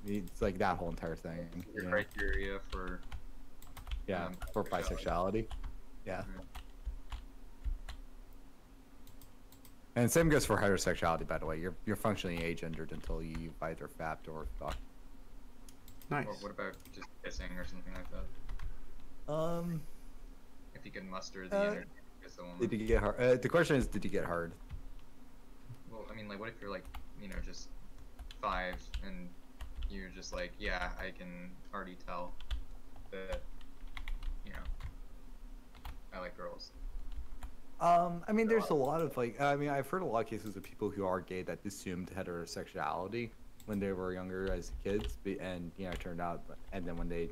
It's like that whole entire thing. Your criteria for for bisexuality. Yeah. And same goes for heterosexuality, by the way. You're functionally agendered until you've either fapped or fucked. Nice. Or what about just kissing or something like that? If you can muster the energy to kiss a woman. Did you get hard? The question is, did you get hard? Well, I mean, like, what if you're like, just 5 and you're just like, yeah, I can already tell that, I like girls. I mean, there's a lot of I've heard a lot of cases of people who are gay that assumed heterosexuality when they were younger as kids, and it turned out, and then when they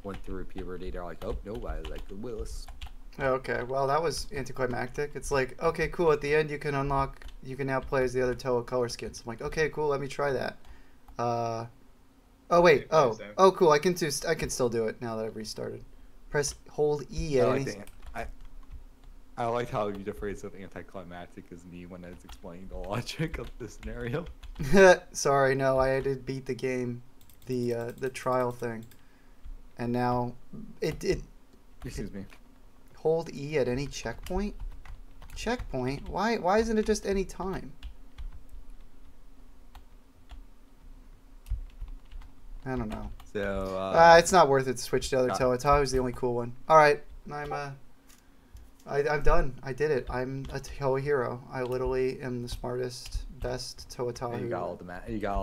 went through puberty, they're like, oh no, I like the Willis. Okay, well that was anticlimactic. It's like, okay, cool. At the end, you can now play as the other Toa color skins. I'm like, okay, cool. Let me try that. Oh wait. Oh, cool. I can still do it now that I've restarted. Press hold E at any. I like how you phrase something anticlimactic as me when I was explaining the logic of the scenario. Sorry, no, I did beat the game, the trial thing, and now it. Excuse me. Hold E at any checkpoint. Checkpoint? Why isn't it just any time? I don't know. So it's not worth it to switch to other Toa. Toa is the only cool one. All right, I'm done. I did it. I'm a Toa hero. I literally am the smartest, best Toa Tahu. You got all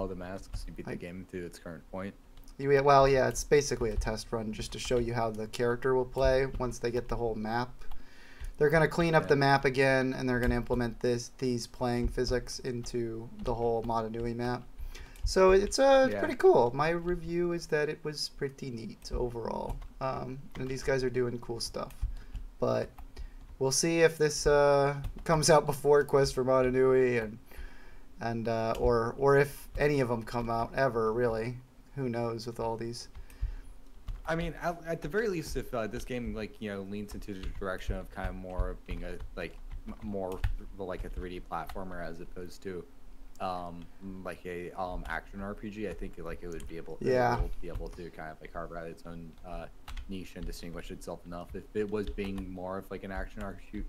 the masks. You beat the game to its current point. Well, yeah, it's basically a test run just to show you how the character will play once they get the whole map. They're going to clean up the map again, and they're going to implement these playing physics into the whole Motunui map. So it's pretty cool. My review is that it was pretty neat overall. And these guys are doing cool stuff. But we'll see if this comes out before Quest for Motunui, or if any of them come out ever, really. Who knows with all these? I mean, at the very least, if this game leans into the direction of kind of more being more like a 3D platformer as opposed to like a action RPG, I think it would be able to kind of carve out its own niche and distinguish itself enough. If it was being more of like an action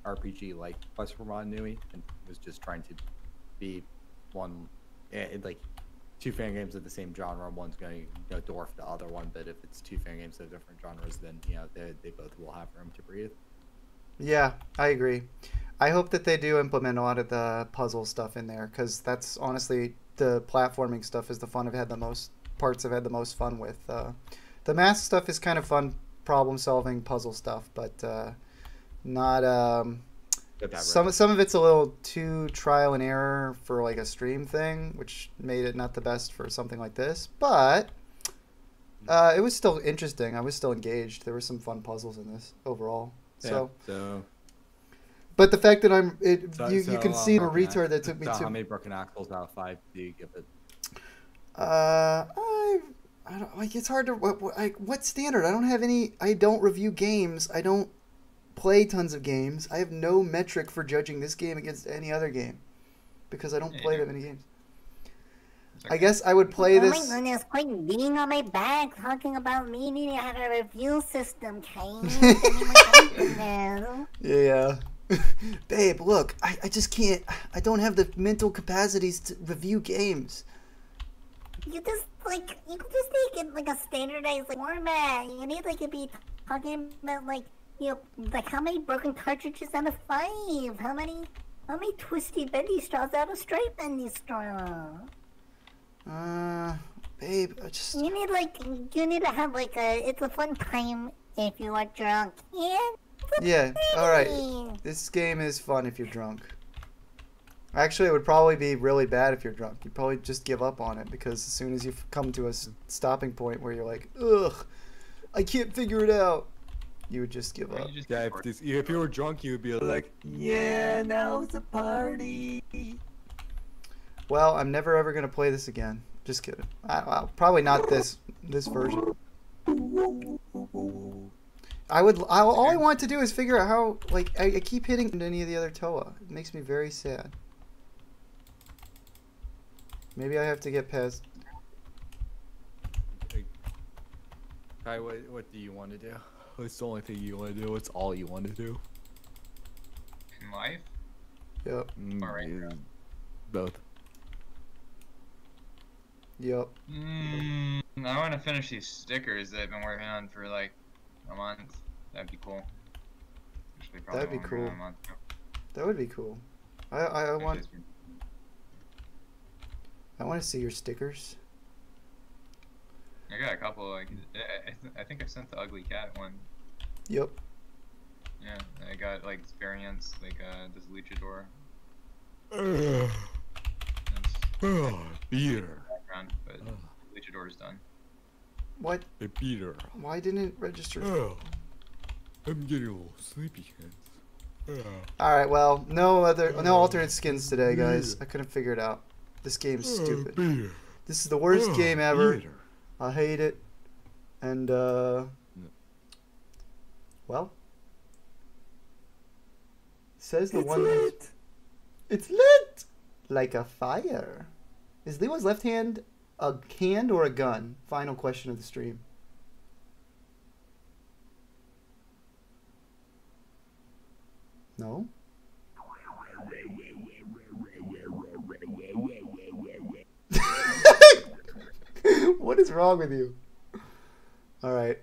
RPG like Quest for Motunui and was just trying to be one two fan games of the same genre, one's going to dwarf the other one, but if it's two fan games of different genres, then they both will have room to breathe. Yeah, I agree. I hope that they do implement a lot of the puzzle stuff in there, because that's honestly the platforming stuff is the fun I've had the most fun with. The mask stuff is kind of fun, problem solving puzzle stuff, but not Get that some of it's a little too trial and error for like a stream thing, which made it not the best for something like this. But it was still interesting. I was still engaged. There were some fun puzzles in this overall. So. But the fact that you can see I'm a retard that took me to. How many broken axles out of 5 do you give it? I don't like. It's hard to what standard? I don't have any. I don't review games. I don't play tons of games. I have no metric for judging this game against any other game because I don't play that many games. I guess I would play this. Oh my goodness, quit beating on my back, talking about me needing to have a review system, Kane. Yeah. Babe, look, I just can't. I don't have the mental capacities to review games. You just make it like a standardized format. You need to be talking about like how many broken cartridges out of 5? How many twisty bendy straws out of straight bendy straw? Babe, I just. You need to have like it's a fun time if you are drunk. Yeah. All right. This game is fun if you're drunk. Actually, it would probably be really bad if you're drunk. You'd probably just give up on it because as soon as you come to a stopping point where you're like, ugh, I can't figure it out, you would just give up. Yeah, if you were drunk, you would be like, yeah, now it's a party. Well, I'm never ever gonna play this again. Just kidding. Well, probably not this version. All I want to do is figure out how. Like, I keep hitting any of the other Toa. It makes me very sad. Maybe I have to get past. Kai, what do you want to do? What's the only thing you want to do? What's all you want to do? In life? Yep. Alright. Both. Yep. I want to finish these stickers that I've been working on for like a month. That'd be cool. That'd be cool. That would be cool. I want to see your stickers. I got a couple. Like I think I sent the ugly cat one. Yep. Yeah, I got like variants like this luchador. Beer. Background, but luchador's done. What? A beater. Why didn't it register? I'm getting a little sleepy. All right. Well, no alternate skins today, guys. I couldn't figure it out. This game's stupid. This is the worst game ever. I hate it. And well, says the one. Lit. It's lit like a fire. Is Leo's left hand a hand or a gun? Final question of the stream. No? What is wrong with you? All right.